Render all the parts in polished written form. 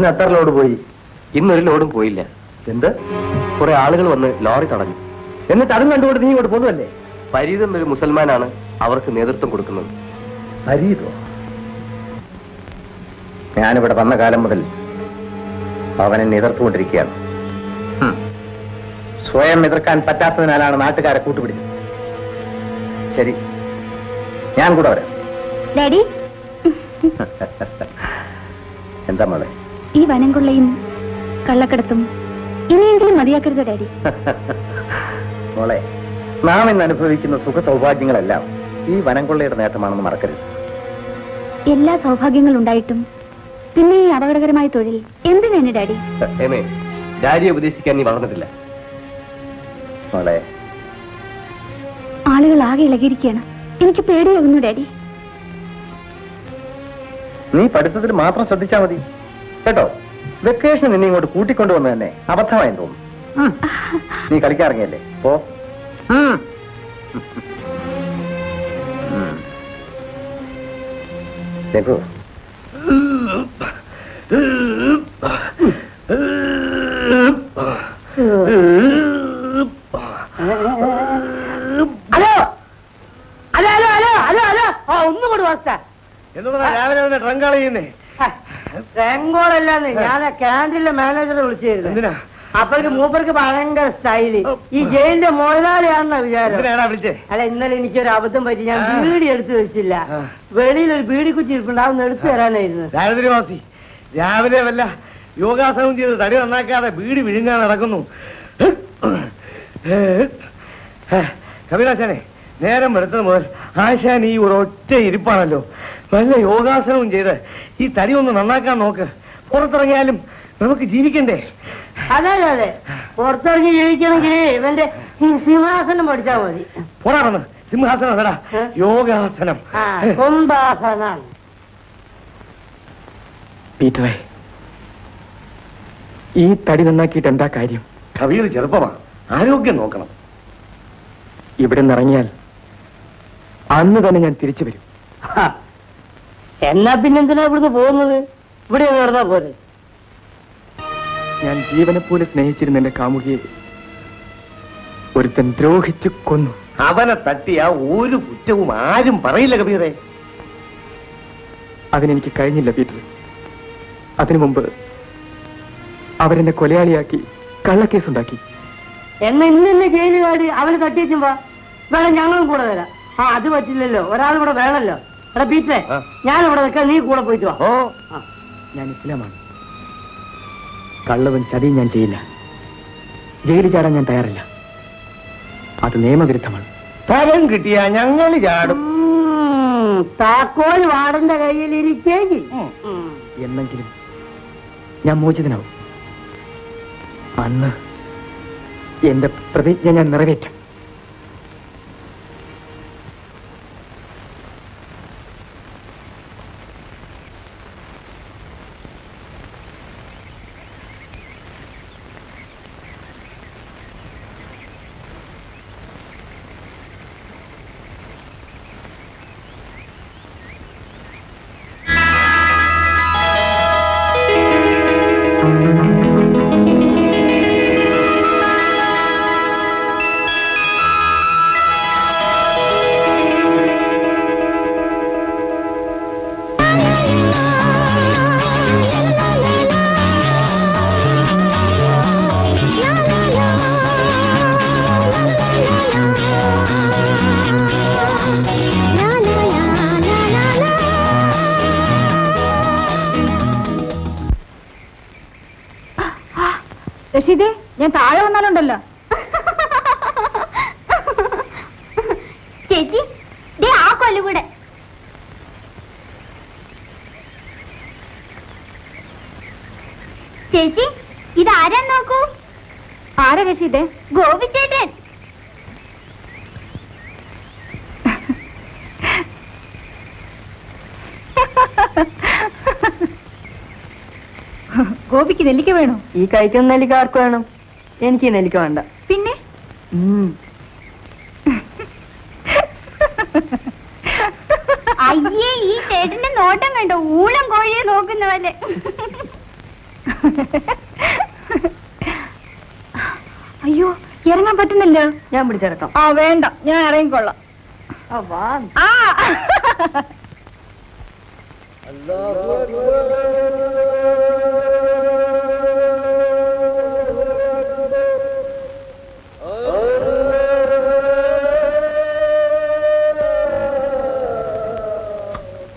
ഇന്ന് എത്ര ലോഡ് പോയി? ഇന്നൊരു ലോഡും പോയില്ല. എന്ത്? കുറെ ആളുകൾ വന്ന് ലോറി തടഞ്ഞു. എന്നിട്ട് അതും കണ്ടുകൊണ്ട് നീ ഇങ്ങോട്ട് പോകുന്നതല്ലേ? ഫരീദ് എന്നൊരു മുസൽമാനാണ് അവർക്ക് നേതൃത്വം കൊടുക്കുന്നത്. ഫരീദോ? ഞാനിവിടെ വന്ന കാലം മുതൽ അവനെ എതിർത്തുകൊണ്ടിരിക്കുകയാണ്. സ്വയം എതിർക്കാൻ പറ്റാത്തതിനാലാണ് നാട്ടുകാരെ കൂട്ടുപിടിച്ചത്. ശരി, ഞാൻ കൂടെ വരാം. ഡാഡി, എന്താ മോളെ? ഈ വനം കൊള്ളയും കള്ളക്കടത്തും ഇനിയെങ്കിലും മതിയാക്കരുത് ഡാഡി. മോളെ, നാം ഇന്ന് അനുഭവിക്കുന്ന സുഖ സൗഭാഗ്യങ്ങളെല്ലാം ഈ വനം കൊള്ളയുടെ നേട്ടമാണെന്ന് മറക്കരുത്. എല്ലാ സൗഭാഗ്യങ്ങളും ഉണ്ടായിട്ടും പിന്നെ ഈ അപകടകരമായ തൊഴിൽ എന്തിനാണ് ഡാഡി? ഡാഡിയെ ഉപദേശിക്കാൻ നീ വളർന്നിട്ടില്ല മോളെ. ആളുകൾ ആകെ ഇളകിയിരിക്കുകയാണ്. എനിക്ക് പേടിയാകുന്നു ഡാഡി. നീ പഠിത്തത്തിൽ മാത്രം ശ്രദ്ധിച്ചാൽ മതി കേട്ടോ. വെക്കേഷൻ നിന്നെ ഇങ്ങോട്ട് കൂട്ടിക്കൊണ്ടുവന്ന് തന്നെ അബദ്ധമായി തോന്നുന്നു. നീ കളിക്കാറിങ്ങല്ലേ? പോ. രഘു, ഒന്നുകൂടി വാസ്ത രാവിലെ ട്രങ്കാള ചെയ്യുന്നേ? ട്രങ്കോളല്ലാന്ന് ഞാൻ ക്യാൻറ്റീനിലെ മാനേജറെ വിളിച്ചിരുന്നു. എന്തിനാ? അപ്പഴേക്ക് മൂപ്പർക്ക് ഭയങ്കര സ്റ്റൈല്. ഈ ജയിലിന്റെ മുതലാളിയാണെന്ന വിചാരം. അല്ല, ഇന്നലെ എനിക്കൊരു അബദ്ധം പറ്റി. ഞാൻ ബീഡി എടുത്തു വെച്ചില്ല. വെളിയിൽ ഒരു ബീഡി കുറ്റി ഇരിപ്പുണ്ട്, അതൊന്ന് എടുത്തു തരാനായിരുന്നു. രാവിലെ വല്ല യോഗാസനം ചെയ്ത് തടി നന്നാക്കാതെ ബീഡി വിഴുങ്ങാൻ നടക്കുന്നു. കപിലാശാനെ, നേരം വെളുത്തത് മുതൽ ആശാൻ ഈ ഒരൊറ്റ ഇരിപ്പാണല്ലോ. വല്ല യോഗാസനവും ചെയ്ത് ഈ തടി ഒന്ന് നന്നാക്കാൻ നോക്ക്. പുറത്തിറങ്ങിയാലും നമുക്ക് ജീവിക്കണ്ടേ? അതെ അതെ, പുറത്തിറങ്ങി ജീവിക്കണമെങ്കിൽ ഇവന്റെ സിംഹാസനം പഠിച്ചാൽ മതി. പോരാണെന്ന് സിംഹാസനം അല്ലടാ, യോഗാസനം. കുംഭാസനം. പീറ്ററെ, ഈ തടി നന്നാക്കിയിട്ട് എന്താ കാര്യം? കവിയിൽ ചെറുപ്പമാണ്, ആരോഗ്യം നോക്കണം. ഇവിടെ നിറങ്ങിയാൽ അന്ന് തന്നെ ഞാൻ തിരിച്ചു വരും. എന്നാ പിന്നെന്തിനാ ഇവിടുന്ന് പോകുന്നത്? ഇവിടെ നടന്നാ പോരെ. ഞാൻ ജീവനെ പോലെ സ്നേഹിച്ചിരുന്ന എന്റെ കാമുകിയെ ഒരുത്തൻ ദ്രോഹിച്ചു കൊന്നു. അവനെ തട്ടിയ ഒരു കുറ്റവും ആരും പറയില്ല കബീറെ. അതിനെനിക്ക് കഴിഞ്ഞില്ല പീറ്റർ. അതിനു മുമ്പ് അവരെന്നെ കൊലയാളിയാക്കി കള്ളക്കേസുണ്ടാക്കി. എന്നാ ഇന്നെ ജയിലുകാരി അവന് തട്ടിച്ചും വാ, വേണം ഞങ്ങളും കൂടെ വരാം. അത് പറ്റില്ലല്ലോ, ഒരാൾ ഇവിടെ വേണല്ലോ. എടാ പീറ്ററെ, ഞാനിവിടെ നിൽക്കാം, നീ കൂടെ പോയിട്ട് വാ. ഞാൻ ഇസ്ലാമാണ്. കള്ളവും ചതിയും ഞാൻ ചെയ്യില്ല. ജയിലിൽ ചാടാൻ ഞാൻ തയ്യാറില്ല. അത് നിയമവിരുദ്ധമാണ്. സ്ഥലം കിട്ടിയാ ഞങ്ങൾ ചാടും. താക്കോൽ വാടന്റെ കയ്യിൽ ഇരിക്കെങ്കിൽ എന്നെങ്കിലും ഞാൻ മോചിതനാവും. അന്ന് എന്റെ പ്രതിജ്ഞ ഞാൻ നിറവേറ്റും. റഷീദേ, ഞാൻ താഴെ വന്നാലുണ്ടല്ലോ. ചേച്ചി, ആ കൊല്ലുകൂടെ. ചേച്ചി, ഇതാരാ നോക്കൂ. ആരാ റഷീദേ? ഗോപിച്ചേട്ടൻ. ഗോപിക്ക് നെല്ലിക്ക വേണോ? ഈ കഴിക്കുന്ന നെല്ലിക്ക ആർക്ക് വേണം? എനിക്ക് നെല്ലിക്ക വേണ്ട. പിന്നെ അയ്യേ, ഈ ചേട്ടന്റെ നോട്ടം കണ്ടോ? ഊളം കോഴിയെ നോക്കുന്ന പോലെ. അയ്യോ, ഇറങ്ങാൻ പറ്റുന്നില്ല. ഞാൻ പിടിച്ചിറക്കാം. ആ വേണ്ട, ഞാൻ ഇറങ്ങിക്കൊള്ളാം. ആ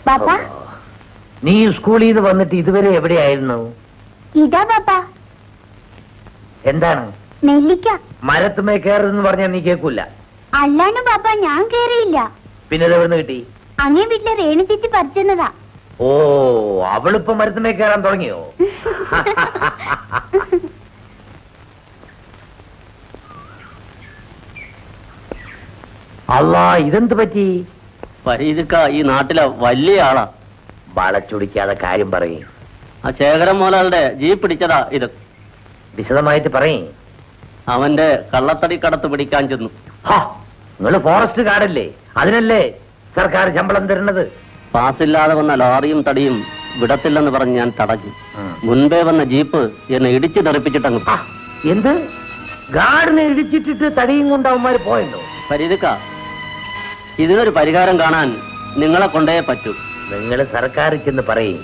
പാപ്പ, നീ സ്കൂളിൽ നിന്ന് വന്നിട്ട് ഇതുവരെ എവിടെയായിരുന്നു? ഇതാ പാപ്പ എന്താണ് നെല്ലിക്ക. മരത്തുമേ കയറുന്നു പറഞ്ഞാൽ നീ കേൾക്കൂല. അല്ലാണ്ട് പാപ്പ ഞാൻ കേറിയില്ല. പിന്നെ എവിടുന്ന് കിട്ടി? അങ്ങേ വീട്ടിലെ രേണു ചേച്ചി പറിച്ചെന്നതാ. ഓ, അവളിപ്പോ മരത്തുമേ കയറാൻ തുടങ്ങിയോ? അല്ലാ, ഇതെന്ത് പറ്റി? ഫരീദക്ക ഈ നാട്ടിലെ വലിയ ആളാ. വളച്ചൊടിക്കാതെ കാര്യം പറയും. ആ ശേഖരൻ മോലാളുടെ ജീപ്പ് പിടിച്ചതാ ഇത്. വിശദമായിട്ട് പറയും. അവന്റെ കള്ളത്തടി കടത്ത് പിടിക്കാൻ ചെന്നു. നിങ്ങള് ഫോറസ്റ്റ് ഗാർഡല്ലേ? അതിനല്ലേ സർക്കാർ ശമ്പളം തരുന്നത്? പാസില്ലാതെ വന്ന ലോറിയും തടിയും വിടത്തില്ലെന്ന് പറഞ്ഞ് ഞാൻ തടഞ്ഞു. മുൻപേ വന്ന ജീപ്പ് എന്നെ ഇടിച്ചു തെറിപ്പിച്ചിട്ടങ്ങ്. എന്ത്? ഗാർഡിനെ ഇടിച്ചിട്ടിട്ട് തടിയും കൊണ്ട് അവന്മാര് പോയെന്നോ? ഫരീദക്ക, ഇതിനൊരു പരിഹാരം കാണാൻ നിങ്ങളെ കൊണ്ടേ പറ്റൂ. നിങ്ങൾ സർക്കാരിൽ ചെന്ന് പറയും.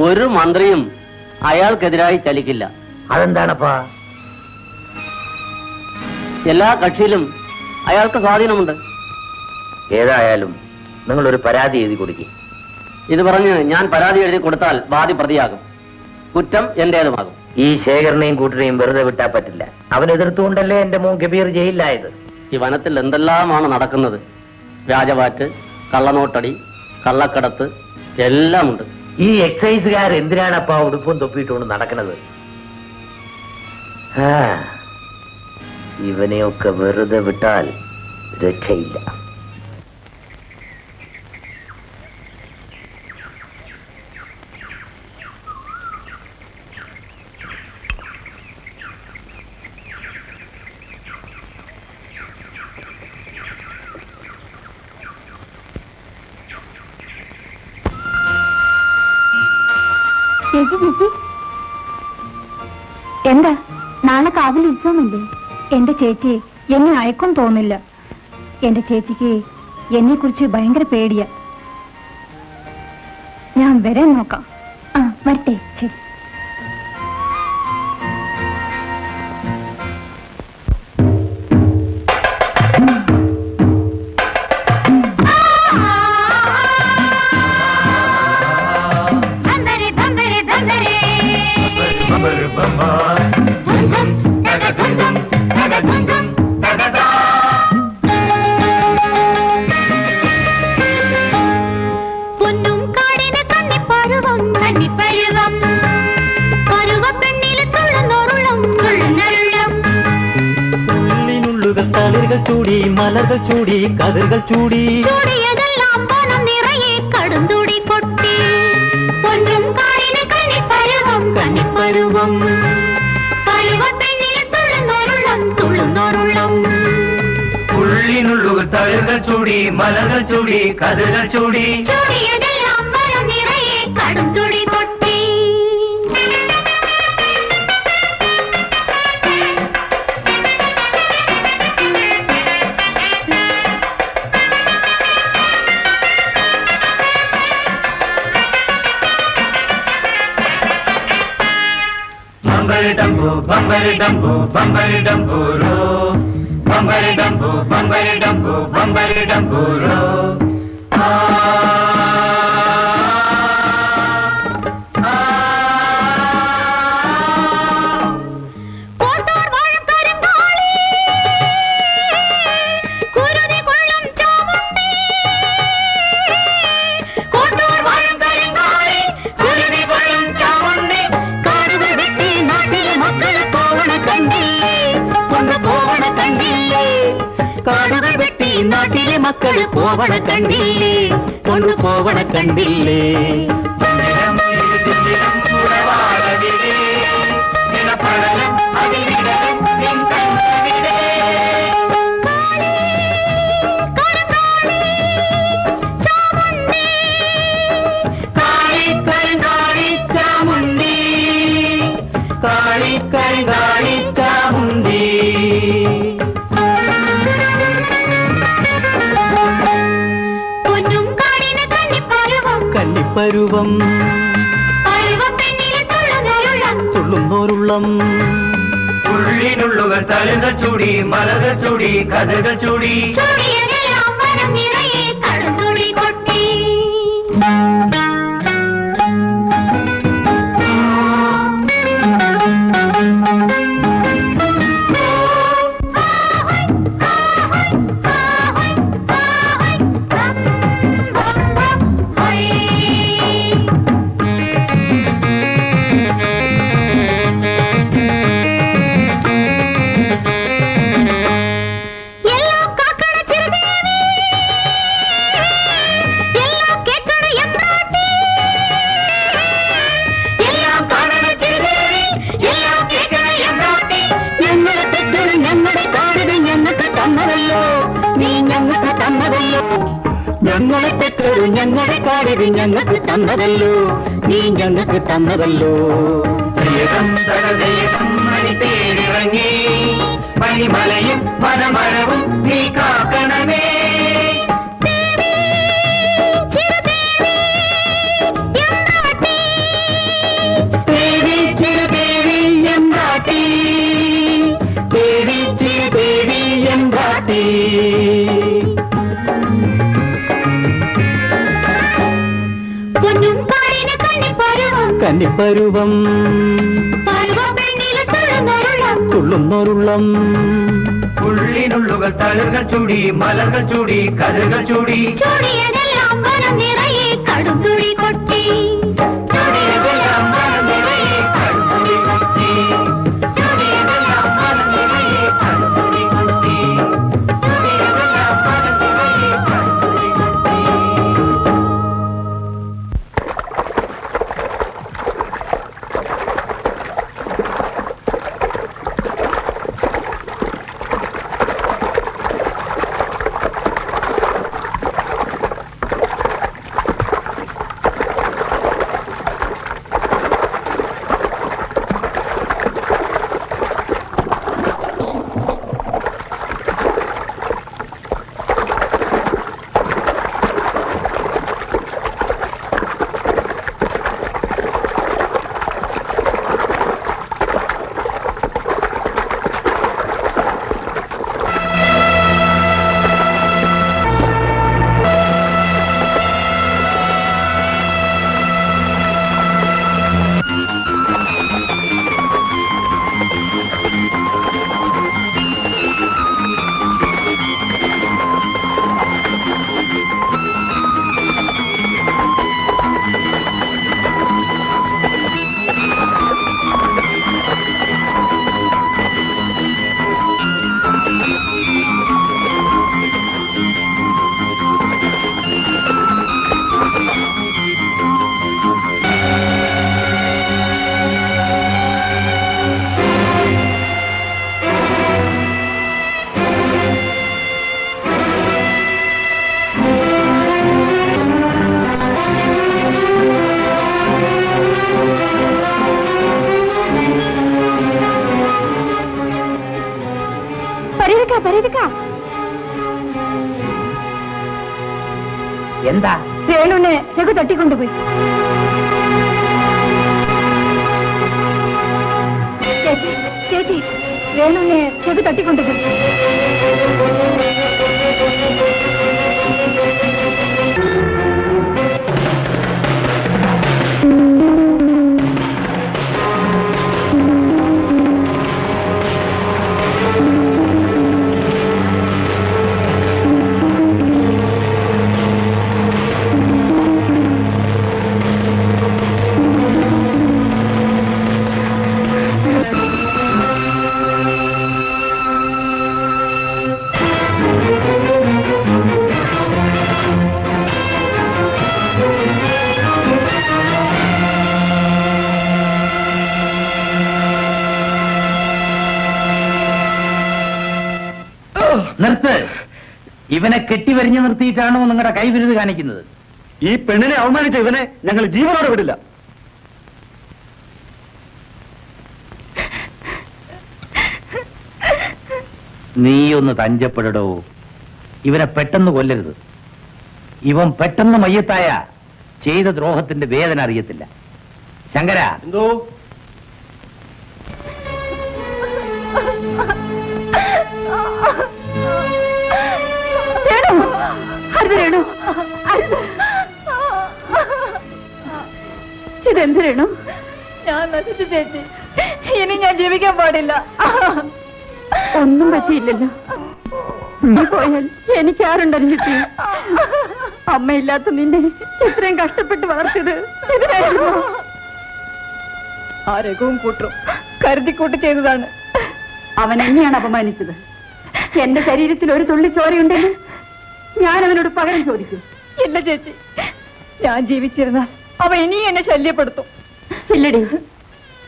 ഒരു മന്ത്രിയും അയാൾക്കെതിരായി ചലിക്കില്ല. അതെന്താണപ്പാ? എല്ലാ കക്ഷിയിലും അയാൾക്ക് സ്വാധീനമുണ്ട്. ഏതായാലും നിങ്ങളൊരു പരാതി എഴുതി കൊടുക്കും. ഇത് പറഞ്ഞ് ഞാൻ പരാതി എഴുതി കൊടുത്താൽ വാദി പ്രതിയാകും. കുറ്റം എന്റേതുമാകും. ഈ ശേഖരനെയും കൂട്ടരെയും വെറുതെ വിട്ടാ പറ്റില്ല. അവനെതിർത്തുകൊണ്ടല്ലേ എന്റെ മോൻ കബീർ ജയിലിലായത്. ഈ വനത്തിൽ എന്തെല്ലാമാണ് നടക്കുന്നത്. വ്യാജവാറ്റ്, കള്ളനോട്ടടി, കള്ളക്കടത്ത് എല്ലാം ഉണ്ട്. ഈ എക്സൈസുകാർ എന്തിനാണപ്പാ ഉടുപ്പും തൊപ്പിയിട്ടുകൊണ്ട് നടക്കുന്നത്? ഇവനെയൊക്കെ വെറുതെ വിട്ടാൽ രക്ഷയില്ല. ചേച്ചി ചേച്ചി, എന്താ? നാളെ കാവിൽ ഉത്സവമല്ലേ? എന്റെ ചേച്ചി എന്നെ അയക്കും തോന്നില്ല. എന്റെ ചേച്ചിക്ക് എന്നെ കുറിച്ച് ഭയങ്കര പേടിയാ. ഞാൻ വരാൻ നോക്കാം. ആ വരട്ടെ. ശരി. തളിர்கள் ചൂടി മലകൾ ചൂടി കതിர்கள் ചൂടി ചൂടിയതെല്ലാം പണം നിറയെ കടുന്തുടി കൊട്ടി പൊന്നും കാടിന് കന്നിപ്പരുവം കന്നിപ്പരുവം പരുവപ്പെണ്ണിൽ തുള്ളുന്നോരുള്ളം തുള്ളുന്നോരുള്ളം ഉള്ളിനുള്ളുകൾ തളിர்கள் ചൂടി മലകൾ ചൂടി കതിர்கள் ചൂടി ചൂടിയതെല്ലാം പണം നിറയെ കടുന്തുടി കൊട്ടി. ബമ്പരി ഡംബു ബമ്പരി ഡംബൂരോ ബമ്പരി ഡംബു ബമ്പരി ഡംബൂരോ കാടുകൾ വെട്ടി നാട്ടിലെ മക്കൾ പോവണ കണ്ടില്ലേ, കൊണ്ടു പോവണ കണ്ടില്ലേ. ചാമുണ്ടി കരിങ്കാളി ചാമുണ്ടി. പൊന്നും കാടിന് കന്നിപ്പരുവം കന്നിപ്പരുവം പരുവപ്പെണ്ണിലെ തുള്ളുന്നൊരുള്ളം തുള്ളുന്നോരുള്ളം. ഉള്ളിനുള്ളുകൾ തളുകൾ ചൂടി മലകൾ ചൂടി കഥകൾ ചൂടി ചൂടിയതെല്ലാം മനം നിറയെ കടുംതുടി കൊട്ടി. ഞങ്ങളെ തെറ്റൊരു ഞങ്ങളെ കാടിത് ഞങ്ങൾക്ക് തന്നതല്ലോ, നീ ഞങ്ങൾക്ക് തന്നതല്ലോ. തേടിറങ്ങി മണിമലയും വനമരവും നീ കാക്കണമേ. ദേവി ചിരുദേവി എമ്പാട്ടി, ദേവി ചിരുദേവി എമ്പാട്ടി. പൊന്നും കാടിന് കന്നിപ്പരുവം കന്നിപ്പരുവം പരുവപ്പെണ്ണിലെ തുള്ളുന്നൊരുള്ളം തുള്ളുന്നോരുള്ളം. ഉള്ളിനുള്ളുകൾ തളുകൾ ചൂടി മലകൾ ചൂടി കഥകൾ ചൂടി ചൂടിയതെല്ലാം മനം നിറയെ കടുംതുടി കൊട്ടി. ചൂടിയതെല്ലാം മനം നിറയെ കടുംതുടി കൊട്ടി. ചൂടിയതെല്ലാം മനം നിറയെ കടുംതുടി കൊട്ടി. ചൂടിയതെല്ലാം മനം നിറയെ കടുംതുടി കൊട്ടി. എന്താ വേണുനെ രഘു തട്ടിക്കൊണ്ടുപോയി. ചേച്ചി ചേച്ചി വേണുനെ രഘു തട്ടിക്കൊണ്ടുപോയി. നിർത്ത്. ഇവനെ കെട്ടിവരിഞ്ഞു നിർത്തിയിട്ടാണോ നിങ്ങളുടെ കൈവിരുത് കാണിക്കുന്നത്? ഈ പെണ്ണിനെ അവമാനിച്ച ഇവനെ ഞങ്ങൾ ജീവനോടെ വിടില്ല. നീ ഒന്ന് തഞ്ചപ്പെടടോ. ഇവനെ പെട്ടെന്ന് കൊല്ലരുത്. ഇവൻ പെട്ടെന്ന് മയ്യത്തായ ചെയ്ത ദ്രോഹത്തിന്റെ വേദന അറിയത്തില്ല. ശങ്കര, എന്തോ ഇതെന്ത് രേണു? ഞാൻ നശിച്ചു ചേച്ചി. ഇനി ഞാൻ ജീവിക്കാൻ പാടില്ല. ഒന്നും പറ്റിയില്ലല്ലോ. നീ പോയാൽ എനിക്കാരുണ്ടല്ലോ ചേച്ചി? അമ്മയില്ലാത്ത നിന്നെ ഇത്രയും കഷ്ടപ്പെട്ട് വളർത്തിയത് ഇതിനായിരുന്നു. ആ രഘുവും കൂട്ടും കരുതിക്കൂട്ട് ചെയ്തതാണ്. അവൻ എന്നെയാണ് അപമാനിച്ചത്. എന്റെ ശരീരത്തിൽ ഒരു തുള്ളി ചോരയുണ്ടെങ്കിൽ ഞാൻ അവനോട് പകരം ചോദിക്കും. ഇല്ല ചേച്ചി, ഞാൻ ജീവിച്ചിരുന്നാൽ അവൻ ഇനിയും എന്നെ ശല്യപ്പെടുത്തും. ഇല്ലടി,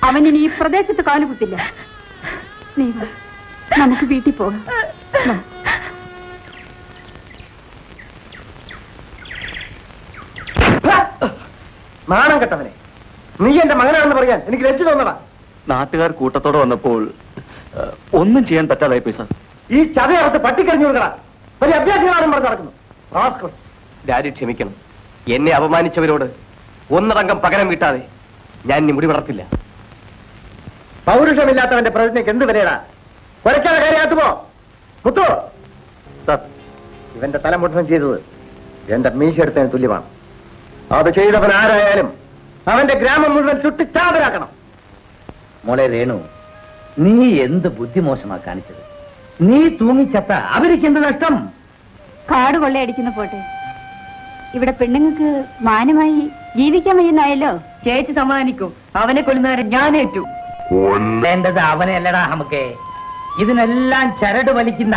അവൻ ഇനി ഈ പ്രദേശത്ത് കാലുകുത്തില്ല. നീ വാ, നമുക്ക് വീട്ടിൽ പോകാം. വാ. നാണം കെട്ടവനെ, നീ എന്റെ മകനാണെന്ന് പറയാൻ എനിക്ക് ലജ്ജ തോന്നടാ. നാട്ടുകാർ കൂട്ടത്തോടെ വന്നപ്പോൾ ഒന്നും ചെയ്യാൻ പറ്റാതായി പോയി സാർ. ഈ ചതയർത്ത് പട്ടിക്കറിഞ്ഞു കൊടുക്കടാ. വലിയ അഭ്യാസങ്ങളാണ് പറഞ്ഞ് നടക്കുന്നു. ഡാഡി ക്ഷമിക്കണം. എന്നെ അപമാനിച്ചവരോട് ഒന്നടങ്കം പകരം വീട്ടാതെ ഞാൻ ഇനി മുടി വളർത്തില്ല. പൗരുഷമില്ലാത്തവന്റെ പ്രതിജ്ഞയ്ക്ക് എന്ത് വിലയടാ? കൊലക്കാതെ കാര്യമാക്കുമോ? മുത്തോ സർ, ഇവന്റെ തല മുട്ടനം ചെയ്തത് എന്റെ മീശ എടുത്തതിന് തുല്യമാണ്. അത് ചെയ്തവൻ ആരായാലും അവന്റെ ഗ്രാമം മുഴുവൻ ചുട്ടിച്ചാതരാക്കണം. മോളെ രേണു, നീ എന്ത് ബുദ്ധിമോശമാ കാണിച്ചത്? നീ തൂങ്ങിച്ചത്ത അവർക്ക് എന്ത് നഷ്ടം? കാട് കൊള്ളയടിക്കുന്ന പോട്ടെ, ഇവിടെ പെണ്ണുങ്ങൾക്ക് മാന്യമായി ജീവിക്കാൻ വയ്യുന്നായല്ലോ. ചേച്ചി സമാധാനിക്കും. അവനെ കൊല്ലുന്നവരെ ഞാൻ ഏറ്റു. കൊല്ലേണ്ടത് അവനെ അല്ലടാ നമുക്ക്. ഇതിനെല്ലാം ചരട് വലിക്കുന്ന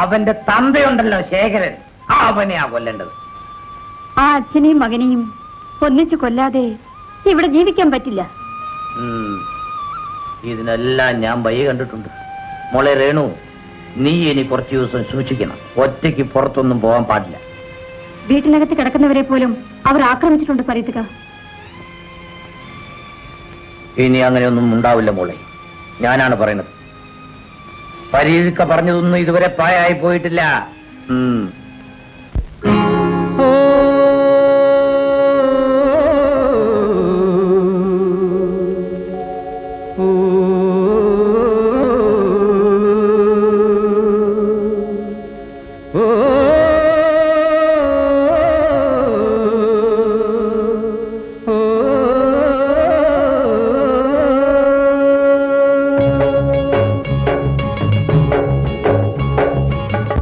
അവന്റെ തന്തയുണ്ടല്ലോ ശേഖരൻ, അവനെയാ കൊല്ലേണ്ടത്. ആ അച്ഛനെയും മകനെയും ഒന്നിച്ചു കൊല്ലാതെ ഇവിടെ ജീവിക്കാൻ പറ്റില്ല. ഇതിനെല്ലാം ഞാൻ വഴി കണ്ടിട്ടുണ്ട്. മോളെ രേണു, നീ ഇനി കുറച്ചു ദിവസം സൂക്ഷിക്കണം. ഒറ്റയ്ക്ക് പുറത്തൊന്നും പോകാൻ പാടില്ല. വീട്ടിനകത്ത് കിടക്കുന്നവരെ പോലും അവർ ആക്രമിച്ചിട്ടുണ്ട് പറയത്തുക. ഇനി അങ്ങനെയൊന്നും ഉണ്ടാവില്ല മോളെ, ഞാനാണ് പറയുന്നത്. പരീക്ക പറഞ്ഞതൊന്നും ഇതുവരെ പ്രായമായി പോയിട്ടില്ല.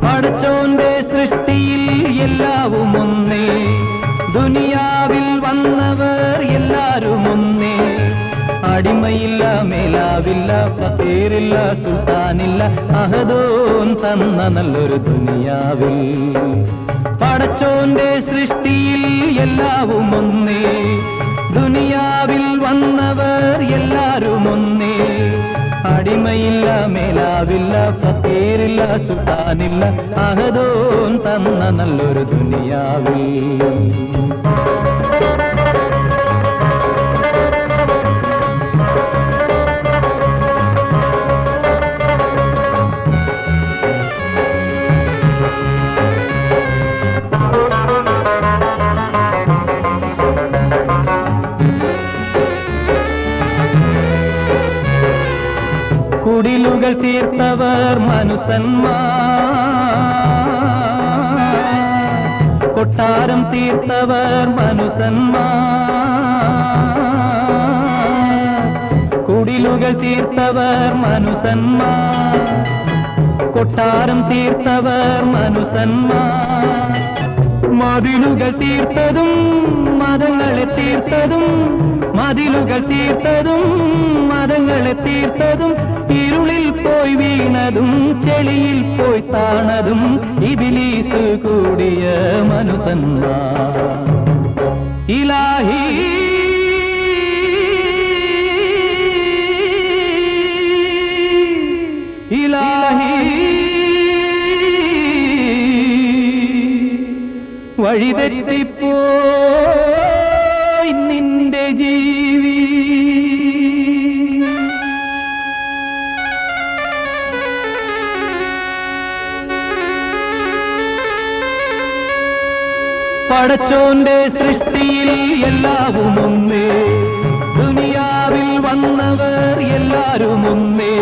പടച്ചോന്റെ സൃഷ്ടിയിൽ എല്ലാവും ഒന്നേ, ദുനിയാവിൽ വന്നവർ എല്ലാരും ഒന്നേ. അടിമയില്ല, മേലാവില്ല, ഫക്കീറില്ല, സുൽത്താനില്ല, അഹദോൻ തന്ന നല്ലൊരു ദുനിയാവിൽ. പടച്ചോന്റെ സൃഷ്ടിയിൽ എല്ലാവും ഒന്നേ, ദുനിയാവിൽ വന്നവർ എല്ലാരും ഒന്നേ. അടിമയില്ല, മേലാവില്ല, ഫക്കീറില്ല, സുൽത്താനില്ല, അഹദോൻ തന്ന നല്ലൊരു ദുനിയാവിൽ. കുടിലുകൾ തീർത്തവർ മനുസന്മാർ, കൊട്ടാരം തീർത്തവർ മനുസന്മാർ. കുടിലുകൾ തീർത്തവർ മനുസന്മാർ, കൊട്ടാരം തീർത്തവർ മനുസന്മാർ. മതിലുകൾ തീർത്തതും മതങ്ങളെ തീർത്തതും, മതിലുകൾ തീർത്തതും മതങ്ങളെ തീർത്തതും, ഇരുളിൽ പോയി വീണതും ചെളിയിൽ പോയി താണതും ഇബ്ലീസ് കൂടിയ മനുസന്മാർ. ഇലാഹി ഇലാഹി വഴിതെറ്റിപ്പോയി നിന്റെ ജീവി. പടച്ചോന്റെ സൃഷ്ടിയിൽ എല്ലാവും ഒന്നേ, ദുനിയാവിൽ വന്നവർ എല്ലാരും ഒന്നേ.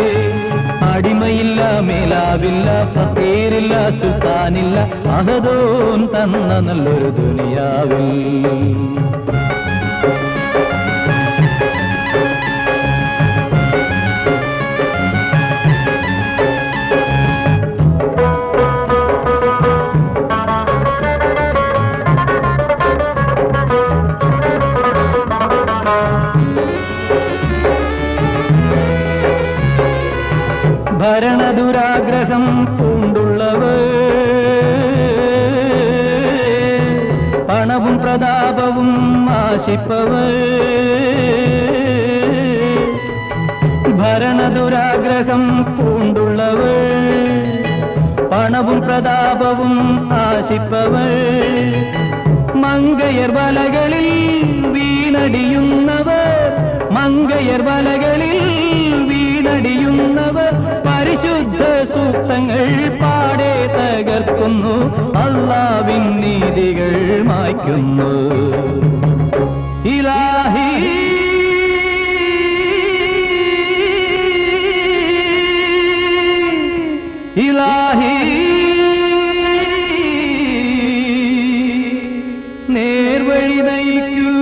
അടിമയില്ല, മേലാവില്ല, ഫക്കീറില്ല, സുൽത്താനില്ല, അഹദോൻ തന്ന നല്ലൊരു ദുനിയാവിൽ. ഭരണദുരാഗ്രഹം പൂണ്ടുള്ളവർ, പണവും പ്രതാപവും ആശിപ്പവർ. ഭരണദുരാഗ്രഹം പൂണ്ടുള്ളവർ, പണവും പ്രതാപവും ആശിപ്പവർ. മങ്കയർ വലകളിൽ വീണടിയുന്നവർ, മങ്കയർ വലകളിൽ വീണടിയുന്നവർ. പരിശുദ്ധ സൂക്തങ്ങൾ പാടെ തകർക്കുന്നു, അല്ലാഹുവിൻ നീതികൾ മായ്ക്കുന്നു. ഇലാഹി ഇലാഹി നേർവഴി നയിക്കൂ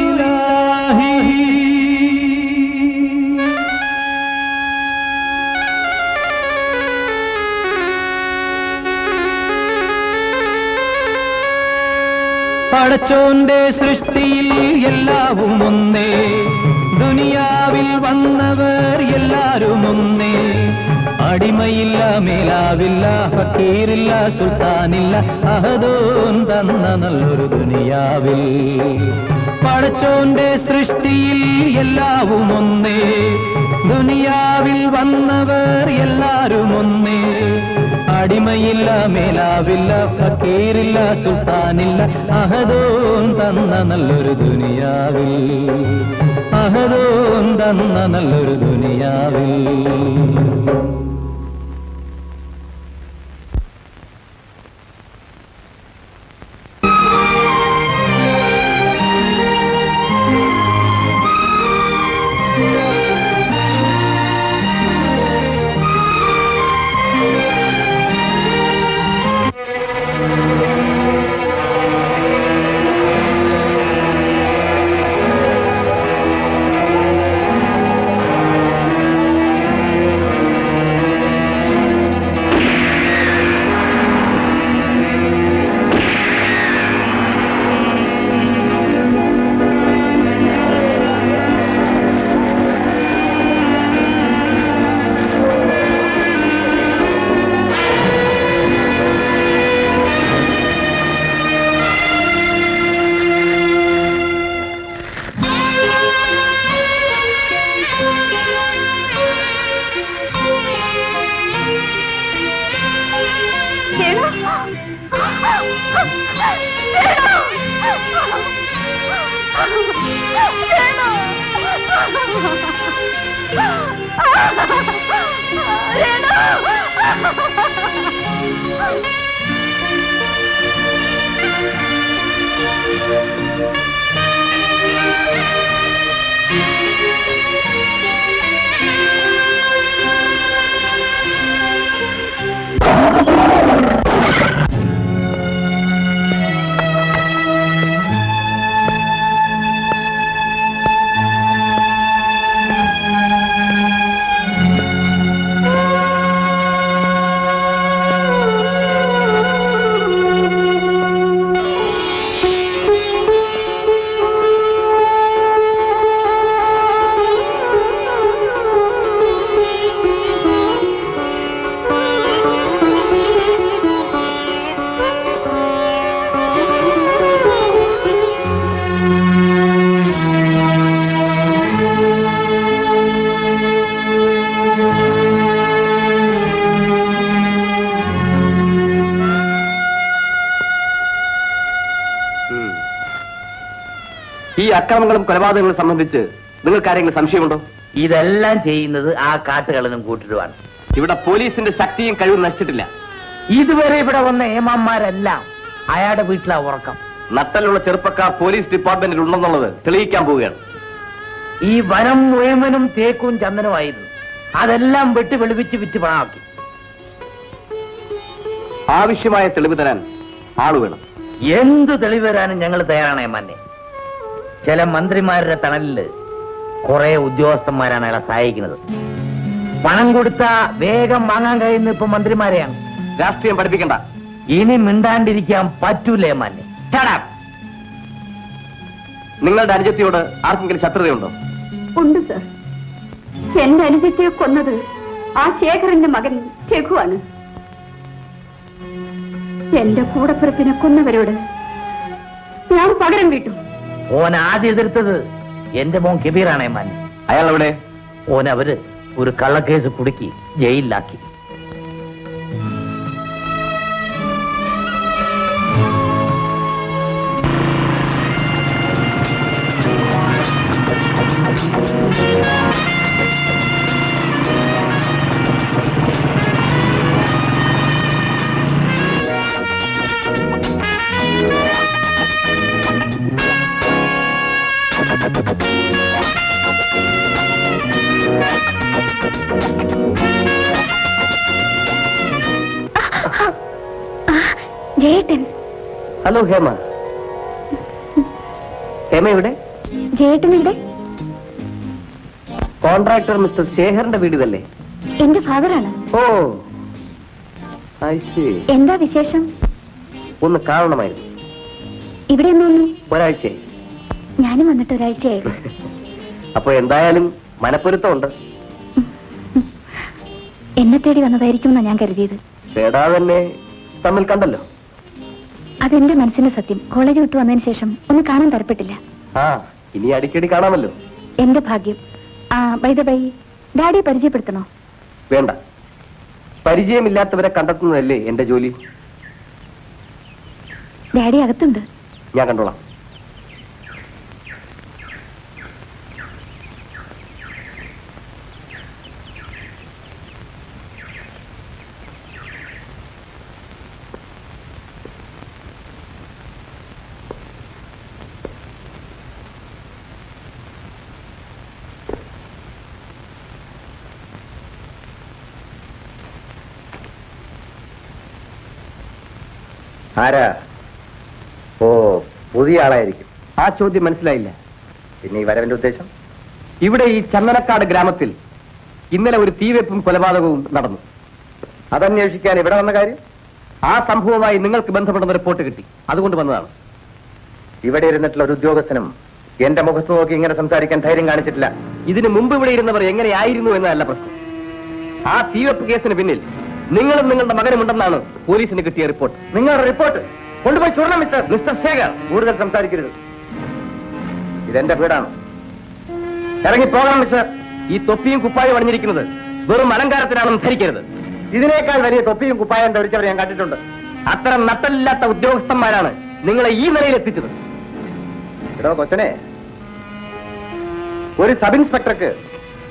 ഇലാഹി. പടച്ചോന്റെ സൃഷ്ടിയിൽ എല്ലാവും ഒന്നേ, ദുനിയാവിൽ വന്നവർ എല്ലാരും ഒന്നേ. അടിമയില്ല, മേലാവില്ല, ഫക്കീറില്ല, സുൽത്താനില്ല, അഹദോൻ തന്ന നല്ലൊരു ദുനിയാവിൽ. പടച്ചോന്റെ സൃഷ്ടിയിൽ എല്ലാവും ഒന്നേ, ദുനിയാവിൽ വന്നവർ എല്ലാരും ഒന്നേ. അടിമയില്ല, മേലാവില്ല, ഫക്കീറില്ല, സുൽത്താനില്ല, അഹദോൻ തന്ന നല്ലൊരു ദുനിയാവിൽ. അഹദോൻ തന്ന നല്ലൊരു ദുനിയാവിൽ. ഈ അക്രമങ്ങളും കൊലപാതകങ്ങളും സംബന്ധിച്ച് നിങ്ങൾക്ക് ആരെങ്കിലും സംശയമുണ്ടോ? ഇതെല്ലാം ചെയ്യുന്നത് ആ കാട്ടുകളനും കൂട്ടിടുവാണ്. ഇവിടെ പോലീസിന്റെ ശക്തിയും കഴിവും നശിച്ചിട്ടില്ല. ഇതുവരെ ഇവിടെ വന്ന ഏമാന്മാരെല്ലാം അയാളുടെ വീട്ടിലാ ഉറക്കം. നട്ടലുള്ള ചെറുപ്പക്കാർ പോലീസ് ഡിപ്പാർട്ട്മെന്റിൽ ഉണ്ടെന്നുള്ളത് തെളിയിക്കാൻ പോവുകയാണ്. ഈ വനം മുഴുവനും തേക്കും ചന്ദനമായിരുന്നു. അതെല്ലാം വെട്ടി വെളുപ്പിച്ച് വിറ്റ് പണമാക്കി. ആവശ്യമായ തെളിവ് തരാൻ ആള് വേണം. എന്ത് തെളിവ് തരാനും ഞങ്ങൾ തയ്യാറാണ് മാന്നെ. ചില മന്ത്രിമാരുടെ തണലില് കുറെ ഉദ്യോഗസ്ഥന്മാരാണ് അയാളെ സഹായിക്കുന്നത്. പണം കൊടുത്താ വേഗം വാങ്ങാൻ കഴിയുന്ന ഇപ്പൊ മന്ത്രിമാരെയാണ്. രാഷ്ട്രീയം പഠിപ്പിക്കണ്ട. ഇനി മിണ്ടാണ്ടിരിക്കാൻ പറ്റൂലേ മാന്നെ. നിങ്ങളുടെ അനുജത്തിയോട് ആർക്കെങ്കിലും ശത്രുതയുണ്ടോ? ഉണ്ട് സർ. എന്റെ അനുജത്തെ കൊന്നത് ആ ശേഖരന്റെ മകൻ രഘുവാണ്. എന്റെ കൂടപ്പിറപ്പിനെ കൊന്നവരോട് ഞാൻ പകരം വീട്ടും. ഓൻ ആദ്യം എതിർത്തത് എന്റെ മോൻ കബീറാണേ മാന്നെ. അയാൾ എവിടെ? ഓൻ അവര് ഒരു കള്ളക്കേസ് കുടുക്കി ജയിലിലാക്കി. ജയേട്ടൻ. ഹലോ ഹേമ. ഹേമ ഇവിടെ? ജയേട്ടൻ ഇവിടെ? കോൺട്രാക്ടർ മിസ്റ്റർ ശേഖറിന്റെ വീട് ഇതല്ലേ? എന്റെ ഫാദറാണ്. ഓ, I see. എന്താ വിശേഷം? ഒന്ന് കാണണമായിരുന്നു. ഇവിടെ ഒന്നു ഒരാഴ്ചയായി. ഞാനും വന്നിട്ട് ഒരാഴ്ചയായി. അപ്പൊ എന്തായാലും മനപ്പൊരുത്തമുണ്ട്. എന്നെ തേടി വന്നതായിരിക്കും എന്നാ ഞാൻ കരുതിയത്. തേടാ തന്നെ തമ്മിൽ കണ്ടല്ലോ. അതെന്റെ മനസ്സിന്റെ സത്യം. കോളേജ് വിട്ടു വന്നതിന് ശേഷം ഒന്ന് കാണാൻ തരപ്പെട്ടില്ല. ആ, ഇനി അടിക്കടി കാണാമല്ലോ. എന്റെ ഭാഗ്യം. ആ, ബൈ ദ ബൈ, ഡാഡിയെ പരിചയപ്പെടുത്തണോ? വേണ്ട. പരിചയമില്ലാത്തവരെ കണ്ടെത്തുന്നതല്ലേ എന്റെ ജോലി. ഡാഡി അകത്തുണ്ട്. ഞാൻ കണ്ടോളാം. ആരാ? ഓ, പുതിയ ആളായിരിക്കും. ആ ചോദ്യം മനസ്സിലായില്ല. പിന്നെ ഈ വരവിന്റെ ഉദ്ദേശം? ഇവിടെ ഈ ചന്ദനക്കാട് ഗ്രാമത്തിൽ ഇന്നലെ ഒരു തീവെപ്പും കൊലപാതകവും നടന്നു. അതന്വേഷിക്കാൻ ഇവിടെ വന്ന കാര്യം? ആ സംഭവവുമായി നിങ്ങൾക്ക് ബന്ധപ്പെടുന്ന റിപ്പോർട്ട് കിട്ടി, അതുകൊണ്ട് വന്നതാണ്. ഇവിടെ ഇരുന്നിട്ടുള്ള ഒരു ഉദ്യോഗസ്ഥനും എന്റെ മുഖത്ത് നോക്കി ഇങ്ങനെ സംസാരിക്കാൻ ധൈര്യം കാണിച്ചിട്ടില്ല. ഇതിനു മുമ്പ് ഇവിടെ ഇരുന്നവർ എങ്ങനെയായിരുന്നു എന്നതല്ല പ്രശ്നം. ആ തീവെപ്പ് കേസിന് പിന്നിൽ നിങ്ങളും നിങ്ങളുടെ മകനും ഉണ്ടെന്നാണ് പോലീസിന് കിട്ടിയ റിപ്പോർട്ട്. നിങ്ങളുടെ റിപ്പോർട്ട് കൊണ്ടുപോയി ചുടണം മിസ്റ്റർ ശേഖർ. കൂടുതൽ സംസാരിക്കരുത്. ഇതെന്റെ വീടാണ്. ഇറങ്ങി പോകണം മിസ്റ്റർ. ഈ തൊപ്പിയും കുപ്പായും അണിഞ്ഞിരിക്കുന്നത് വെറും അലങ്കാരത്തിനാണെന്ന് ധരിക്കരുത്. ഇതിനേക്കാൾ വലിയ തൊപ്പിയും കുപ്പായം ധരിച്ചവരെ ഞാൻ കണ്ടിട്ടുണ്ട്. അത്തരം നട്ടലില്ലാത്ത ഉദ്യോഗസ്ഥന്മാരാണ് നിങ്ങളെ ഈ നിലയിൽ എത്തിച്ചത്. എടോ കൊച്ചനെ, ഒരു സബ് ഇൻസ്പെക്ടർക്ക്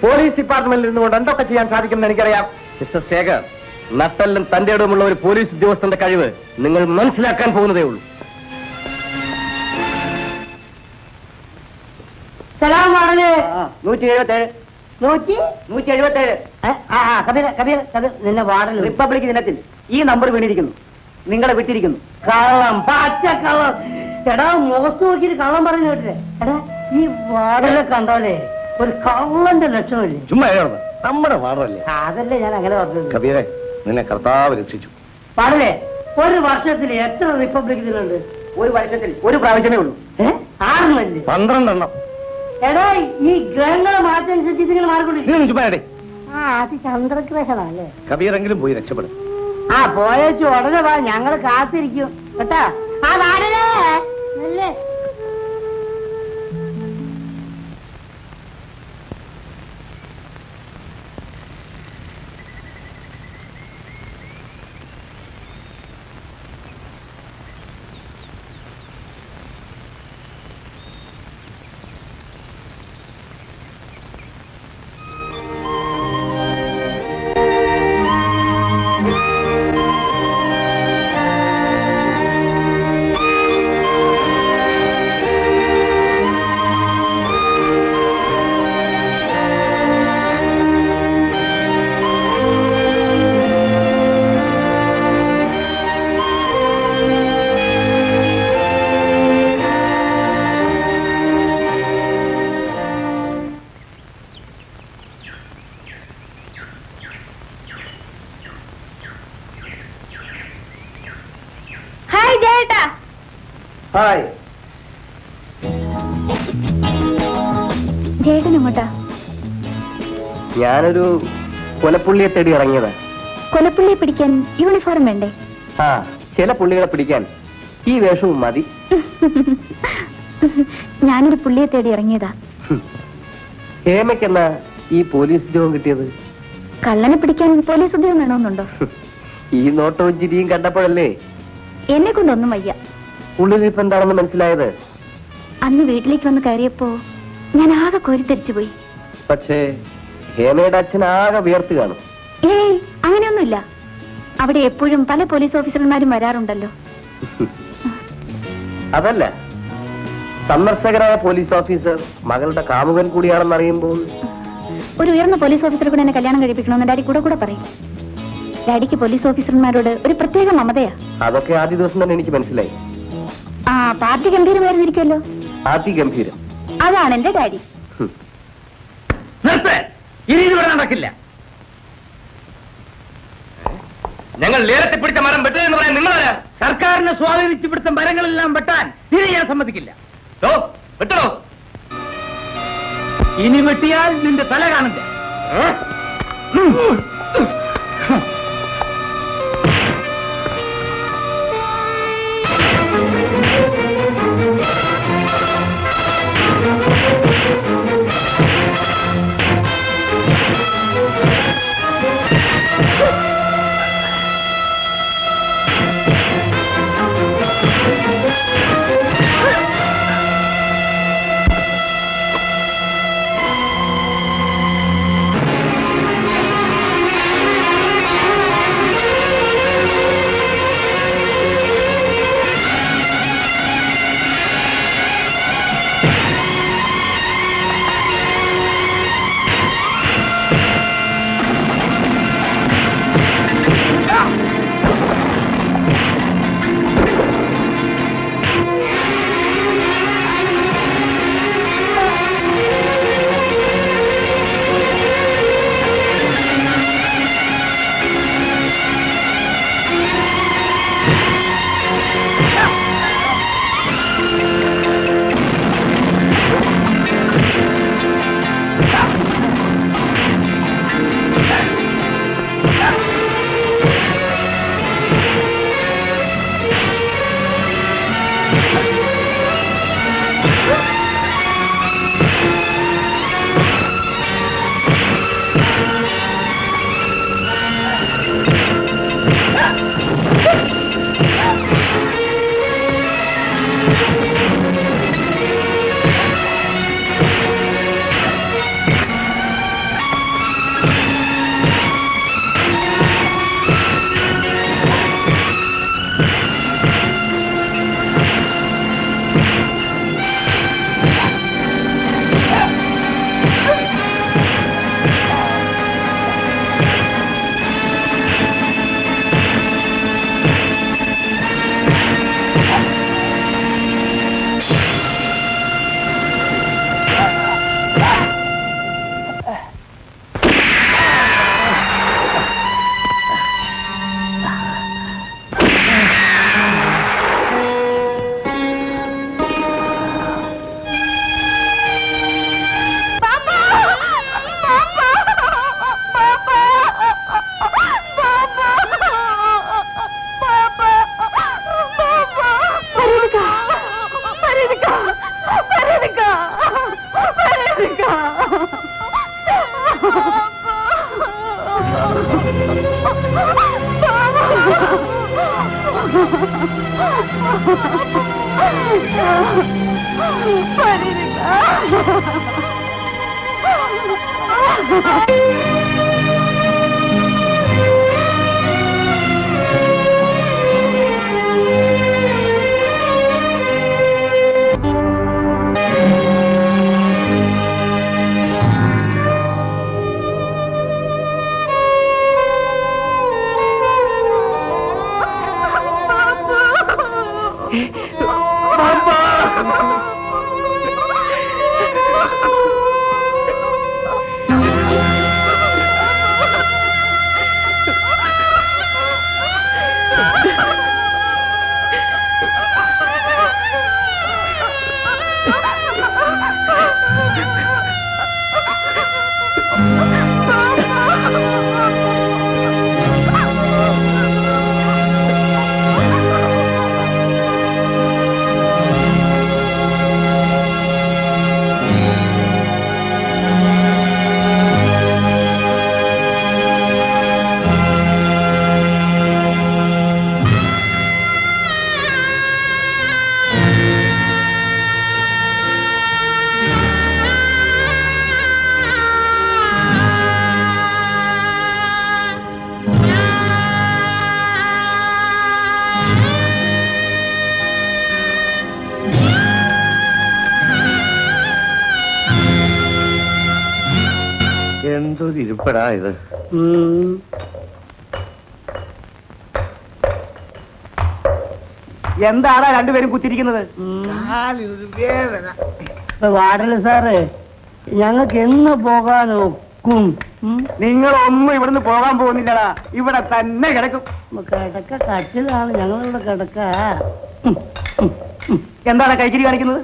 പോലീസ് ഡിപ്പാർട്ട്മെന്റിൽ നിന്നുകൊണ്ട് എന്തൊക്കെ ചെയ്യാൻ സാധിക്കുമെന്ന് എനിക്കറിയാം. മിസ്റ്റർ ശേഖർ, നട്ടലിലും തന്റെ ഇടവുമുള്ള ഒരു പോലീസ് ഉദ്യോഗസ്ഥന്റെ കഴിവ് നിങ്ങൾ മനസ്സിലാക്കാൻ പോകുന്നതേ ഉള്ളൂ. സലാം വാടല്. 177. 177. നിന്നെ വാടല്. റിപ്പബ്ലിക് ദിനത്തിൽ ഈ നമ്പർ വീണിരിക്കുന്നു. നിങ്ങളെ വിട്ടിരിക്കുന്നു. കള്ളം, പച്ച കള്ളം. എടാ, മുഖത്ത് നോക്കിയിട്ട് കള്ളം പറഞ്ഞു കേട്ടില്ലേ? എടാ, ഈ വാടലെ കണ്ടോലേ ഒരു കള്ളന്റെ ലക്ഷണമില്ലേ? ചുമ്മാ നമ്മുടെ വാടല്ലേ. അതല്ലേ ഞാൻ അങ്ങനെ പറഞ്ഞത്. കബീറെ, നിന്നെ കർത്താവ് രക്ഷിച്ചു. വാടലേ, ഒരു വർഷത്തിൽ എത്ര റിപ്പബ്ലിക് ദിനമുണ്ട്? ഒരു വർഷത്തിൽ ഒരു പ്രാവശ്യമേ ഉള്ളൂ. 6 12 എടാ, ഈ ഗ്രഹങ്ങളെ മാറ്റനുസരിച്ച് ഇതിങ്ങനെ മാറിക്കൊണ്ടിരിക്കും. ചുമ്മാടെ. അത് ചന്ദ്രഗ്രഹണല്ലേ? കബീറെങ്കിലും പോയി രക്ഷപ്പെടും. പോയേച്ചു ഉടനെ വാ, ഞങ്ങള് കാത്തിരിക്കും കേട്ടാ. ആ വാടലേ അല്ലേ? ജയേട്ടാ. ഹായ്. ജയേട്ടൻ എങ്ങോട്ടാ? ഞാനൊരു കൊലപ്പുള്ളിയെ തേടി ഇറങ്ങിയതാ. കൊലപ്പുള്ളിയെ പിടിക്കാൻ യൂണിഫോം വേണ്ടേ? ആ, ചില പുള്ളികളെ പിടിക്കാൻ ഈ വേഷവും മതി. ഞാനൊരു പുള്ളിയെ തേടി ഇറങ്ങിയതാ. ഹേമയ്ക്കെന്നാ ഈ പോലീസ് ഉദ്യോഗം കിട്ടിയത്? കള്ളനെ പിടിക്കാൻ പോലീസ് ഉദ്യോഗം വേണമെന്നുണ്ടോ? ഈ നോട്ടവും ചിരിയും കണ്ടപ്പോഴല്ലേ എന്നെ കൊണ്ടൊന്നും വയ്യ. ഉള്ളിലിപ്പ് എന്താണെന്ന് മനസ്സിലായത്? അന്ന് വീട്ടിലേക്ക് വന്ന് കയറിയപ്പോ ഞാൻ ആകെ കോരിത്തരിച്ചു പോയി. പക്ഷേ ഹേമയുടെ അച്ഛൻ ആകെ വിയർത്ത് കാണും. ഏയ്, അങ്ങനെയൊന്നുമില്ല. അവിടെ എപ്പോഴും പല പോലീസ് ഓഫീസർമാരും വരാറുണ്ടല്ലോ. അതല്ല, സന്ദർശകരായ പോലീസ് ഓഫീസർ മകളുടെ കാമുകൻ കൂടിയാണെന്ന് അറിയുമ്പോൾ ഒരു ഉയർന്ന പോലീസ് ഓഫീസറെ കൂടെ എന്നെ കല്യാണം കഴിപ്പിക്കണമെന്ന് ഡാഡി കൂടെ പറയും. ഡാഡിക്ക് പോലീസ് ഓഫീസർമാരോട് ഒരു പ്രത്യേക മമതയാ. അതൊക്കെ ആദ്യ ദിവസം തന്നെ എനിക്ക് മനസ്സിലായി. ആ, പാർട്ടി ഗംഭീരമായിരുന്നിരിക്കുമല്ലോ. അതിഗംഭീരം. അതാണ് എന്റെ ഡാഡി. നിർത്ത്. ഇനി ഇത് ഇവിടെ നടക്കില്ല. ഞങ്ങൾ നേരത്തെ പിടിച്ച മരം വെട്ടുകയെന്ന് പറയാൻ നിങ്ങളാരാ? സർക്കാരിനെ സ്വാധീനിച്ചു പിടുത്ത മരങ്ങളെല്ലാം വെട്ടാൻ ഇനി ഞാൻ സമ്മതിക്കില്ല. വെട്ടണോ? ഇനി വെട്ടിയാൽ നിന്റെ തല കാണില്ല. എന്തൊരു ഇരിപ്പടാ ഇത്. എന്താണ് രണ്ടുപേരും കുത്തിരിക്കുന്നത്? വാടല സാറേ, ഞങ്ങൾക്ക് എന്ന് പോകാൻ ഒക്കും? നിങ്ങളൊന്നും ഇവിടുന്ന് പോകാൻ പോകുന്നില്ലടാ, ഇവിടെ തന്നെ കിടക്കും. കിടക്ക കട്ടിലാണ് ഞങ്ങളിവിടെ കിടക്ക. എന്താണ് കൈക്കിരി കാണിക്കുന്നത്?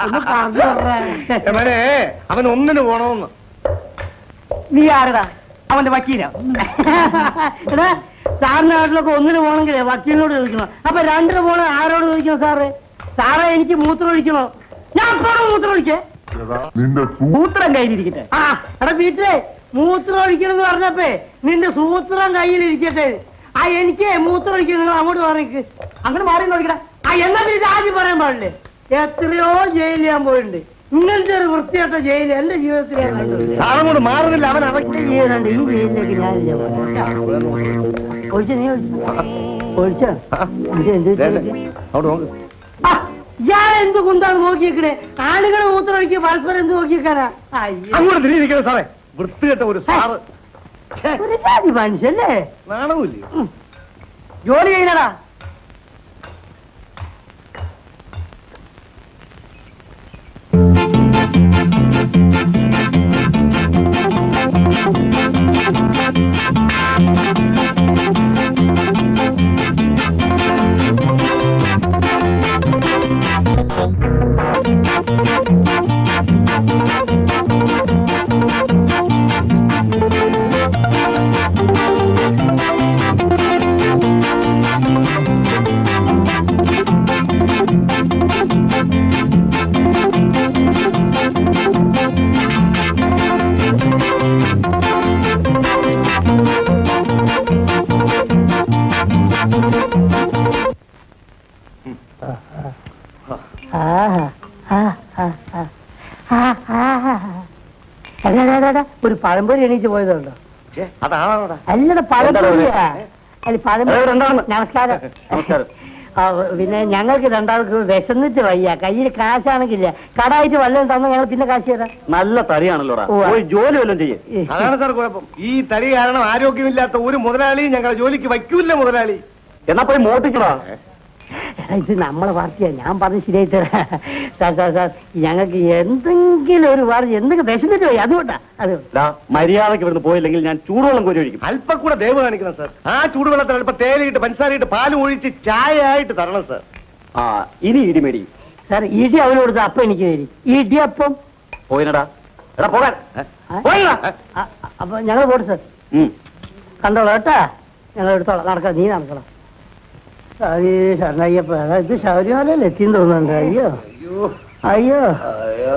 ഒന്ന് പറഞ്ഞു യമനെ, അവൻ ഒന്നിന് പോണോന്ന്. നീ ആരടാ? അവന്റെ വക്കീല. എടാ, സാറിന്റെ നാട്ടിലൊക്കെ ഒന്നിന് പോകണമെങ്കിലേ വക്കീലിനോട് ചോദിക്കണം. അപ്പൊ രണ്ടിന് പോണ ആരോട് ചോദിക്കണം? സാറേ സാറേ എനിക്ക് മൂത്രം ഒഴിക്കണോ? ഞാൻ എപ്പോഴും മൂത്രം ഒഴിക്കേ. സൂത്രം കയ്യിലിരിക്കട്ടെ. ആ എടാ വീട്ടിലെ മൂത്രം ഒഴിക്കണം എന്ന് പറഞ്ഞപ്പേ നിന്റെ സൂത്രം കയ്യിലിരിക്കട്ടെ. ആ എനിക്ക് മൂത്രം ഒഴിക്കണം, നിങ്ങൾ അങ്ങോട്ട് പറഞ്ഞേക്ക്. അങ്ങനെ മാറി നോക്കിടാ. ആ എന്നാ പിന്നെ ആദ്യം പറയാൻ പാടില്ലേ? എത്രയോ ജയിലിൽ ഞാൻ പോയിട്ടുണ്ട്. ഇങ്ങനത്തെ ഒരു വൃത്തിയായിട്ട ജയിൽ എന്റെ ജീവിതത്തിൽ ഞാൻ കണ്ടിട്ടില്ല. സാറങ്ങോട്ട് മാറുന്നില്ല, അവൻ എന്റെ ജീവിതമുണ്ട്, ഈ ജയിലിലേക്ക് ഞാനില്ല പോയത്. ഒഴിച്ചോ, നീ ഒഴിച്ചോ. അവിടെ നോക്ക്. ഞാൻ എന്ത് കുന്താണ് നോക്കിയേക്കണേ? ആളുകളെ മൂത്രം ഒഴിക്കുക, പരസ്പരം എന്ത് നോക്കിയേക്കാനാ? അങ്ങോട്ട് തിരിയിരിക്കുന്നത് സാറേ, വൃത്തികെട്ട ഒരു സാറ്. ഒരു ജാതി മനുഷ്യല്ലേ? നാണമില്ലേ? ജോലി ചെയ്യണടാ. ഒരു പഴംപൊരി എണീച്ച് പോയതുണ്ടോ? അതാണോടാ? അല്ലട പഴംപൊരിയാ. അല്ല പഴംപൊരി. നമസ്കാരം. പിന്നെ ഞങ്ങൾക്ക് രണ്ടാൾക്ക് വിശന്നിട്ട് വയ്യ, കയ്യിൽ കാശാണെങ്കില്ല. കടായിട്ട് വല്ലതും തന്ന ഞങ്ങൾ പിന്നെ കാശ് തരാം. നല്ല തടിയാണല്ലോടാ, ഉവ്വ. പോയി ജോലി വല്ലതും ചെയ്യേ. അതാണ് സാർ കുഴപ്പം. ഈ തടി കാരണം ആരോഗ്യമില്ലാത്ത ഒരു മുതലാളിയും ഞങ്ങളെ ജോലിക്ക് വയ്ക്കൂല്ല മുതലാളി. എന്നാ പോയി മോട്ടിക്കടാ. ഇത് നമ്മളെ പാർട്ടിയാ, ഞാൻ പറഞ്ഞ് ശരിയായി തരാം. സാർ സാർ സാർ ഞങ്ങൾക്ക് എന്തെങ്കിലും ഒരു വാർത്ത, എന്തെങ്കിലും വിശന്നിട്ട് പോയി, അതുകൊണ്ടാ. അത് മര്യാദക്ക് ഇവിടുന്ന് പോയില്ലെങ്കിൽ ഞാൻ ചൂടുവെള്ളം കോരി ഒഴിക്കും. അല്പം കൂടെ ദയവ് കാണിക്കണം സാർ. ആ ചൂടുവെള്ളത്തിൽ അല്പം തേയിലയിട്ട് പഞ്ചസാരയിട്ട് പാലും ഒഴിച്ച് ചായ ആയിട്ട് തരണം സാർ. ആ ഇനി ഇടിമേടി സാർ ഇടി അവന് കൊടുത്ത അപ്പം എനിക്ക് തരും. ഇടിയപ്പം പോയിനടാ. എടാ പോകാൻ. അപ്പൊ ഞങ്ങൾ പോട്ടെ സാർ. കണ്ടോളാം കേട്ടാ, ഞങ്ങൾ എടുത്തോളാം. നടക്കാം, നീ നടക്കണം. ശരണയ്യപ്പ, ഇത് ശബരിമലയിൽ എത്തിയെന്ന് തോന്നുന്നുണ്ട്. അയ്യോ അയ്യോ അയ്യോ.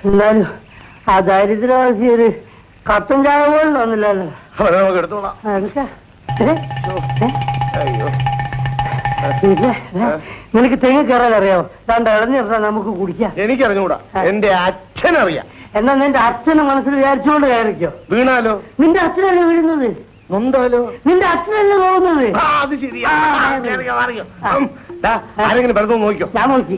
എന്നാലും ആ ദരിദ്രവാസി ഒരു കത്തും ചായ പോലും തോന്നില്ലല്ലോ. അവനെ നമുക്ക് എടുത്തോളാം. നിനക്ക് തെങ്ങ് കയറാൻ അറിയാവോ? രണ്ട് ഇളഞ്ഞിട്ടാ നമുക്ക് കുടിക്കാം. എനിക്കറിഞ്ഞൂടാ, എന്റെ അച്ഛനറിയാം. എന്നാ നിന്റെ അച്ഛനെ മനസ്സിൽ വിചാരിച്ചുകൊണ്ട് കയറിക്കോ. വീണാലോ? നിന്റെ അച്ഛനല്ലേ വീഴുന്നത്? നൊന്താലോ? നിന്റെ അച്ഛനല്ലേ പോകുന്നത്? അത് ശരിയാ. ആരെങ്കിലും വെറുതെ നോക്കിയോ? ഞാൻ നോക്കി.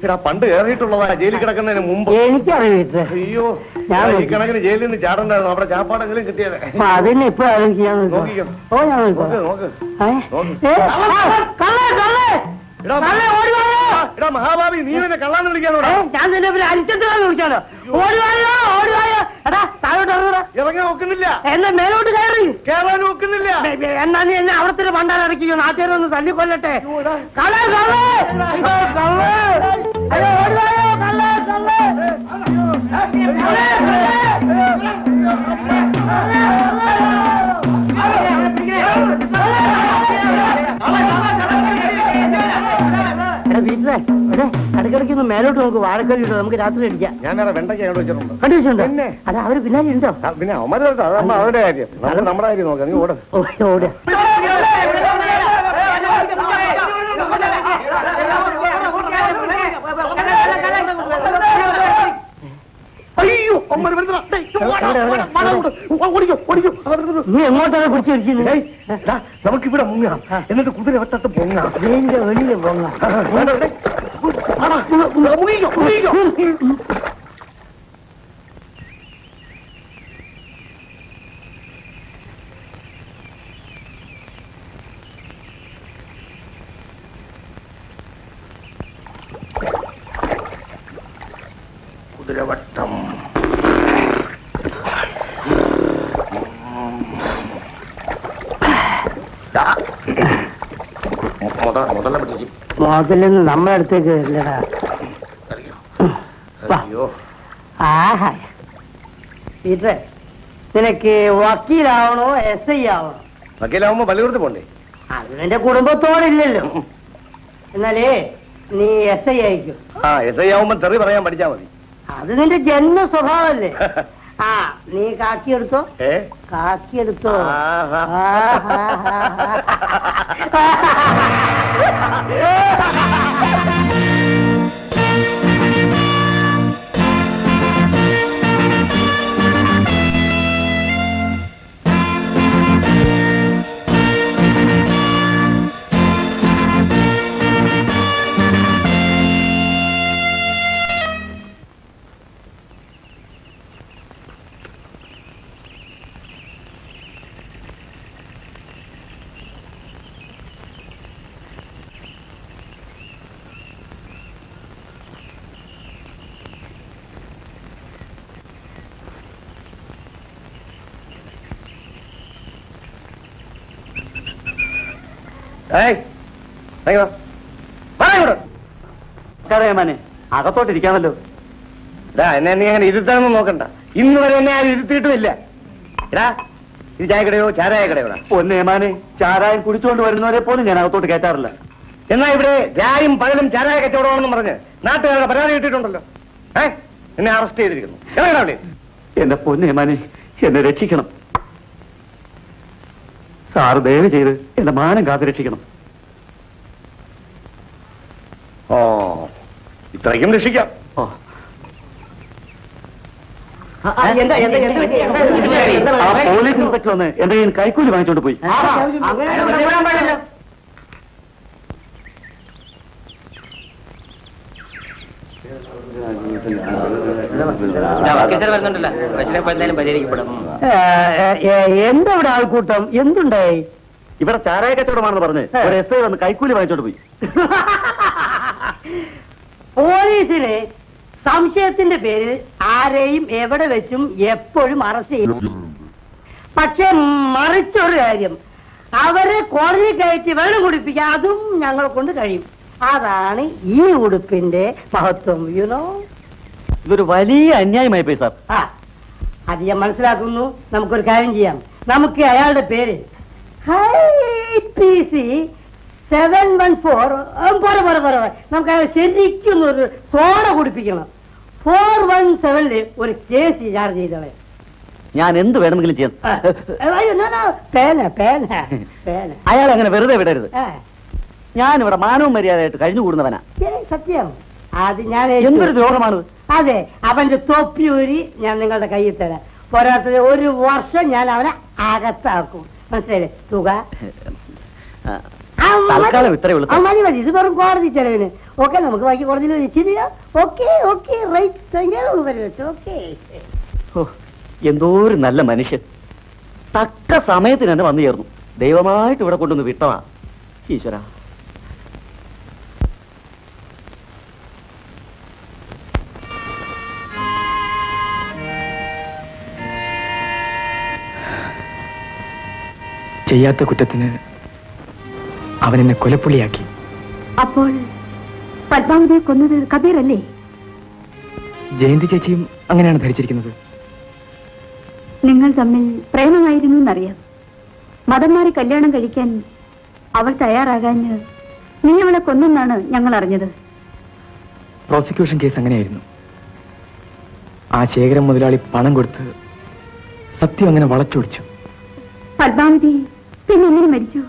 എടാ പണ്ട് കയറിയിട്ടുള്ളതാ ജയിലിൽ കിടക്കുന്നതിന് മുമ്പ്. എനിക്കറിയില്ല. അയ്യോ, ഞാൻ ഈ കണക്കിന് ജയിലിൽ നിന്ന് ചാടണ്ടായിരുന്നു. അവിടെ ചാപ്പാടെങ്കിലും കിട്ടിയാലേ. അതിനെ ഇപ്പൊ ആലോചിക്കാൻ നോക്കിക്കോ. ഓ ഞാൻ നോക്ക് നോക്ക്. എടാ മഹാഭാവി, നീ എന്നെ കള്ളാന്ന് വിളിക്കാനോടാ? ഞാൻ നിന്നെ പിന്നെ അരിച്ചെടുത്ത് വിളിക്കാനോ? ഓടിവായോ ഓടിവായോ. എടാ താഴോട്ട് ഇറങ്ങൂടാ. ഇറങ്ങാൻ നോക്കുന്നില്ല. എന്നെ മേലോട്ട് കയറി. കേറാൻ നോക്കുന്നില്ല. എന്നാ നീ എന്നെ അവിടത്തെ പണ്ടാൻ ഇറക്കിയോ? നാട്ടുകാരൊന്ന് തല്ലിക്കൊല്ലട്ടെ. കള്ളേ കള്ളേ കള്ളേ. അയ്യോ ഓടിവായോ കള്ളേ കള്ളേ. വീട്ടിലെ ഇടയ്ക്കിടയ്ക്ക് ഒന്ന് മേലോട്ട് നമുക്ക് വാഴക്കറി ഇട്ടോ, നമുക്ക് രാത്രി അടിക്കാം. ഞാൻ വേറെ വെണ്ടയ്ക്ക് അവിടെ വെച്ചിട്ടുണ്ട്. കണ്ടു വെച്ചിട്ടുണ്ടോ? അത് അവര് പിന്നാലെ ഉണ്ടോ? പിന്നെ അവന്മാരുടെ അവരുടെ കാര്യം, നമുക്ക് നമ്മുടെ കാര്യം നോക്കാം. നീ ഓടാ. ഓടിയ അയ്യോ, നീ എങ്ങോട്ടാണ് പിടിച്ചു വെച്ചിരുന്നത്? നമുക്കിവിടെ മുങ്ങാം, എന്നിട്ട് കുതിര വട്ടത്ത് പൊങ്ങാം. വെളിയിൽ പൊങ്ങാം. കുതിരവട്ടം. മുതലൊന്നും നമ്മുടെ അടുത്തേക്ക് വരില്ലടാ. ആഹാ പീറ്ററെ, നിനക്ക് വക്കീലാവണോ SI ആവണോ? വക്കീലാവുമ്പോ പള്ളികൂടത്ത് പോണ്ടേ? അത് നിന്റെ കുടുംബത്തോടില്ലല്ലോ. എന്നാലേ നീ SI ആയിക്കും. SI ആവുമ്പോ തെറി പറയാൻ പഠിച്ചാ മതി. അത് നിന്റെ ജന്മ സ്വഭാവല്ലേ. നീ കാക്കിയെടുത്തോ, ഏ കാക്കിയെടുത്തോ. അറിയാമാനെ അകത്തോട്ടിരിക്കാമല്ലോ. എന്നെ നീ അങ്ങനെ ഇരുത്താനൊന്നും നോക്കണ്ട. ഇന്ന് വരെ എന്നെ ആരും ഇരുത്തിയിട്ടുമില്ല. എടാ, ഇത് ചായക്കടയോ ചാരായ കടയോടാ? പൊന്നേമാനെ, ചാരായം കുടിച്ചുകൊണ്ട് വരുന്നവരെ പോലും ഞാൻ അകത്തോട്ട് കയറ്റാറില്ല. എന്നാ ഇവിടെ രായും പകലും ചാരായ കച്ചവടമാണെന്ന് പറഞ്ഞ് നാട്ടുകാരുടെ പരാതി കിട്ടിയിട്ടുണ്ടല്ലോ. എന്നെ അറസ്റ്റ് ചെയ്തിരിക്കുന്നു. എവിടെ? എന്റെ പൊന്നേമാനെ, എന്നെ രക്ഷിക്കണം. സാറ് ദയവ് ചെയ്ത് എന്റെ മാനം കാത്തു രക്ഷിക്കണം. ഇത്രയ്ക്കും രക്ഷിക്കാം. പോലീസ് ഇൻസ്പെക്ടർ വന്ന് എന്റെ കയ്യിൽ കൈക്കൂലി വാങ്ങിച്ചോണ്ട് പോയി. എന്താ ഇവിടെ ആൾക്കൂട്ടം? എന്തുണ്ടായി? ഇവിടെ ചാരായ കച്ചവടമാണെന്ന് പറഞ്ഞ് ഒരു SI വന്ന് കൈക്കൂലി വാങ്ങിച്ചോണ്ട് പോയി. പോലീസിന് സംശയത്തിന്റെ പേരിൽ ആരെയും എവിടെ വെച്ചും എപ്പോഴും അറസ്റ്റ് ചെയ്യും. പക്ഷെ മറിച്ചൊരു കാര്യം, അവരെ കോടതി കയറ്റി വെള്ളം കുടിപ്പിക്കാൻ അതും ഞങ്ങളെ കൊണ്ട് കഴിയും. അതാണ് ഈ ഉടുപ്പിന്റെ മഹത്വം. യുനോ, ഇതൊരു വലിയ അന്യായമായി പോയി സാർ. അത് ഞാൻ മനസ്സിലാക്കുന്നു. നമുക്കൊരു കാര്യം ചെയ്യാം. നമുക്ക് അയാളുടെ പേര് PC 714 പോരെ. നമുക്ക് അയാൾ ശരിക്കും ഒരു സോഡ കുടിപ്പിക്കണം. 417 ഒരു കേസ് ചാർജ് ചെയ്തവൻ. ഞാൻ എന്ത് വേണമെങ്കിലും ചെയ്യാം. പേന അയാൾ അങ്ങനെ വെറുതെ വിടരുത്. ഞാനിവിടെ മാനവും മര്യാദയായിട്ട് കഴിഞ്ഞുകൂടുന്നവനാ. സത്യം. അത് ഞാൻ എന്തൊരു ദ്രോഹമാണ്. അതെ, അവന്റെ തൊപ്പിയൂരി ഞാൻ നിങ്ങളുടെ കയ്യിൽ തരാം. പോരാത്തത് 1 വർഷം ഞാൻ അവനെ അകത്താക്കും. മനസ്സിലായില്ലേ? തുക തൽക്കാലം ഇത്രയേ ഉള്ളൂ. മതി. ഇത് വെറും കോടതി ചെലവിന്. ഓക്കെ, നമുക്ക് ബാക്കി കോടതിയിൽ വെച്ചില്ല. Okay right. ഓക്കെ. എന്തോ ഒരു നല്ല മനുഷ്യൻ. തക്ക സമയത്തിന് തന്നെ വന്നു ചേർന്നു. ദൈവമായിട്ട് ഇവിടെ കൊണ്ടുവന്ന് വിട്ടതാ. ഈശ്വര. ചെയ്യാത്ത കുറ്റത്തിന് അവൻ എന്നെ കൊലപ്പുള്ളിയാക്കി. അപ്പോൾ പത്മാവതിയെ കൊന്നത് കബീർ അല്ലേ? ജയന്തി ചേച്ചിയും അങ്ങനെയാണ് ധരിച്ചിരിക്കുന്നത്. നിങ്ങൾ തമ്മിൽ പ്രേമമായിരുന്നു എന്നറിയാം. മതം മാറി കല്യാണം കഴിക്കാൻ അവൾ തയ്യാറാകാഞ്ഞ് നീ അവളെ കൊന്നെന്നാണ് ഞങ്ങൾ അറിഞ്ഞത്. പ്രോസിക്യൂഷൻ കേസ് അങ്ങനെയായിരുന്നു. ആ ശേഖരം മുതലാളി പണം കൊടുത്ത് സത്യം അങ്ങനെ വളച്ചൊടിച്ചു. പത്മാവതി പിന്നെ എങ്ങനെ മരിച്ചു?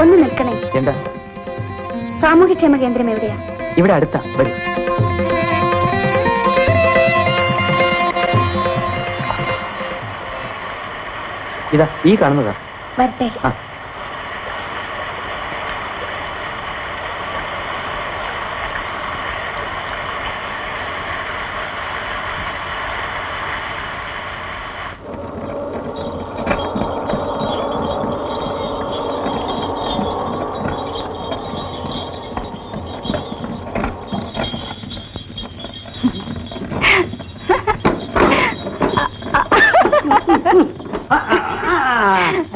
ഒന്ന് നിൽക്കണേ. എന്താ? സാമൂഹ്യക്ഷേമ കേന്ദ്രം എവിടെയാ? ഇവിടെ അടുത്താ, വരും. ഇതാ ഈ കാണുന്നതാ. വരട്ടെ. ആ.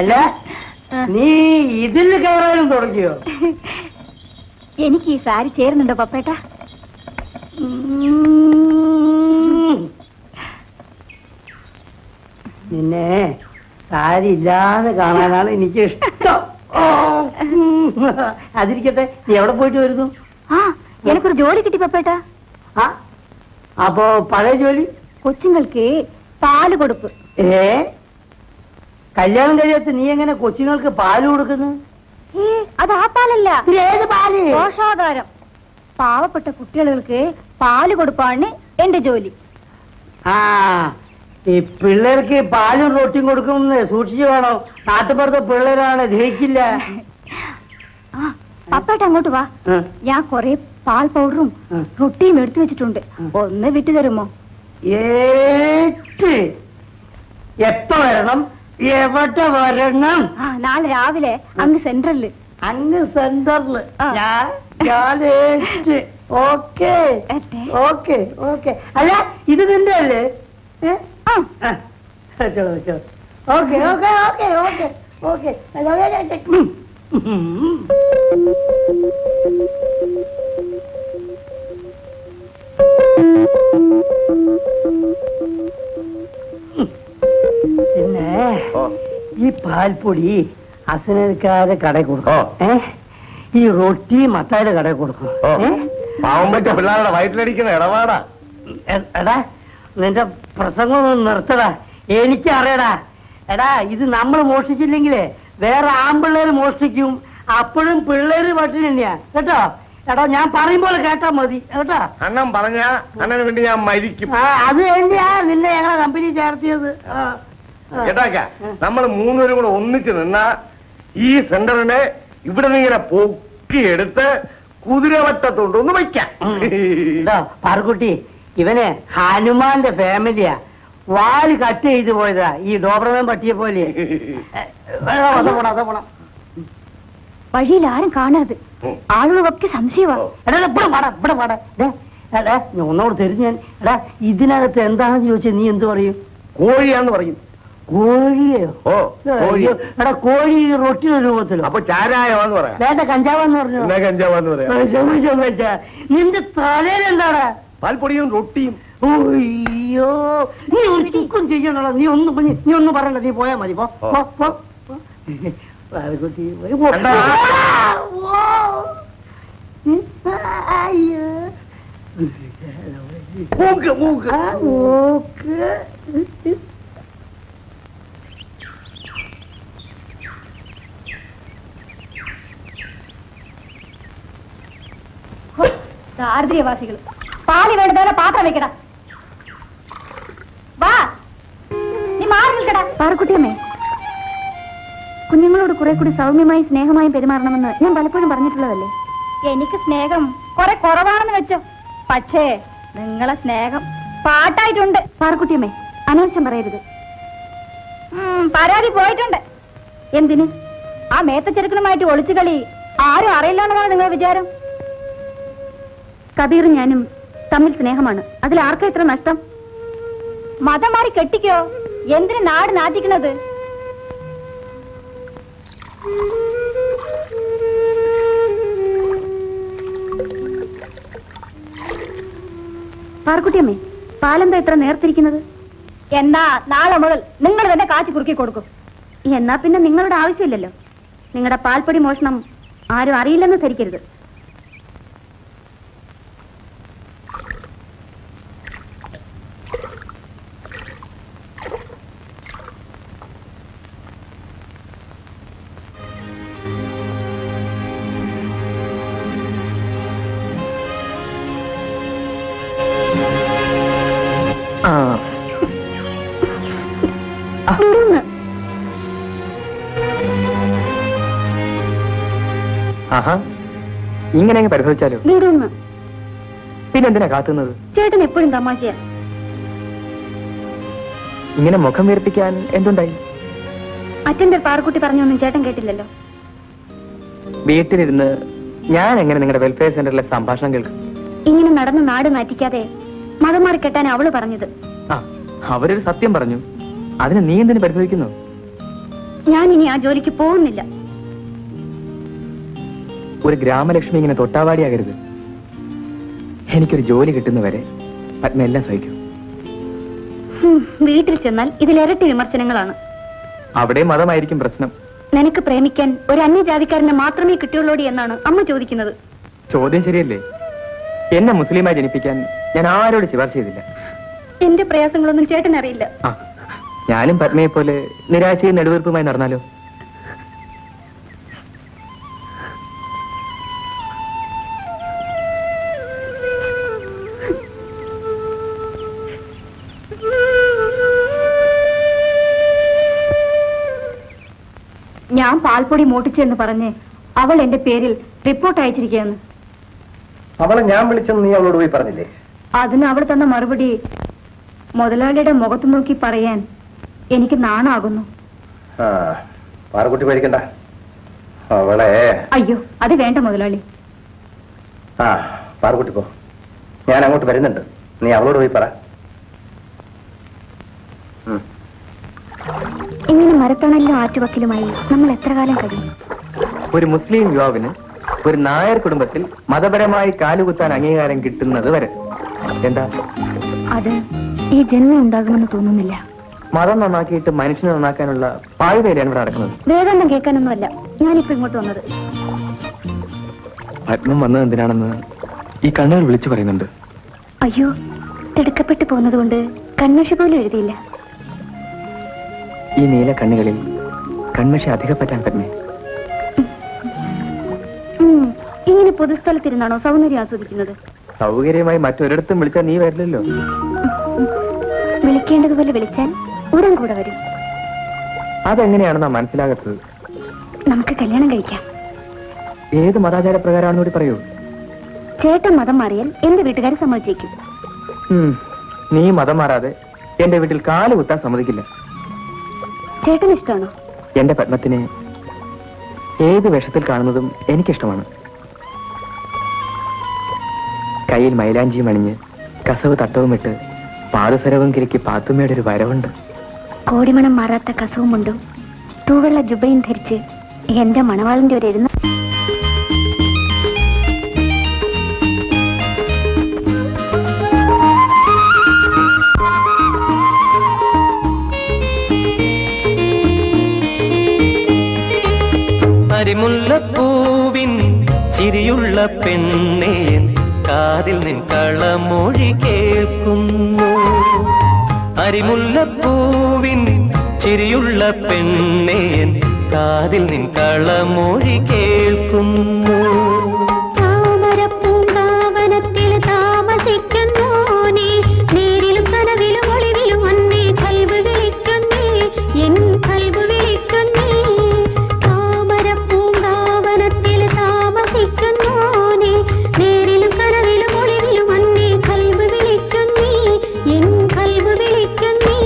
അല്ല, നീ ഇതിൽ കയറാനും തുടങ്ങിയോ? എനിക്ക് ഈ സാരി ചേരുന്നുണ്ടോ പപ്പേട്ട? നിന്നെ സാരി ഇല്ലാതെ കാണാനാണ് എനിക്ക് ഇഷ്ടം. അതിരിക്കട്ടെ, നീ എവിടെ പോയിട്ട് വരുന്നു? ആ, എനിക്കൊരു ജോലി കിട്ടി പപ്പേട്ട. ആ, അപ്പോ പഴയ ജോലി? കൊച്ചുങ്ങൾക്ക് പാല് കൊടുപ്പ്. കല്യാണം കഴിയാത്ത നീ എങ്ങനെ കൊച്ചുങ്ങൾക്ക് പാല് കൊടുക്കുന്നു? അത് ആ പാലല്ല. ഏത് പാല്? പോഷാഹാരം. പാവപ്പെട്ട കുട്ടികൾക്ക് പാല് കൊടുപ്പാണ് എന്റെ ജോലി. ആ, ഈ പിള്ളേർക്ക് പാലും റൊട്ടിയും കൊടുക്കുമെന്ന് സൂക്ഷിച്ചു വേണം. നാട്ടുപുറത്തെ പിള്ളേരാണ്, ദഹിക്കില്ല. ആ, പപ്പേട്ട അങ്ങോട്ട് വാ. ഞാൻ കൊറേ പാൽ പൗഡറും റൊട്ടിയും എടുത്തു വെച്ചിട്ടുണ്ട്. ഒന്ന് വിട്ടു തരുമോ? എപ്പോ വരണം? എവിടെ വരണം? നാളെ രാവിലെ അങ്ങ് സെൻട്രലില്. അങ്ങ് സെന്ററില്? Okay okay okay. അല്ല, ഇത് നിന്റെ അല്ലേ? ചലോ ചലോ. Okay okay okay okay okay. പിന്നെ ഈ പാൽപ്പൊടി അസനക്കാരെ കടയിൽ കൊടുക്കും. ഈ റൊട്ടി മത്തായുടെ കടയിൽ കൊടുക്കും. പാവം പറ്റ പിള്ളേരുടെ വയറ്റിലടിക്കുന്ന ഇടപാടാ. എടാ, നിന്റെ പ്രസംഗം ഒന്ന് നിർത്തടാ. എനിക്കറിയടാ. എടാ, ഇത് നമ്മൾ മോഷ്ടിച്ചില്ലെങ്കിലേ വേറെ ആൺപിള്ളേര് മോഷ്ടിക്കും. അപ്പോഴും പിള്ളേര് പട്ടിണി തന്നെയാ കേട്ടോ. എടാ, ഞാൻ പറയുമ്പോൾ കേട്ടാ മതി കേട്ടോ. അണ്ണൻ പറഞ്ഞ അണ്ണന് വേണ്ടി ഞാൻ മരിക്കും. അത് വേണ്ടിയാ നിന്നെ ഞങ്ങളെ കമ്പനി ചേർത്തിയത്. കേട്ടാക്ക, നമ്മൾ മൂന്നുപേരും കൂടെ ഒന്നിച്ച് നിന്നാ ഈ സെന്ററിനെ ഇവിടെ നിന്ന് ഇങ്ങനെ പൊക്കിയെടുത്ത് കുതിരവട്ടത്തോണ്ടൊന്ന് വയ്ക്കാം. പാർക്കുട്ടി, ഇവന് ഹനുമാന്റെ ഫാമിലിയാ. വാല് കട്ട് ചെയ്തു പോയതാ ഈ ഡോബർമാൻ പട്ടിയെ പോലെ. വഴിയിൽ ആരും കാണരുത്. ആളുകളൊക്കെ സംശയമാണ്. ഒന്നോട് തരും ഞാൻ. എടാ, ഇതിനകത്ത് എന്താണെന്ന് ചോദിച്ചാൽ നീ എന്ത് പറയും? കോഴിയാന്ന് പറയും. കോഴിയോ? ഓ, കോഴി. എടാ, കോഴി റൊട്ടിയുടെ രൂപത്തിലോ? അപ്പൊ ചാരായമാന്ന് പറയാം. വേണ്ട, കഞ്ചാവെന്ന് പറഞ്ഞു. കഞ്ചാവാന്ന് പറയാം. നിന്റെ തലയിലെന്താടാ? പാൽപ്പൊടിയും റൊട്ടിയും. അയ്യോ, നീ ഒരു ചുക്കും ചെയ്യണല്ലോ. നീ ഒന്നും പറയണ്ട, നീ പോയാ മതി. പോ. ദാരിദ്ര്യവാസികൾ പാല് വേണ്ടതോലെ പാത്രം വെക്കടാ. വാ, നീ മാറി നിൽക്കടാ. പാറക്കുട്ടിയമ്മേ, കുഞ്ഞുങ്ങളോട് കുറെ കൂടി സൗമ്യമായും സ്നേഹമായും പെരുമാറണമെന്ന് ഞാൻ പലപ്പോഴും പറഞ്ഞിട്ടുള്ളതല്ലേ. എനിക്ക് സ്നേഹം കുറെ കുറവാണെന്ന് വെച്ചോ. പക്ഷേ നിങ്ങളെ സ്നേഹം പാട്ടായിട്ടുണ്ട്. പാറക്കുട്ടിയമ്മേ, അനാവശ്യം പറയരുത്. പരാതി പോയിട്ടുണ്ട്. എന്തിന്? ആ മേത്തച്ചെറുക്കനുമായിട്ട് ഒളിച്ചു കളി ആരും അറിയില്ലാണെന്നാണ് നിങ്ങളുടെ വിചാരം? കബീറും ഞാനും തമ്മിൽ സ്നേഹമാണ്. അതിൽ ആർക്കാ ഇത്ര നഷ്ടം? മതം മാറി കെട്ടിക്കോ. എന്തിന് നാട് നാട്ടിക്കണത്? പാർക്കുട്ടിയമ്മേ, പാലെന്താ ഇത്ര നേർത്തിരിക്കുന്നത്? എന്നാ നാളെ മുതൽ നിങ്ങൾ തന്നെ കാച്ചി കുറുക്കി കൊടുക്കും. എന്നാ പിന്നെ നിങ്ങളുടെ ആവശ്യമില്ലല്ലോ. നിങ്ങളുടെ പാൽപ്പൊടി മോഷണം ആരും അറിയില്ലെന്ന് ധരിക്കരുത്. ആഹാ, ഇങ്ങനെ അങ്ങ് പരിഭവിച്ചാലോ? വീടൊന്ന് പിന്നെന്തിനാ കാത്തുന്നത്? ചേട്ടൻ എപ്പോഴും തമാശയാ. ഇങ്ങനെ മുഖം വീർപ്പിക്കാൻ എന്തുണ്ടായി? അറ്റൻഡർ പാറക്കുട്ടി പറഞ്ഞൊന്നും ചേട്ടൻ കേട്ടില്ലല്ലോ. വീട്ടിലിരുന്ന് ഞാൻ എങ്ങനെ നിങ്ങളുടെ വെൽഫെയർ സെന്ററിലെ സംഭാഷണം കേൾക്കും? ഇങ്ങനെ നടന്ന് നാട് നാറ്റിക്കാതെ മതം മാറി കെട്ടാൻ അവള് പറഞ്ഞത്. ആ, അവരൊരു സത്യം പറഞ്ഞു, അതിന് നീ എന്തിനു പരിഭവിക്കുന്നു? ഞാൻ ഇനി ആ ജോലിക്ക് പോകുന്നില്ല. ഒരു ഗ്രാമലക്ഷ്മി ഇങ്ങനെ തൊട്ടാവാടിയാകരുത്. എനിക്കൊരു ജോലി കിട്ടുന്നവരെ പത്മ എല്ലാം സഹിക്കും. വീട്ടിൽ ചെന്നാൽ ഇതിലിരട്ടി വിമർശനങ്ങളാണ്. അവിടെ മതമായിരിക്കും പ്രശ്നം. നിനക്ക് പ്രേമിക്കാൻ ഒരു അന്യജാതിക്കാരനെ മാത്രമേ കിട്ടുള്ളൂടി എന്നാണ് അമ്മ ചോദിക്കുന്നത്. ചോദ്യം ശരിയല്ലേ? എന്നെ മുസ്ലിമായി ജനിപ്പിക്കാൻ ഞാൻ ആരോട് ശുപാർശ ചെയ്തില്ല. എന്റെ പ്രയാസങ്ങളൊന്നും ചേട്ടൻ അറിയില്ല. ആ, ഞാനും പത്മയെ പോലെ നിരാശയും നെടുവീർപ്പുമായി നടന്നാലോ? ഞാൻ പാൽപ്പൊടി മോട്ടിച്ചെന്ന് പറഞ്ഞ് അവൾ എന്റെ പേരിൽ റിപ്പോർട്ട് അയച്ചിരിക്കുകയാണ്. അവളെ ഞാൻ വിളിച്ചെന്ന് നീ അവളോട് പോയി പറഞ്ഞില്ലേ? അതിന് അവൾ തന്ന മറുപടി മുതലാളിയുടെ മുഖത്ത് നോക്കി പറയാൻ എനിക്ക് നാണാകുന്നു. ആ, പാറക്കുട്ടി പേടിക്കണ്ട. അവളെ അയ്യോ, അത് വേണ്ട മുതലാളി. ആ, പാറക്കുട്ടി പോ, ഞാൻ അങ്ങോട്ട് വരുന്നുണ്ട്. നീ അവളോട് പോയി പറ. ഇങ്ങനെ മരത്തണലിലും ആറ്റുവക്കിലുമായി നമ്മൾ എത്ര കാലം കഴിയും? ഒരു മുസ്ലിം യുവാവിന് ഒരു നായർ കുടുംബത്തിൽ മതപരമായി കാലുകുത്താൻ അംഗീകാരം കിട്ടുന്നത് വരെ. എന്താ? അത് ഈ ജന്മം ഉണ്ടാകുമെന്ന് തോന്നുന്നില്ല. മതം നന്നാക്കിയിട്ട് മനുഷ്യനെ നന്നാക്കാനുള്ള പാഴ്വേലയാണ് ഇവിടെ നടക്കുന്നത്. വേദാന്തം കേൾക്കാനൊന്നുമല്ല ഞാനിപ്പോ ഇങ്ങോട്ട് വന്നത്. പത്മം വന്നത് എന്തിനാണെന്ന് ഈ കണ്ണുകൾ വിളിച്ചു പറയുന്നുണ്ട്. അയ്യോ, തിടുക്കപ്പെട്ടു പോകുന്നതുകൊണ്ട് കൺമഷി പോലും എഴുതിയില്ല. ഈ നീല കണ്ണുകളിൽ കൺമഷി അധികപ്പറ്റാൻ പത്മേ. ഇങ്ങനെ പൊതുസ്ഥലത്തിരുന്നാണോ സൗന്ദര്യം ആസ്വദിക്കുന്നത്? സൗകര്യമായി മറ്റൊരിടത്തും വിളിച്ചാൽ നീ വരില്ലല്ലോ. വിളിക്കേണ്ടതുപോലെ വിളിച്ചാൽ ഉടൻ കൂടെ വരും. അതെങ്ങനെയാണെന്നാ മനസ്സിലാകാത്തത്? നമുക്ക് കല്യാണം കഴിക്കാം. ഏത് മതാചാരപ്രകാരമാണെന്ന് കൂടി പറയൂ. ചേട്ടൻ മതം മാറിയാൽ എന്റെ വീട്ടുകാരെ സമ്മതിച്ചേക്കും. നീ മതം മാറാതെ എന്റെ വീട്ടിൽ കാല് കുത്താൻ സമ്മതിക്കില്ല. ചേട്ടന് ഇഷ്ടമാണോ? എന്റെ പത്മത്തിനെ ഏത് വേഷത്തിൽ കാണുന്നതും എനിക്കിഷ്ടമാണ്. കയ്യിൽ മൈലാഞ്ചിയും അണിഞ്ഞ് കസവ് തട്ടവുമിട്ട് പാദസരവും കിരിക്ക് പാത്തുമ്മയുടെ ഒരു വരവുണ്ട്. കോടിമണം മാറാത്ത കസവും മുണ്ടും തൂവെള്ള ജുബയും ധരിച്ച് എന്റെ മണവാളിന്റെ ഒരു എഴുന്ന അരിമുല്ലപ്പൂവിൻ ചിരിയുള്ള പെണ്ണേ, കാതിൽ നിൻ കളമൊഴി കേൾക്കുന്നു. അരിമുല്ലപ്പൂവിൻ ചിരിയുള്ള പെണ്ണേ, കാതിൽ നിൻ കളമൊഴി കേൾക്കുന്നു. താമരപ്പൂങ്കാവനത്തിൽ താമസിക്കുന്നോനേ, നേരിലും കനവിലും ഒളിവിലും അന്നേ കൽവ് വിളിക്കുന്നേ, എൻ കൽവ് വിളിക്കുന്നേ. താമരപ്പൂങ്കാവനത്തിൽ താമസിക്കുന്നോനേ, നേരിലും കനവിലും ഒളിവിലും അന്നേ കൽവ് വിളിക്കുന്നേ, എൻ കൽവ് വിളിക്കുന്നേ.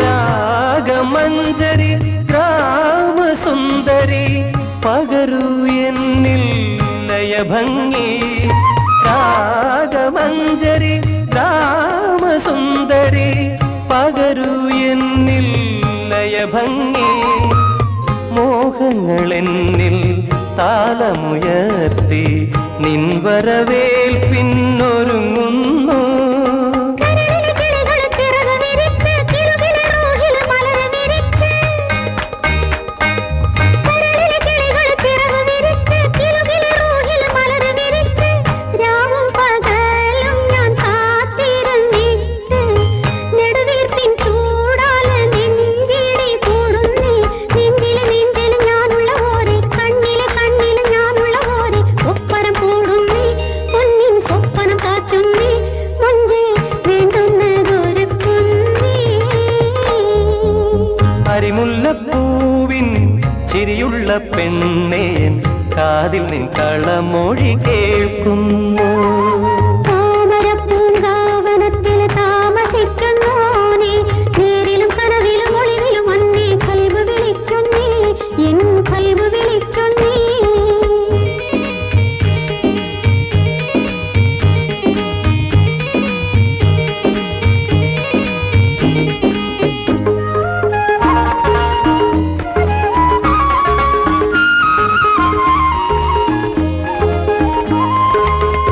രാഗമഞ്ജരി ഗ്രാമസുന്ദരി പകരൂ എന്നിൽ ലയഭംഗി. രാഗമഞ്ജരി ഗ്രാമസുന്ദരി പകരൂ എന്നിൽ ലയഭംഗി. മോഹങ്ങൾ എന്നിൽ താളമുയർത്തി നിൻവരവേൽപ്പിന്നൊരുങ്ങുന്നു. നെടുവീർപ്പിൻ ചൂടാല നെഞ്ചിടി കൂടുന്നേ, നെഞ്ചിലെ താമരപ്പൂവിൻ ചിരിയുള്ള പെണ്ണേൻ കാതിൽ നിൻ കളമൊഴി കേൾക്കുന്നു. താമരപ്പൂങ്കാവനത്തിൽ താമസിക്കുന്നോനേ, നേരിലും കനവിലും ഒളിവിലും അന്നേ കൽബ് വിളിക്കുന്നേ, എൻ കൽബ് വിളിക്കുന്നേ.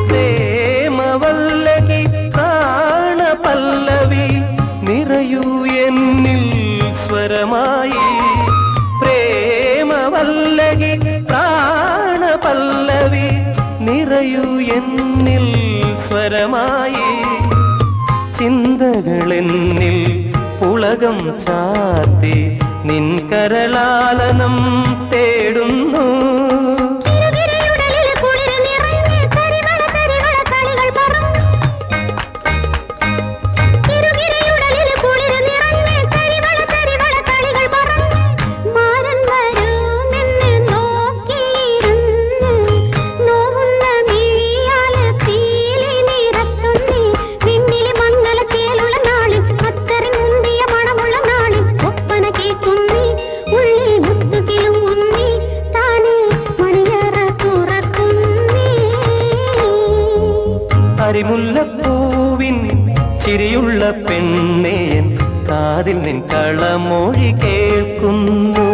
പ്രേമവല്ലകി പ്രാണപല്ലവി നിറയൂ എന്നിൽ സ്വരമായി. പ്രേമവല്ലകി പ്രാണപല്ലവി നിറയൂ എന്നിൽ സ്വരമായി. ചിന്തകളെന്നിൽ പുളകം ചാർത്തി നിൻ കരലാലനം തേടുന്നു. അരിമുല്ലപ്പൂവിൻ ചിരിയുള്ള പെണ്ണേൻ കാതിൽ നിൻ കളമൊഴി കേൾക്കുന്നു.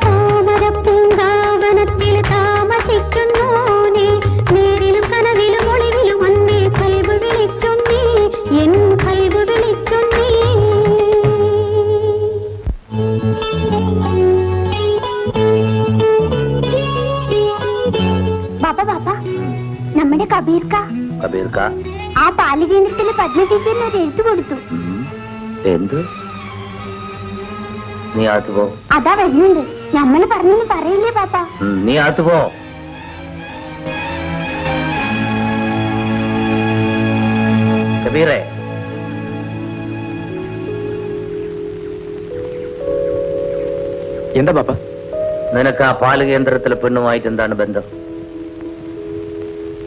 താമരപ്പൂങ്കാവനത്തിൽ താമസിക്കുന്നോനേ, നേരിലും കനവിലും ഒളിവിലും അന്നേ കൽബ് വിളിക്കുന്നേ, എൻ കൽബ് വിളിക്കുന്നേ. ബാബ ബാബ, നമ്മുടെ കബീർക്ക ആ ബാലകേന്ദ്രത്തിലെ പത്മചേച്ചിന് ഒരു എഴുത്തു കൊടുത്തു. എന്ത്? നീ അകത്ത് പോ. അതാ വരുന്നുണ്ട്. നമ്മൾ പറഞ്ഞൊന്നും പറയില്ലേ പാപ്പ? നീ അകത്ത് പോ. കബീറേ, എന്താ പാപ്പ? നിനക്ക് ആ പാല് കേന്ദ്രത്തിലെ പെണ്ണുമായിട്ട് എന്താണ് ബന്ധം?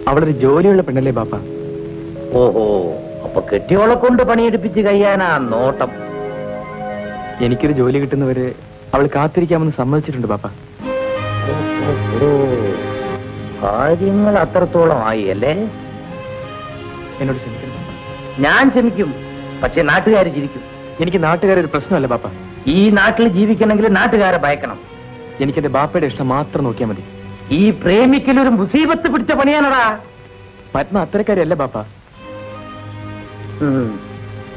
അവളൊരു ജോലിയുള്ള പെണ്ണല്ലേ പാപ്പ? ഓഹോ, അപ്പൊ കെട്ടിയോളെ കൊണ്ട് പണിയെടുപ്പിച്ച് കഴിയാനാ നോട്ടം. എനിക്കൊരു ജോലി കിട്ടുന്നവരെ അവൾ കാത്തിരിക്കാമെന്ന് സമ്മതിച്ചിട്ടുണ്ട് പാപ്പ. കാര്യങ്ങൾ അത്രത്തോളം ആയി അല്ലേ? എന്നോട് ക്ഷമിക്കണം പാപ്പ. ഞാൻ ക്ഷമിക്കും, പക്ഷെ നാട്ടുകാർ ചിരിക്കും. എനിക്ക് നാട്ടുകാരൊരു പ്രശ്നമല്ല പാപ്പ. ഈ നാട്ടിൽ ജീവിക്കണമെങ്കിൽ നാട്ടുകാരെ ഭയക്കണം. എനിക്കെന്റെ ബാപ്പയുടെ ഇഷ്ടം മാത്രം നോക്കിയാൽ മതി. ഈ പ്രേമിക്കലൊരു മുസീബത്ത് പിടിച്ച പണിയാണടാ. പത്മ അത്തരക്കാരല്ല പാപ്പ.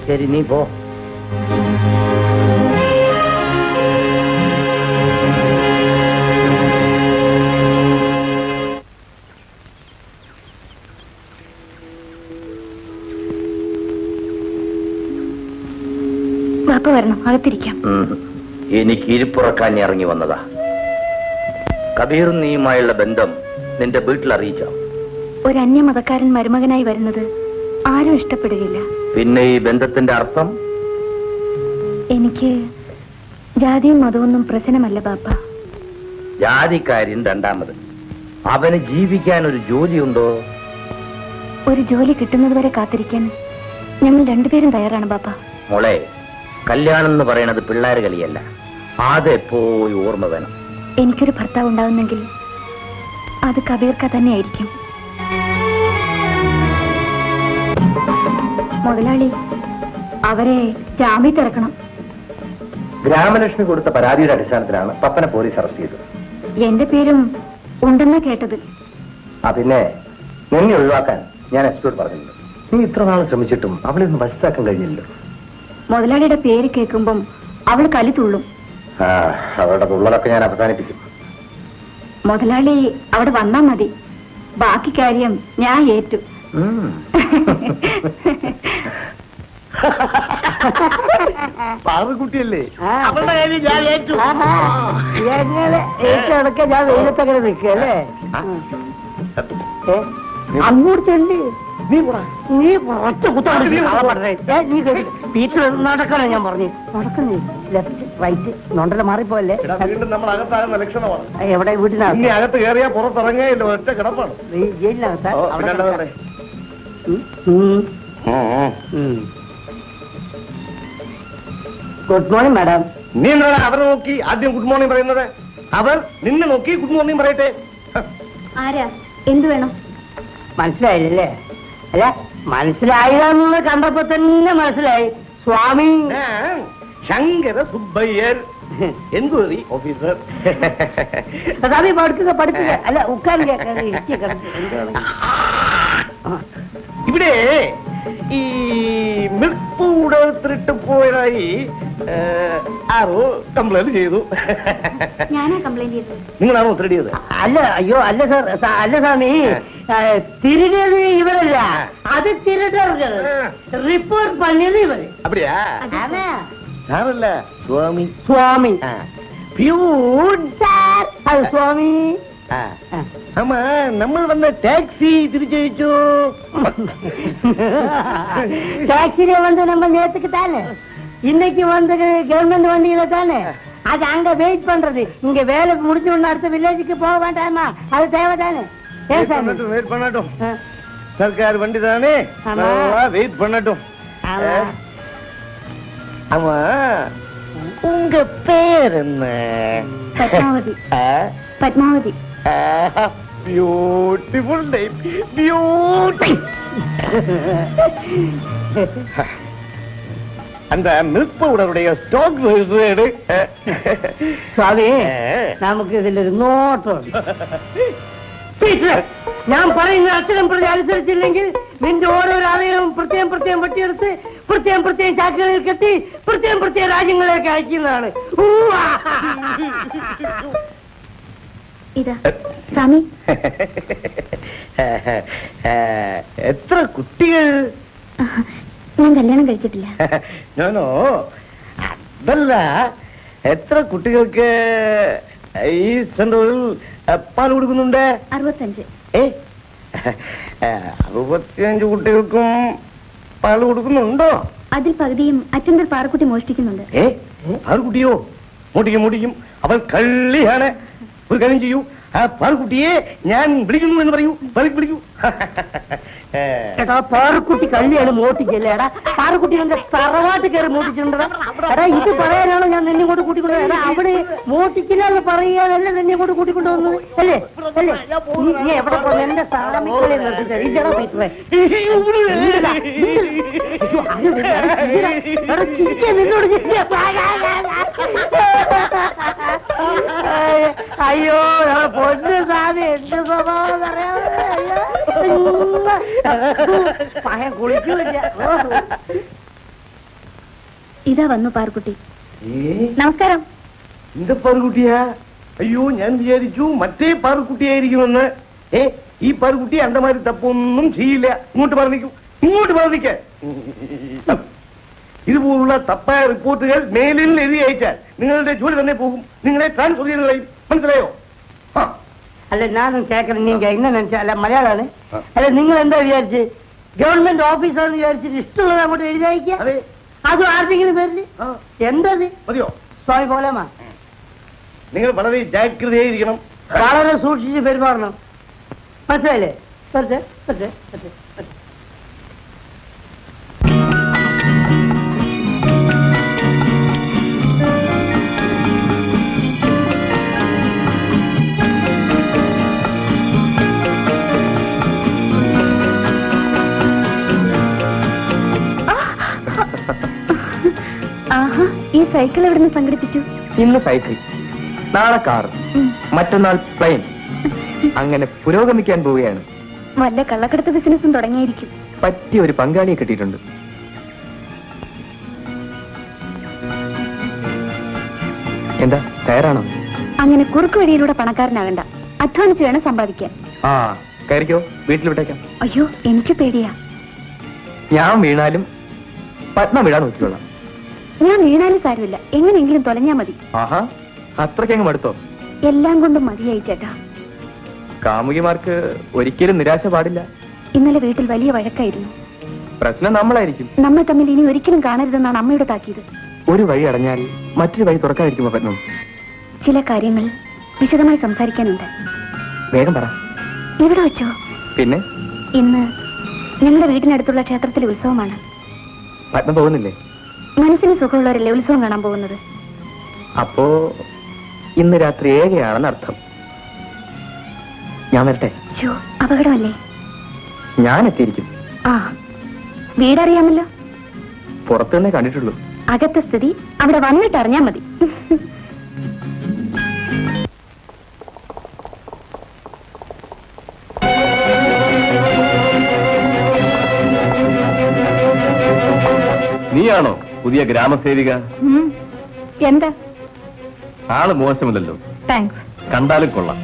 ശരി, നീ പോ. ബാപ്പ വരണം, അകത്തിരിക്കാം. എനിക്ക് ഇരിപ്പുറക്കാൻ ഇറങ്ങി വന്നതാ. കബീറും നീയുമായുള്ള ബന്ധം നിന്റെ വീട്ടിൽ അറിയിച്ചോ? ഒരു അന്യമതക്കാരൻ മരുമകനായി വരുന്നത് ആരും ഇഷ്ടപ്പെടുകയില്ല. പിന്നെ ഈ ബന്ധത്തിന്റെ അർത്ഥം? എനിക്ക് ജാതിയും മതമൊന്നും പ്രശ്നമല്ല ബാപ്പ. ജാതിക്കാര്യൻ രണ്ടാമത്. അവന് ജീവിക്കാൻ ഒരു ജോലിയുണ്ടോ? ഒരു ജോലി കിട്ടുന്നത് വരെ കാത്തിരിക്കാൻ ഞങ്ങൾ രണ്ടുപേരും തയ്യാറാണ് ബാപ്പ. മോളെ, കല്യാണം എന്ന് പറയണത് പിള്ളേര് കളിയല്ല. അതെപ്പോഴും ഓർമ്മ വേണം. എനിക്കൊരു ഭർത്താവ് ഉണ്ടാകുന്നെങ്കിൽ അത് കബീർക്ക തന്നെയായിരിക്കും. മുതലാളി, അവരെ ജാമ്യത്തിറക്കണം. ഗ്രാമലക്ഷ്മി കൊടുത്ത പരാതിയുടെ അടിസ്ഥാനത്തിലാണ് പപ്പനെ പോലീസ് അറസ്റ്റ് ചെയ്തത്. എന്റെ പേരും ഉണ്ടെന്നാ കേട്ടത്. പിന്നെ നിന്നെ ഒഴിവാക്കാൻ ഞാൻ എക്സ്പേർട്ട് പറഞ്ഞിട്ടുണ്ട്. നീ ഇത്ര നാൾ ശ്രമിച്ചിട്ടും അവളെ ഒന്ന് വശത്താക്കാൻ കഴിഞ്ഞില്ലല്ലോ. മുതലാളിയുടെ പേര് കേൾക്കുമ്പം അവൾ കലി തുള്ളും. അവളുടെ തുള്ളലൊക്കെ ഞാൻ അവസാനിപ്പിക്കും. മുതലാളി അവിടെ വന്നാ മതി. ബാക്കി കാര്യം ഞാൻ ഏറ്റു. പാറുകുട്ടിയല്ലേ? അവളുടെ കാര്യം ഞാൻ ഏറ്റു. എങ്ങനെ ഏറ്റെടുക്കാൻ ഞാൻ വെയിലത്തങ്ങനെ നിൽക്കല്ലേ? അങ്ങോട്ട് ചെല്ല്. നീ ഒറ്റ കുത്താണ് പീറ്റർ നടക്കണം. ഞാൻ പറഞ്ഞു നടക്കുന്നേ. ലെഫ്റ്റ് റൈറ്റ് നൊണ്ടല മാറിപ്പോയല്ലേ. നമ്മൾ അകത്താകുന്ന ലക്ഷണമാണ്. എവിടെ വീട്ടിനകത്ത്? ഇനി അകത്ത് കയറിയാ പുറത്തിറങ്ങിയല്ലോ, ഒറ്റ കിടപ്പാണ്. നീ ജയിലിനകത്താ? Good morning madam. നീ എന്താ അവരെ നോക്കി ആദ്യം ഗുഡ് മോർണിംഗ് പറയുന്നത്? അവർ നിന്നെ നോക്കി ഗുഡ് മോർണിംഗ് പറയട്ടെ. ആരാ? എന്തു വേണം? മനസ്സിലായില്ലേ? അല്ല മനസ്സിലായില്ലെന്ന് കണ്ടപ്പോ തന്നെ മനസ്സിലായി. സ്വാമി ശങ്കര സുബ്ബയ്യർ, എൻക്വയറി ഓഫീസർ. സ്വാമി പഠിപ്പിക്കുക. അല്ല ഉക്കാരിക. ഇവിടെ ഈ മിൽക്ക് പൗഡർ എടുത്തിട്ട് പോയതായി ആരോ കംപ്ലൈന്റ് ചെയ്തു. ഞാനാ കംപ്ലൈന്റ് ചെയ്തത്. നിങ്ങളാണോ ഉത്തരടിയത്? അല്ല, അയ്യോ അല്ല സാർ. അല്ല സ്വാമി, തിരികത് ഇവരല്ല, അത് തിരുടர்கள். റിപ്പോർട്ട് പണിയത് ഇവര്. அப்படியா? സാറല്ല, സ്വാമി. സ്വാമി അത് സ്വാമി. ஆமா, நம்ம வந்த டாக்ஸி திருச்செழிச்சோ. டாக்ஸில வந்து நம்ம நேத்துக்கு தானே, இன்னைக்கு வந்து கவர்மெண்ட் வண்டியில தானே. அது அங்க வெயிட் பண்றது. இங்க வேலை முடிஞ்ச உடனே அடுத்த வில்லேஜுக்கு போக வேண்டாமா? அது தேவைதானே. வெயிட் பண்ணட்டும். சர்க்கார் வண்டி தானே, வெயிட் பண்ணட்டும். ஆமா, உங்க பேர் என்ன? Padmavathi. Padmavathi. Beautiful name. Beautiful. அந்த மில்க் பவுடருடைய ஸ்டாக் எடு. സ്വാമി, നമുക്ക് ഇതിലൊരു നോട്ടം. ഞാൻ പറയുന്ന അക്ഷരം പ്രതി അനുസരിച്ചില്ലെങ്കിൽ നിന്റെ ഓരോരോ അവയവവും പ്രത്യേകം പ്രത്യേകം വെട്ടിയെടുത്ത് പ്രത്യേകം പ്രത്യേകം ചാക്കുകളിൽ കെട്ടി പ്രത്യേകം പ്രത്യേകം രാജ്യങ്ങളിലേക്ക് അയക്കുന്നതാണ്. ഇതാ സ്വാമി. എത്ര കുട്ടികൾ? ഞാൻ കല്യാണം കഴിച്ചിട്ടില്ല. ഞാനോ അതല്ല, എത്ര കുട്ടികൾക്ക് ഈ സെന്ററിൽ പാൽ കൊടുക്കുന്നുണ്ട്? 65. 65 കുട്ടികൾക്കും പാൽ കൊടുക്കുന്നുണ്ടോ? അതിൽ പകുതിയും അറ്റൻഡർ പാറക്കുട്ടി മോഷ്ടിക്കുന്നുണ്ട്. പാറുകുട്ടിയോ? മോട്ടിക്കും. അവൻ കള്ളിയാണ്. ഒരു കാര്യം ചെയ്യൂ, ആ പാറുകുട്ടിയെ ഞാൻ വിളിക്കുന്നു എന്ന് പറയൂ. വിളിക്കൂ. എടാ, പാറുക്കുട്ടി കള്ളിയാണ്, മോട്ടിക്കല്ലേടാ. പാറുക്കുട്ടി എന്റെ തറവാട്ട് കയറി മോട്ടിച്ചിട്ടുണ്ടാ. എടാ, ഇത് പറയാനാണോ ഞാൻ നിന്നെ കൊണ്ട് കൂട്ടിക്കൊണ്ടു? എടാ, അവിടെ മോട്ടിക്കില്ല എന്ന് പറയാനല്ല നിന്നെ കൊണ്ട് കൂട്ടിക്കൊണ്ടു വന്നത് അല്ലേ? അല്ലേ? നീ എവിടെ പോകുന്നു? എന്റെ സാമിക്കളെ നിർത്തിച്ച ഇല്ലടാ പൈസ. അയ്യോ പൊന്ന് സാമി, എന്ത് സ്വഭാവം അറിയാമോ? പയം കുളിക്കൂല. ഇതാ വന്നു പാറുക്കുട്ടി. നമസ്കാരം. இந்த പാറുകുട്ടിയാ? അയ്യോ, ഞാൻ വിചാരിച്ചു മറ്റേ പാറുകുട്ടിയായിരിക്കുമെന്ന്. ഈ പാറുകുട്ടി അണ്ടമാരി തപ്പൊന്നും ചെയ്യില്ല. ഇങ്ങോട്ട് പറഞ്ഞിക്ക. ഇതുപോലുള്ള തപ്പായ റിപ്പോർട്ടുകൾ മേലിൽ എഴുതി അയച്ചാൽ നിങ്ങളുടെ ജോലി തന്നെ പോകും. നിങ്ങളെ ട്രാൻസ്ഫർ ചെയ്ത് കളയും. മനസ്സിലായോ? അല്ല, ഞാനും കേക്കണം. നീ എന്നെ നിனைச்ச അല്ല, മലയാളമാണ്. അല്ല, നിങ്ങൾ എന്താ വിചാരിച്ച് ഗവൺമെന്റ് ഓഫീസാണെന്ന് വിചാരിച്ചിട്ട് ഇഷ്ടമുള്ളത് അങ്ങോട്ട് എഴുതി അയക്കുക? അതും ആർക്കെങ്കിലും പേരില്? എന്തത് മതിയോ? സ്വാമി പോലാമാ, നിങ്ങൾ വളരെ ജാഗ്രതയായിരിക്കണം. വളരെ സൂക്ഷിച്ച് പെരുമാറണം. മനസ്സിലായില്ലേ? ആഹാ, ഈ സൈക്കിൾ എവിടെ നിന്ന് സംഘടിപ്പിച്ചു? ഇന്ന് സൈക്കിൾ, നാളെ കാർ, മറ്റന്നാൾ പ്ലെയിൻ. അങ്ങനെ പുരോഗമിക്കാൻ പോവുകയാണ്. വല്ല കള്ളക്കടത്ത് ബിസിനസ്സും തുടങ്ങിയായിരിക്കും. പറ്റിയ ഒരു പങ്കാളിയെ കിട്ടിയിട്ടുണ്ട്. എന്താ, തയ്യാറാണോ? അങ്ങനെ കുറുക്ക് വഴിയിലൂടെ പണക്കാരനാകണ്ട. അധ്വാനിച്ച് വേണം സമ്പാദിക്കാൻ. ആ, കയറിക്കോ, വീട്ടിൽ വിട്ടേക്കാം. അയ്യോ, എനിക്ക് പേടിയാ. ഞാൻ വീണാലും പത്മ വീഴാൻ നോക്കിക്കൊള്ളാം. ഞാൻ വീണാലും സാരമില്ല, എങ്ങനെയെങ്കിലും തൊലഞ്ഞാ മതി. ആഹാ, അത്രയ്ക്കങ്ങ് മടുത്തോ? എല്ലാം കൊണ്ടും മതിയായി ചേട്ടാ. കാമുകിമാർക്ക് ഒരിക്കലും നിരാശ പാടില്ല. ഇന്നലെ വീട്ടിൽ വലിയ വഴക്കായിരുന്നു. പ്രശ്നം നമ്മളായിരിക്കും. നമ്മൾ തമ്മിൽ ഇനി ഒരിക്കലും കാണരുതെന്നാണ് അമ്മയുടെ താക്കീത്. ഒരു വഴി അടഞ്ഞാൽ മറ്റൊരു വഴി തുറക്കാതിരിക്കുമ്പോ പത്മം. ചില കാര്യങ്ങൾ വിശദമായി സംസാരിക്കാനുണ്ട്. വേഗം പറ. എവിടെ വെച്ചോ? പിന്നെ ഇന്ന് ഞങ്ങളുടെ വീടിനടുത്തുള്ള ക്ഷേത്രത്തിലെ ഉത്സവമാണ്. പത്മ പോകുന്നില്ലേ? മനസ്സിന് സുഖമുള്ളവരല്ലേ ഉത്സവം കാണാൻ പോകുന്നത്? അപ്പോ ഇന്ന് രാത്രി ഏകയാണെന്ന് അർത്ഥം. ഞാൻ വരട്ടെ? അപകടമല്ലേ? ഞാൻ എത്തിയിരിക്കും. ആ, വീടറിയാമല്ലോ. പുറത്തുനിന്നേ കണ്ടിട്ടുള്ളൂ. അകത്തെ സ്ഥിതി അവിടെ വന്നിട്ട് അറിഞ്ഞാ മതി. നീയാണോ പുതിയ ഗ്രാമസേവിക? എന്താ? ആള് മോശമില്ലല്ലോ. താങ്ക്സ്. കണ്ടാലും കൊള്ളാം.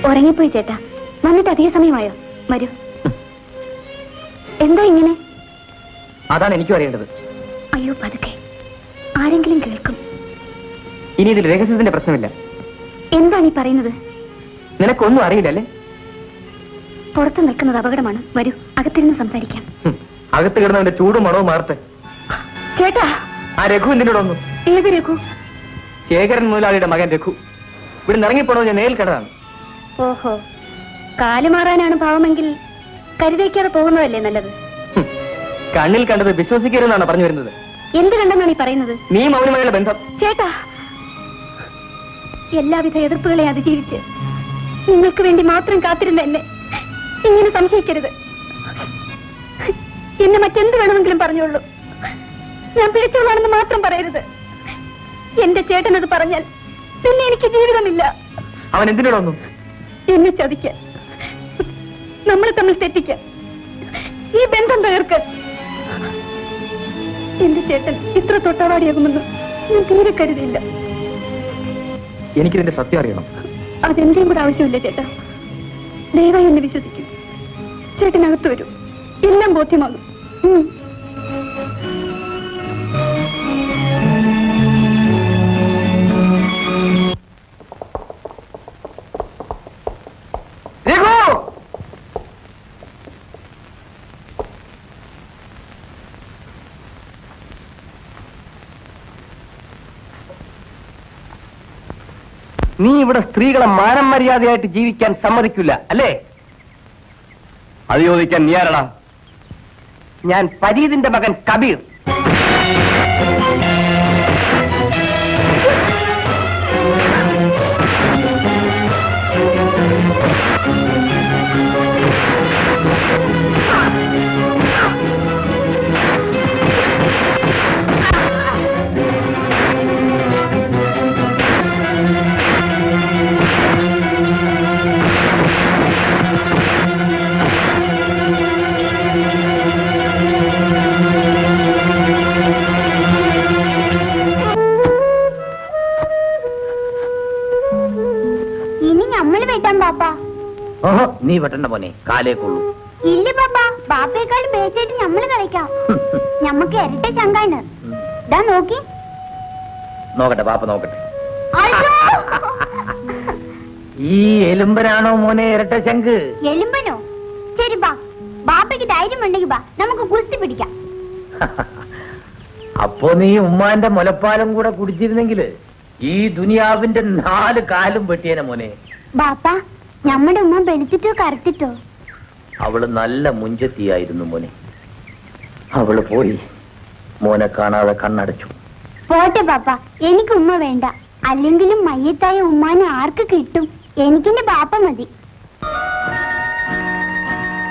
ഉറങ്ങിപ്പോയി ചേട്ടാ. വന്നിട്ട് അധിക സമയമായോ? വരൂ. എന്താ ഇങ്ങനെ? അതാണ് എനിക്കും അറിയേണ്ടത്. അയ്യോ, പതുക്കെ, ആരെങ്കിലും കേൾക്കും. ഇനി ഇതിൽ രഹസ്യത്തിന്റെ പ്രശ്നമില്ല. എന്താണ് ഈ പറയുന്നത്? നിനക്കൊന്നും അറിയില്ലല്ലേ? പുറത്ത് നിൽക്കുന്നത് അപകടമാണ്. വരൂ, അകത്തിരുന്ന് സംസാരിക്കാം. അകത്ത് കിടന്നവന്റെ ചൂടും മണവും മാറട്ടെ. ചേട്ടാ, ആ രഘു എന്തിനോട് വന്നു? ഏത് രഘു? ശേഖരൻ മുതലാളിയുടെ മകൻ രഘു. ഇവിടെ ഇറങ്ങിപ്പോണോ ഞാൻ നേരിൽ കണ്ടതാണ്. ഓഹോ, കാല് മാറാനാണ് ഭാവമെങ്കിൽ കരുതേക്കാതെ പോകുന്നതല്ലേ നല്ലത്. കണ്ണിൽ കണ്ടത് വിശ്വസിക്കരുതെന്നാണ് പറഞ്ഞു വരുന്നത്. എന്ത് കണ്ടെന്നാണ് ഈ പറയുന്നത്? നീ മൗനമായുള്ള ബന്ധം. ചേട്ടാ, എല്ലാവിധ എതിർപ്പുകളെ അതിജീവിച്ച് നിങ്ങൾക്ക് വേണ്ടി മാത്രം കാത്തിരുന്ന എന്നെ ഇങ്ങനെ സംശയിക്കരുത്. എന്നെ മറ്റെന്ത് വേണമെങ്കിലും പറഞ്ഞോളൂ. ഞാൻ പിഴച്ചോളാണെന്ന് മാത്രം പറയരുത്. എന്റെ ചേട്ടനത് പറഞ്ഞാൽ പിന്നെ എനിക്ക് ജീവിതമില്ല. അവൻ എന്തിനോട് വന്നു? എന്നെ ചതിക്കാൻ, നമ്മളെ തമ്മിൽ തെറ്റിക്കാൻ, ഈ ബന്ധം തകർക്കാൻ. എന്റെ ചേട്ടൻ ഇത്ര തൊട്ടവാടിയാകുമെന്ന് ഞാൻ തീരെ കരുതിയില്ല. എനിക്കിതിന്റെ സത്യം അറിയണം. അതെന്റെയും കൂടെ ആവശ്യമില്ല ചേട്ടാ. ദയവായി എന്നെ വിശ്വസിക്കൂ. ചേട്ടനകത്ത് വരൂ, എല്ലാം ബോധ്യമാകും. നീ ഇവിടെ സ്ത്രീകളെ മാനം മര്യാദയായിട്ട് ജീവിക്കാൻ സമ്മതിക്കില്ല അല്ലേ? അത് ചോദിക്കാൻ നീ ആരടാ? ഞാൻ പരീതിന്റെ മകൻ കബീർ. ഓഹോ, നീ വെട്ടണ്ട മോനെ, കാലേക്കുള്ളൂ. ഇല്ല പാപ്പ, ബാപ്പയേക്കാൾ ബേച്ചായിട്ട് ഞമ്മള് കളിക്കാം. ഞമ്മക്ക് ഇരട്ട ചങ്കാണ്. ഇതാ നോക്കി. നോക്കട്ടെ, ബാപ്പ നോക്കട്ടെ. ഈ എലുമ്പനാണോ മോനെ ഇരട്ട ശങ്ക്? എലുമ്പനോ? ശരി ബാ, ബാപ്പയ്ക്ക് ധൈര്യം ഉണ്ടെങ്കിൽ ബാ, നമുക്ക് കുസ്തി പിടിക്കാം. അപ്പോ നീ ഉമ്മാന്റെ മുലപ്പാലം കൂടെ കുടിച്ചിരുന്നെങ്കില് ഈ ദുനിയാവിന്റെ 4 കാലും വെട്ടിയേനെ മോനെ. ബാപ്പ, നമ്മുടെ ഉമ്മ വെളുത്തിട്ടോ കറുത്തിട്ടോ? അവള് നല്ല മുഞ്ചത്തിയായിരുന്നു മോനെ. അവള് പോയി, മോനെ കാണാതെ കണ്ണടച്ചു. പോട്ടെ പാപ്പ, എനിക്ക് ഉമ്മ വേണ്ട. അല്ലെങ്കിലും മയ്യത്തായ ഉമ്മാനെ ആർക്ക് കിട്ടും? എനിക്കെന്റെ ബാപ്പ മതി.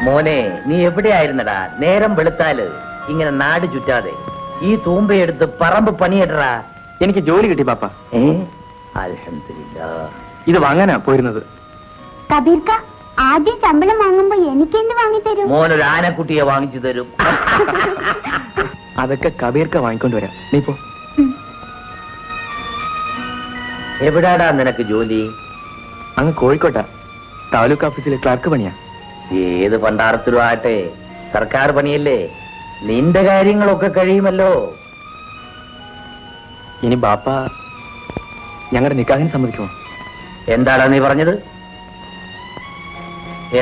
മോനെ, നീ എവിടെയായിരുന്നടാ? നേരം വെളുത്താല് ഇങ്ങനെ നാട് ചുറ്റാതെ ഈ തൂമ്പയെടുത്ത് പറമ്പ് പണിയിടറാ. എനിക്ക് ജോലി കിട്ടി പാപ്പ. അൽഹംദുലില്ലാ. ഇത് വാങ്ങാനാ പോയിരുന്നത്. കബീർക്ക, ആദ്യം ശമ്പളം വാങ്ങുമ്പോ എനിക്കെന്ത് വാങ്ങിത്തരൂ? മോനൊരു ആനക്കുട്ടിയെ വാങ്ങിച്ചു തരും. അതൊക്കെ കബീർക്ക വാങ്ങിക്കൊണ്ടുവരാം. നീ പോ. എവിടാടാ നിനക്ക് ജോലി? അങ്ങ് കോഴിക്കോട്ടാ, താലൂക്ക് ഓഫീസിലെ ക്ലർക്ക് പണിയാ. ഏത് പണ്ടാരത്തിലും ആട്ടെ, സർക്കാർ പണിയല്ലേ, നിന്റെ കാര്യങ്ങളൊക്കെ കഴിയുമല്ലോ. ഇനി ബാപ്പ ഞങ്ങളുടെ നിക്കാഹിന് സമ്മതിക്കുമോ? എന്താടാ നീ പറഞ്ഞത്?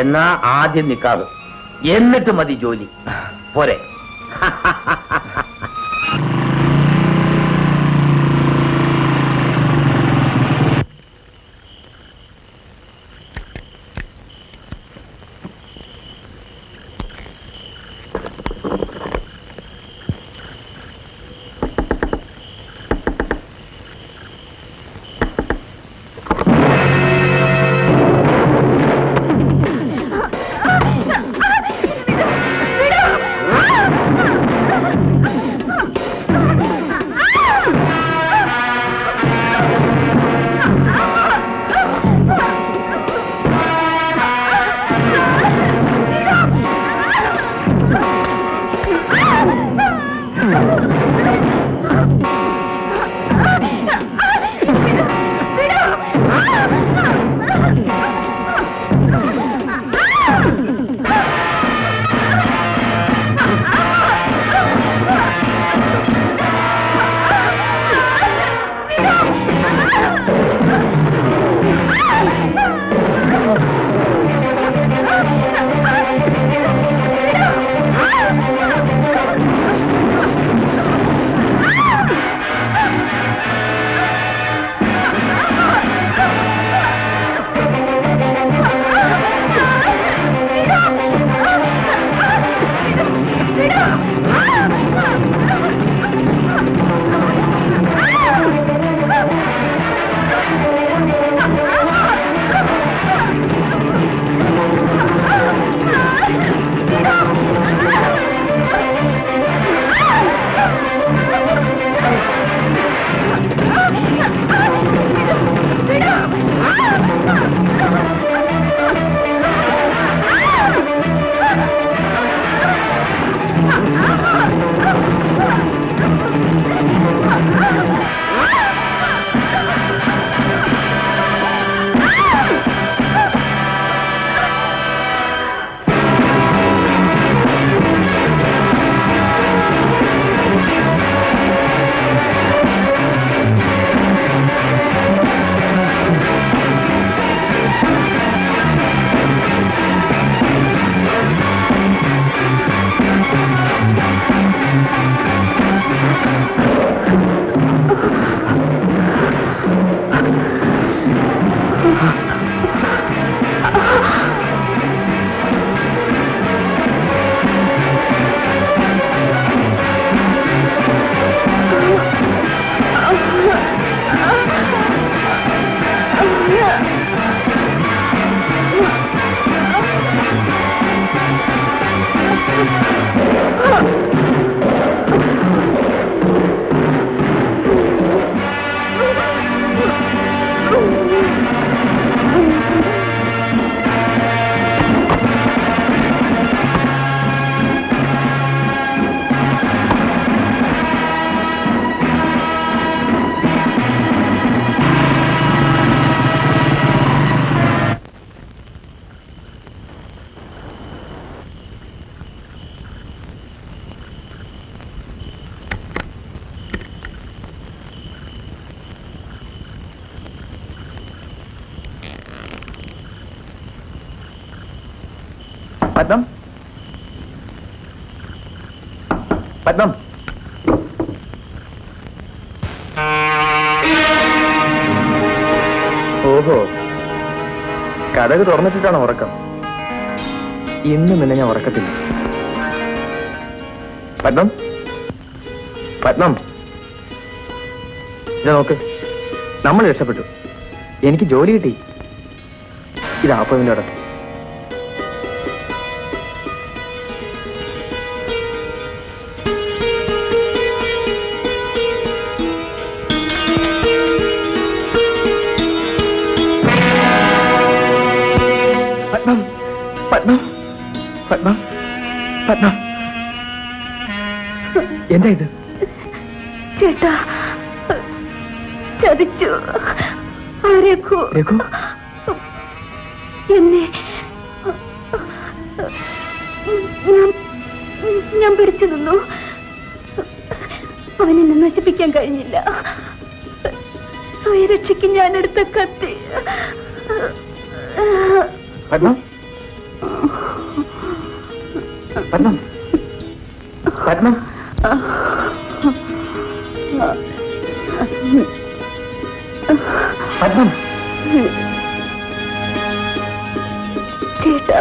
എന്നാ ആദ്യം നിക്കാതെ, എന്നിട്ട് മതി ജോലി. പോരെ? പത്മം, പത്മം. ഓഹോ, കഥക് തുറന്നിട്ടിട്ടാണ് ഉറക്കം. ഇന്ന് നിന്നെ ഞാൻ ഉറക്കത്തില്ല. പത്മം, പത്മം, ഇത് നോക്ക്, നമ്മൾ രക്ഷപ്പെട്ടു. എനിക്ക് ജോലി കിട്ടി. ഇതാ അപ്പതിൻ്റെ അവിടെ. പത്മ, എന്താ ഇത്? ചേട്ടാ, ചതിച്ചു. രഘു രഘു എന്നെ ഞാൻ പിടിച്ചു നിന്നു. അവനെന്നെ നശിപ്പിക്കാൻ കഴിഞ്ഞില്ല. സ്വയരക്ഷയ്ക്ക് ഞാൻ എടുത്ത കത്തി. പത്മ, പത്മ, പത്മ. പത്മ, ചേട്ടാ,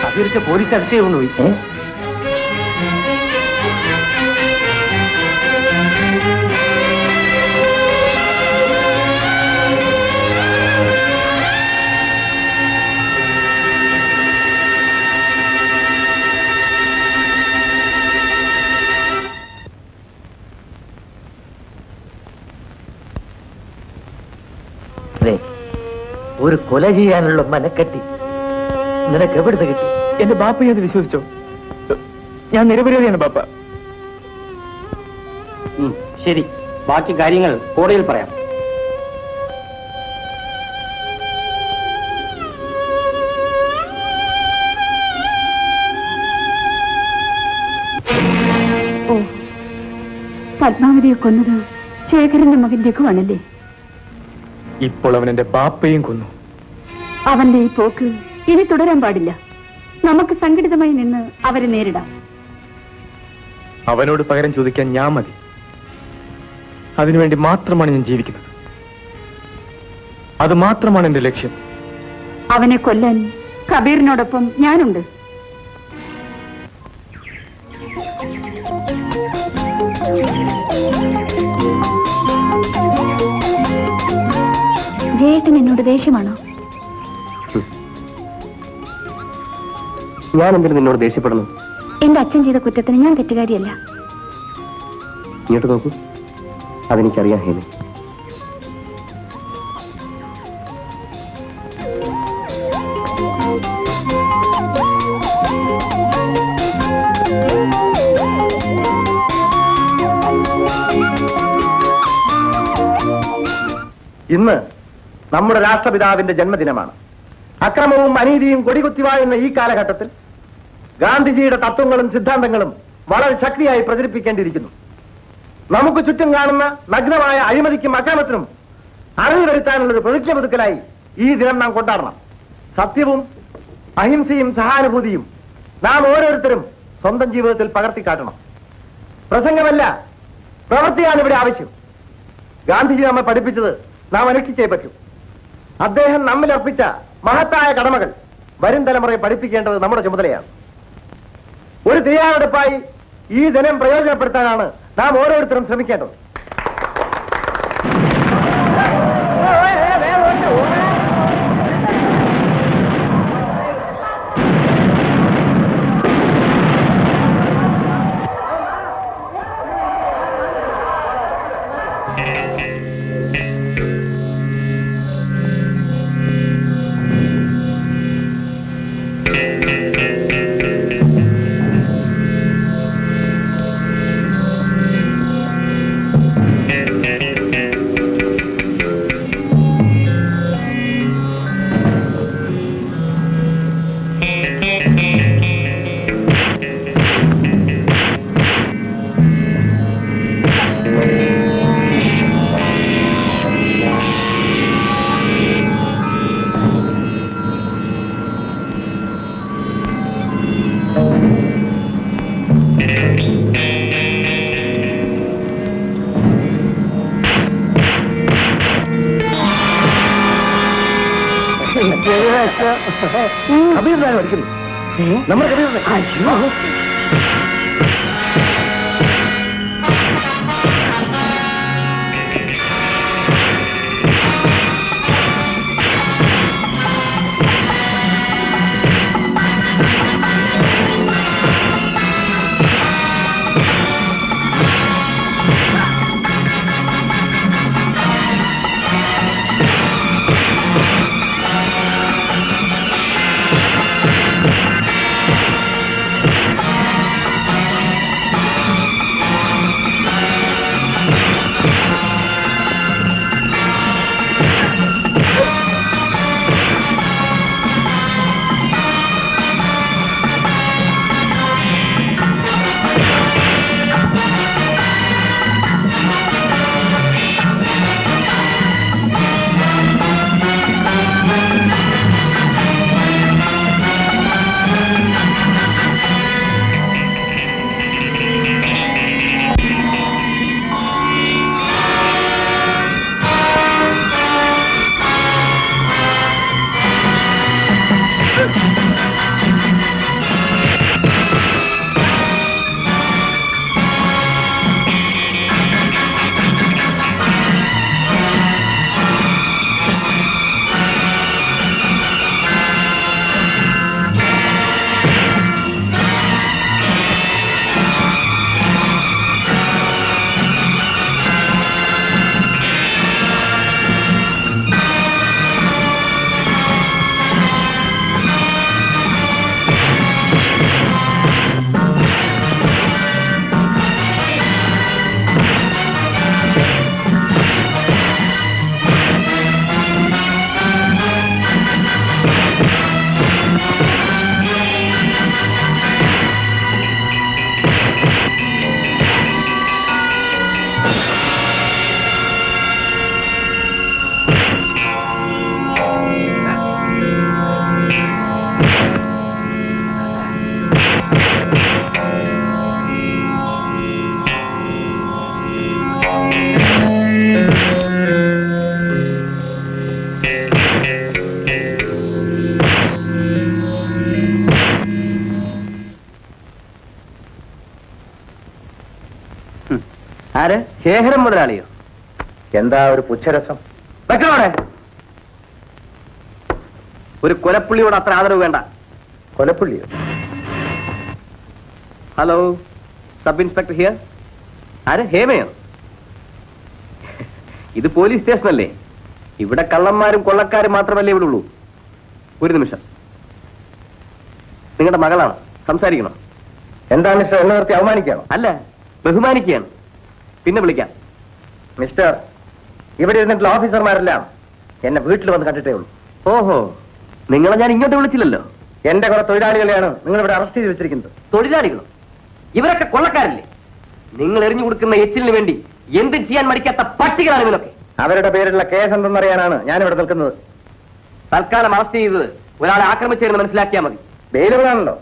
അതിരിച്ച് പോലീസ് അറസ്റ്റ് ചെയ്തുകൊണ്ടുപോയി. ഒരു കൊല ചെയ്യാനുള്ള മനക്കെട്ടി നിനക്ക് എവിടുന്ന് കിട്ടി? എന്റെ ബാപ്പയെ അത് വിശ്വസിച്ചോ? ഞാൻ നിരപരാധിയാണ് ബാപ്പ. ശരി, ബാക്കി കാര്യങ്ങൾ കോടതിയിൽ പറയാം. ഓ, പത്മാവതിയെ കൊന്നത് ശേഖരന്റെ മകൻ രഘുവാണല്ലേ? ഇപ്പോൾ അവൻ എന്റെ ബാപ്പയും കൊന്നു. അവന്റെ ഈ പോക്ക് ഇനി തുടരാൻ പാടില്ല. നമുക്ക് സംഘടിതമായി നിന്ന് അവരെ നേരിടാം. അവനോട് പകരം ചോദിക്കാൻ ഞാൻ മതി. അതിനുവേണ്ടി മാത്രമാണ് ഞാൻ ജീവിക്കുന്നത്. അത് മാത്രമാണ് എന്റെ ലക്ഷ്യം. അവനെ കൊല്ലാൻ കബീറിനോടൊപ്പം ഞാനുണ്ട്. ജയേട്ടൻ എന്നോട് ദേഷ്യമാണോ? ഞാൻ എന്തിനു നിന്നോട് ദേഷ്യപ്പെടുന്നു? എന്റെ അച്ഛൻ ചെയ്ത കുറ്റത്തിന് ഞാൻ തെറ്റുകാരിയല്ല. ഇങ്ങോട്ട് നോക്കൂ, അതെനിക്കറിയാം ഹേമി. ഇന്ന് നമ്മുടെ രാഷ്ട്രപിതാവിന്റെ ജന്മദിനമാണ്. അക്രമവും അനീതിയും കൊടികുത്തിവാഴുന്ന ഈ കാലഘട്ടത്തിൽ ഗാന്ധിജിയുടെ തത്വങ്ങളും സിദ്ധാന്തങ്ങളും വളരെ ശക്തിയായി പ്രചരിപ്പിക്കേണ്ടിയിരിക്കുന്നു. നമുക്ക് ചുറ്റും കാണുന്ന നഗ്നമായ അഴിമതിക്കും അക്രമത്തിനും അറിവ് വരുത്താനുള്ളൊരു പ്രതിജ്ഞ പുതുക്കലായി ഈ ദിനം നാം കൊണ്ടാടണം. സത്യവും അഹിംസയും സഹാനുഭൂതിയും നാം ഓരോരുത്തരും സ്വന്തം ജീവിതത്തിൽ പകർത്തിക്കാട്ടണം. പ്രസംഗമല്ല, പ്രവൃത്തിയാണ് ഇവിടെ ആവശ്യം. ഗാന്ധിജി നമ്മെ പഠിപ്പിച്ചത് നാം അനുഷ്ഠിച്ചേ പറ്റൂ. അദ്ദേഹം നമ്മിൽ അർപ്പിച്ച മഹത്തായ കടമകൾ വരും തലമുറയെ പഠിപ്പിക്കേണ്ടത് നമ്മുടെ ചുമതലയാണ്. ഒരു തയ്യാറെടുപ്പായി ഈ ദിനം പ്രയോജനപ്പെടുത്താനാണ് നാം ഓരോരുത്തരും ശ്രമിക്കേണ്ടത്. കബീറിനാണ് പഠിക്കുന്നത്. നമ്മുടെ കബീറിനെ. ആര്? ശേഖരം മുതലാളിയോ? എന്താ ഒരു പുച്ഛരസം? വെക്കണോടെ ഒരു കൊലപ്പുള്ളിയോട് അത്ര ആദരവ് വേണ്ട. കൊലപ്പുള്ളിയോ? Hello, sub inspector here. ആര്? ഹേമയോ? ഇത് പോലീസ് സ്റ്റേഷനല്ലേ? ഇവിടെ കള്ളന്മാരും കൊള്ളക്കാരും മാത്രമല്ലേ ഇവിടെ ഉള്ളൂ. ഒരു നിമിഷം, നിങ്ങളുടെ മകളാണ്, സംസാരിക്കണം. എന്താ മിസ്റ്റർ, എന്നെ നിർത്തി അവമാനിക്കുകയാണോ? അല്ല, ബഹുമാനിക്കുകയാണ്. പിന്നെ വിളിക്കാം. മിസ്റ്റർ, ഇവിടെ ഇരുന്നിട്ടുള്ള ഓഫീസർമാരെല്ലാം എന്നെ വീട്ടിൽ വന്ന് കണ്ടിട്ടേ ഉള്ളൂ. ഓഹോ, നിങ്ങളെ ഞാൻ ഇങ്ങോട്ട് വിളിച്ചില്ലല്ലോ. എന്റെ കുറെ തൊഴിലാളികളെയാണ് നിങ്ങൾ ഇവിടെ അറസ്റ്റ് ചെയ്ത് വെച്ചിരിക്കുന്നത്. തൊഴിലാളികളോ? ഇവരൊക്കെ കൊള്ളക്കാരല്ലേ? നിങ്ങൾ എറിഞ്ഞു കൊടുക്കുന്ന എച്ചിലിന് വേണ്ടി എന്തും ചെയ്യാൻ മടിക്കാത്ത പട്ടികളാണ് ഇവരൊക്കെ. അവരുടെ പേരിലുള്ള കേസ് എന്തെന്നറിയാനാണ് ഞാനിവിടെ നിൽക്കുന്നത്. തൽക്കാലം അറസ്റ്റ് ചെയ്തത് ഒരാളെ ആക്രമിച്ചതെന്ന് മനസ്സിലാക്കിയാൽ മതി. ബെയിലുകളാണല്ലോ.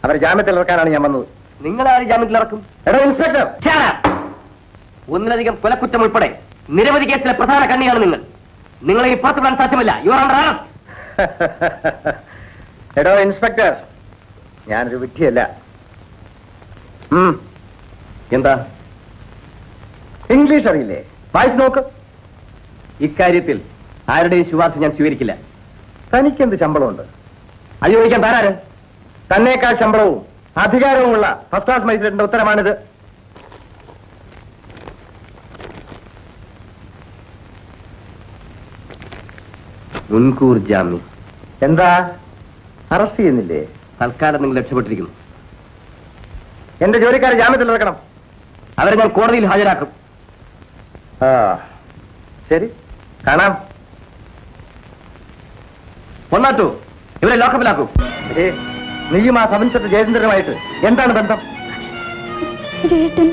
അവർ ജാമ്യത്തിൽ ഇറക്കാനാണ് ഞാൻ വന്നത്. നിങ്ങളാരും ജാമ്യത്തിൽ ഇറക്കും? എടോ ഇൻസ്പെക്ടർ, ഒന്നിലധികം കൊലക്കുറ്റം ഉൾപ്പെടെ നിരവധി കേസിലെ പ്രധാന കണ്ണിയാണ് നിങ്ങൾ. നിങ്ങളെ ഈ പുറത്തുവിടാൻ സാധ്യമല്ല. You are under arrest. എടോ ഇൻസ്പെക്ടർ, ഞാനൊരു വിഡ്ഢിയല്ല. എന്താ? ഇംഗ്ലീഷ് അറിയില്ലേ? വായിച്ചു നോക്ക്. ഇക്കാര്യത്തിൽ ആരുടെയും ശുപാർശ ഞാൻ സ്വീകരിക്കില്ല. തനിക്കെന്ത് ശമ്പളമുണ്ട്? അത് ചോദിക്കാൻ താരാര്? തന്നേക്കാൾ ശമ്പളവും അധികാരവുമുള്ള ഫസ്റ്റ് ക്ലാസ് മജിസ്ട്രേറ്റിന്റെ ഉത്തരമാണിത്. മുൻകൂർ ജാമ്യം. എന്താ, അറസ്റ്റ് ചെയ്യുന്നില്ലേ? തൽക്കാലം നിങ്ങൾ രക്ഷപ്പെട്ടിരിക്കുന്നു. എന്റെ ജോലിക്കാരെ ജാമ്യത്തിൽ ഇറക്കണം. അവരെ ഞാൻ കോടതിയിൽ ഹാജരാക്കും. ശരി, കാണാം. ഒന്നാറ്റു ഇവരെ ലോക്കപ്പിലാക്കൂ. നീയും ആ സബ് ഇൻസ്പെക്ടർ ജയചന്ദ്രനുമായിട്ട് എന്താണ് ബന്ധം? ജയേട്ടൻ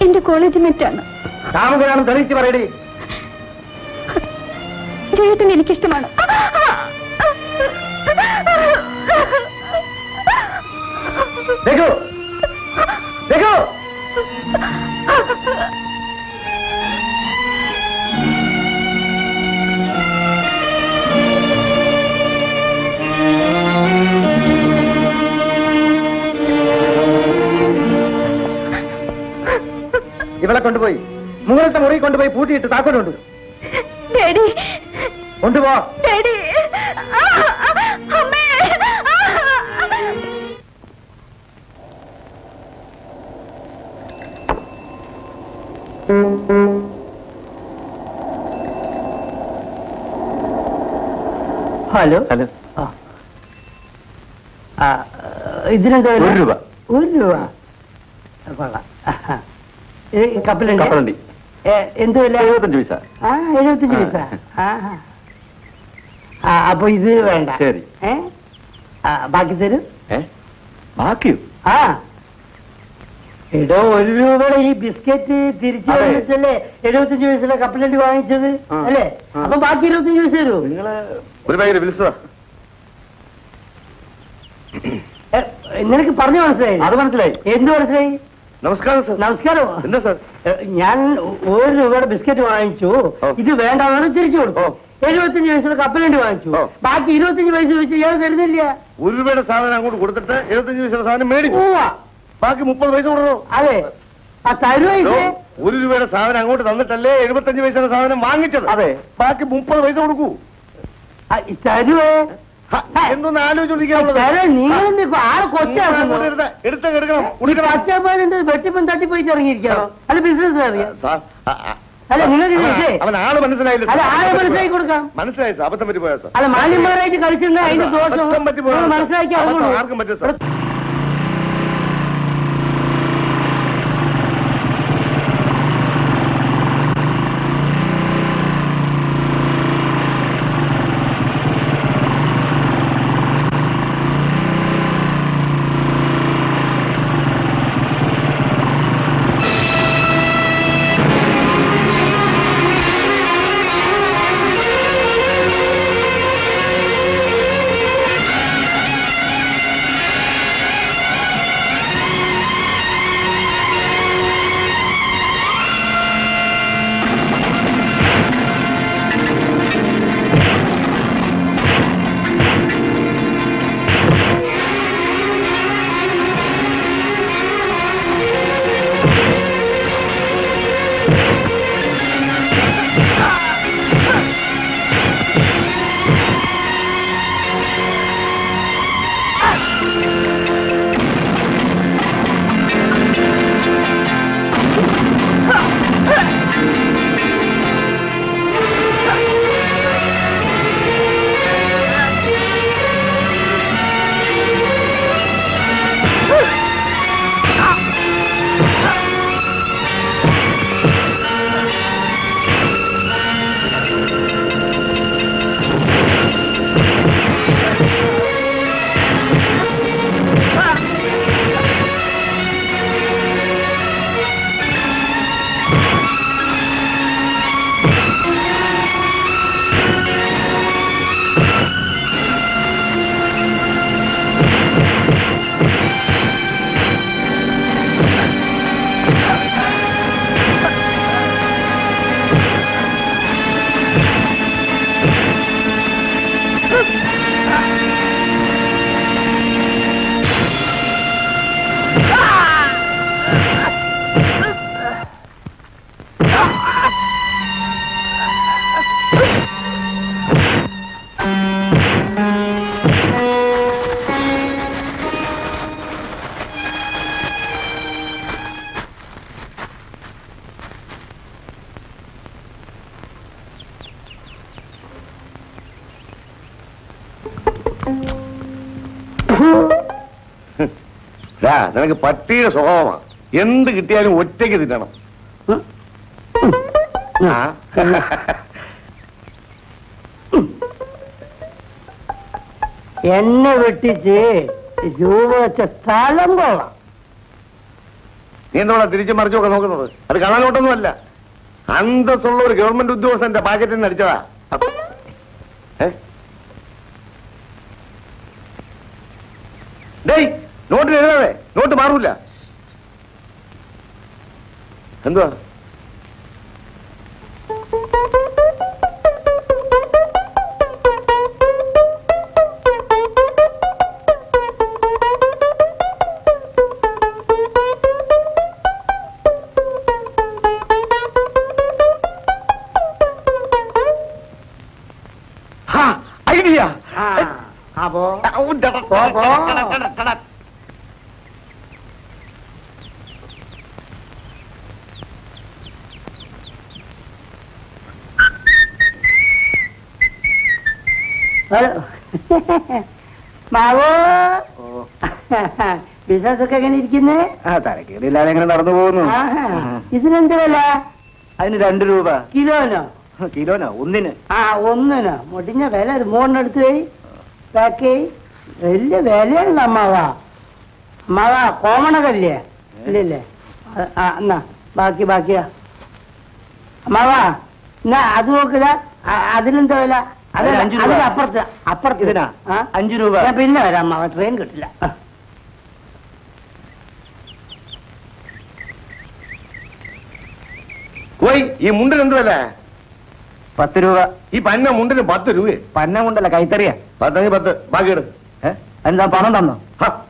എന്റെ കോളേജ് മേറ്റാണ്. കാമുകനാണെന്ന് തെളിയിച്ച് പറയടി. ജയേട്ടൻ എനിക്കിഷ്ടമാണ്. രഘു, രഘു, ഇവളെ കൊണ്ടുപോയി മുകളിലത്തെ മുറി കൊണ്ടുപോയി പൂട്ടിയിട്ട് താക്കോലുണ്ട് ഡാഡി കൊണ്ടുപോ. ഡാഡി അമ്മേ ഹലോ ഹലോ. ഇതിനെന്താ വില? 1 രൂപ. 1 രൂപ കൊള്ളാം. കപ്പലുണ്ട് കപ്പലണ്ടി എന്ത് വില? 75 പൈസ. 75 പൈസ. അപ്പൊ ഇത് വേണ്ട. ശരി. ബാക്കി തരൂ. ബാക്കിയോ? ആ എടോ 1 രൂപയുടെ ഈ ബിസ്ക്കറ്റ് തിരിച്ചു അതെ. വന്നിട്ടല്ലേ 75 പൈസയുടെ കപ്പലണ്ടി വാങ്ങിച്ചത് ആ. അല്ലേ? ആ. അപ്പൊ ബാക്കി 25 പൈസ തരൂ. നിങ്ങള് ഒരു ഭയങ്കര വിളിച്ചതാ. നിനക്ക് പറഞ്ഞു മനസ്സിലായി? അത് മനസ്സിലായി. എന്ത് മനസ്സിലായി? നമസ്കാരം സാർ. നമസ്കാരം. എന്താ സാർ? ഞാൻ 1 രൂപയുടെ ബിസ്ക്കറ്റ് വാങ്ങിച്ചു. ഓ. ഇത് വേണ്ടാന്ന് തിരിച്ചു കൊടുത്തു. ഓ. 75 പൈസയുടെ കപ്പലണ്ടി വാങ്ങിച്ചു. ഓ. ബാക്കി 25 പൈസ വെച്ച് ഇയാൾ തരുന്നില്ല. 1 രൂപയുടെ സാധനം അങ്ങോട്ട് കൊടുത്തിട്ട് 75 പൈസയുടെ സാധനം മേടിച്ചു. പോവാ. ബാക്കി 30 പൈസ കൊടുക്കണോ? അതെ തരുവ 1 രൂപയുടെ സാധനം അങ്ങോട്ട് തന്നിട്ടല്ലേ 75 പൈസയുടെ സാധനം വാങ്ങിച്ചത്. അതെ. ബാക്കി 30 പൈസ കൊടുക്കൂ. തരുവേ എന്തൊന്ന് ആലോചിച്ചോണ്ടിരിക്കാനുള്ളത്. നിങ്ങൾ ആളെ കൊച്ചാണ്. എടുത്ത എടുക്കണം. പച്ചപ്പാലെന്ത് വെട്ടിപ്പം തട്ടിപ്പോയി ഇറങ്ങിയിരിക്കണോ? അല്ല ബിസിനസ് അറിയാം. സാർ അല്ല നിങ്ങൾക്ക് അവൻ ആള് മനസ്സിലായില്ല. അല്ല ആളെ മനസ്സിലാക്കി കൊടുക്കാം. മനസ്സിലായി സാർ. അബദ്ധം പറ്റി പോയാ സാർ. അല്ല മാന്യന്മാരായിട്ട് കളിച്ചിട്ടുണ്ടെങ്കിൽ അതിന്റെ ദോഷം അബദ്ധം പറ്റി പോയാ നിങ്ങൾ സാർ. മനസ്സിലാക്കി അബദ്ധം ആർക്കും പറ്റും സാർ. നിനക്ക് പട്ടിയുടെ സ്വഭാവമാണ്. എന്ത് കിട്ടിയാലും ഒറ്റയ്ക്ക് തിന്നണം. എന്നെ വെട്ടിച്ച് രൂപ വെച്ച സ്ഥലം കൊള്ളാം. നീ എന്തോടാ തിരിച്ചു മറിച്ചൊക്കെ നോക്കുന്നത്? അത് കാണാനോട്ടൊന്നുമല്ല. അന്തസ്സുള്ള ഒരു ഗവൺമെന്റ് ഉദ്യോഗസ്ഥന്റെ പാക്കറ്റിൽ നിന്ന് അടിച്ചതാ. ഡേയ്, നോട്ടിൽ എഴുതാതെ. നോട്ട് മാറൂല. എന്തുവാ? മാവോ ബിസിനസ് ഒക്കെ എങ്ങനെ ഇരിക്കുന്നേ? തലക്കേടില്ലാതെ എങ്ങനെ നടന്നു പോകുന്നു. ഇതിനെന്ത് വില? അതിന് 2 രൂപ. കിലോനോ? കിലോനോ? ഒന്നിന്. ഒന്നിനോ? മുടിഞ്ഞ വില ഒരു 3 എടുത്ത് പോയി ബാക്കി വലിയ വിലയുള്ള അമ്മാവാ. അമ്മാവാ കോമണകല്ലേ? ഇല്ലല്ലേ? എന്നാ ബാക്കിയാ അമ്മാവാ. എന്നാ അത് നോക്കുക. അതിനെന്താ വില? അപ്പുറത്ത് ഇതിനാ 5 രൂപ. ഞാൻ പിന്നെ വരാം അമ്മാവ, ട്രെയിൻ കിട്ടില്ല. പോയി ഈ മുണ്ടിന് എന്ത് വില? 10 രൂപ. ഈ പന്ന മുണ്ടിന് 10 രൂപ. പന്ന കൊണ്ടല്ല, കൈത്തറിയാ. 10 ബാക്കി എടു. എന്താ പണം തന്നോ?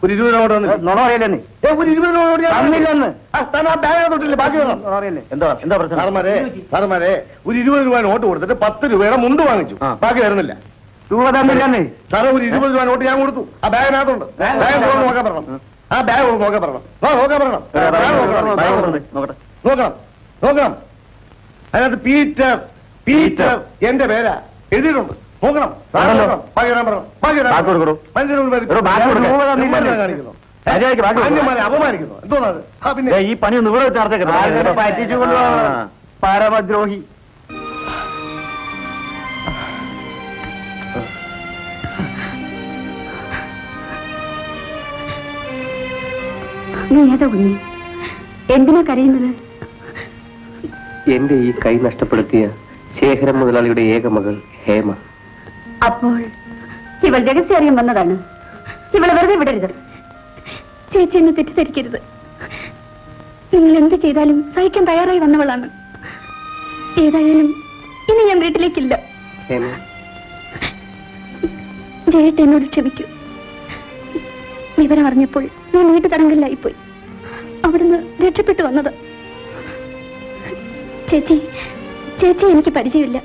ഒരു 20 രൂപ കൊണ്ട് നുണ പറയല്ലേ നീ? ഒരു 20 രൂപ തന്നില്ലെന്ന്. ബാഗ് തൊട്ടില്ല, ബാക്കി തരണം. എന്താ പ്രശ്നം? സാറന്മാരെ ഒരു 20 രൂപ നോട്ട് കൊടുത്തിട്ട് 10 രൂപയുടെ മുണ്ട് വാങ്ങിച്ചു. ബാക്കി വരുന്നില്ല. രൂപ തന്നില്ലെന്ന്. സാറേ ഒരു 20 രൂപ നോട്ട് ഞാൻ കൊടുത്തു. ആ ബാഗിനകത്തുണ്ട്. ബാഗ് നോക്കാൻ പറയണം. ആ ബാഗ് നോക്കാൻ പറയണം. നോക്കണം. അതിനകത്ത് പീറ്റർ എന്റെ പേരാ എഴുതിയിട്ടുണ്ട്. നോക്കണം. അപമാനിക്കുന്നു. എന്തോന്നത്? പിന്നെ ഈ പണി ഒന്ന് ഇവിടെ പറ്റിച്ചു കൊണ്ടുപോകണം. പരമദ്രോഹി. നീ ഏതാ കുഞ്ഞി? എന്തിനാ കരയുന്നത്? എന്റെ ഈ കൈ നഷ്ടപ്പെടുത്തിയ ശേഖരൻ മുതലാളിയുടെ ഏക മകൾ ഹേമ. അപ്പോൾ ഇവൾ രഹസ്യം അറിയാൻ വന്നതാണ്. ഇവളെ വെറുതെ വിടരുത്. ചേച്ചി എന്നെ തെറ്റിദ്ധരിക്കരുത്. നിങ്ങൾ എന്ത് ചെയ്താലും സഹിക്കാൻ തയ്യാറായി വന്നവളാണ്. ഏതായാലും ഇനി ഞാൻ വീട്ടിലേക്കില്ല. ഹേമ, ജയേട്ട എന്നോട് ക്ഷമിക്കൂ. വിവരം അറിഞ്ഞപ്പോൾ ഞാൻ വീട്ടു തടങ്കലിലായിപ്പോയി. അവിടുന്ന് രക്ഷപ്പെട്ടു വന്നത്. ചേച്ചി എനിക്ക് പരിചയമില്ല.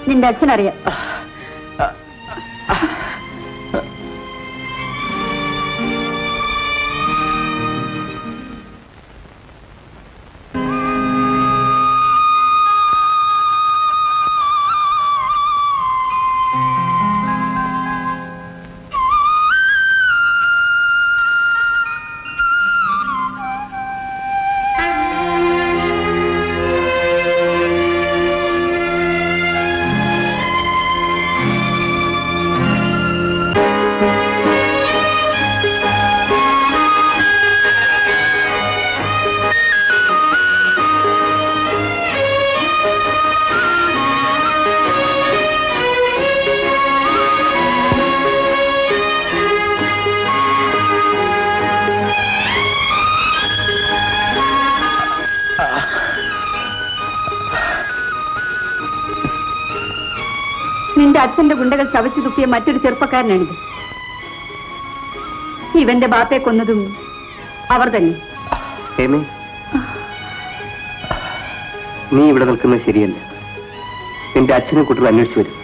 നിന്റെ അച്ഛനറിയാം. നിന്റെ അച്ഛന്റെ ഗുണ്ടകൾ ചവച്ചു തുപ്പിയ മറ്റൊരു ചെറുപ്പക്കാരനാണിത്. ഇവന്റെ ബാപ്പയെ കൊന്നതും അവർ തന്നെ. ഹേമേ, നീ ഇവിടെ നിൽക്കുന്നത് ശരിയല്ല. നിന്റെ അച്ഛനെ കുട്ടികൾ അന്വേഷിച്ചു വരും.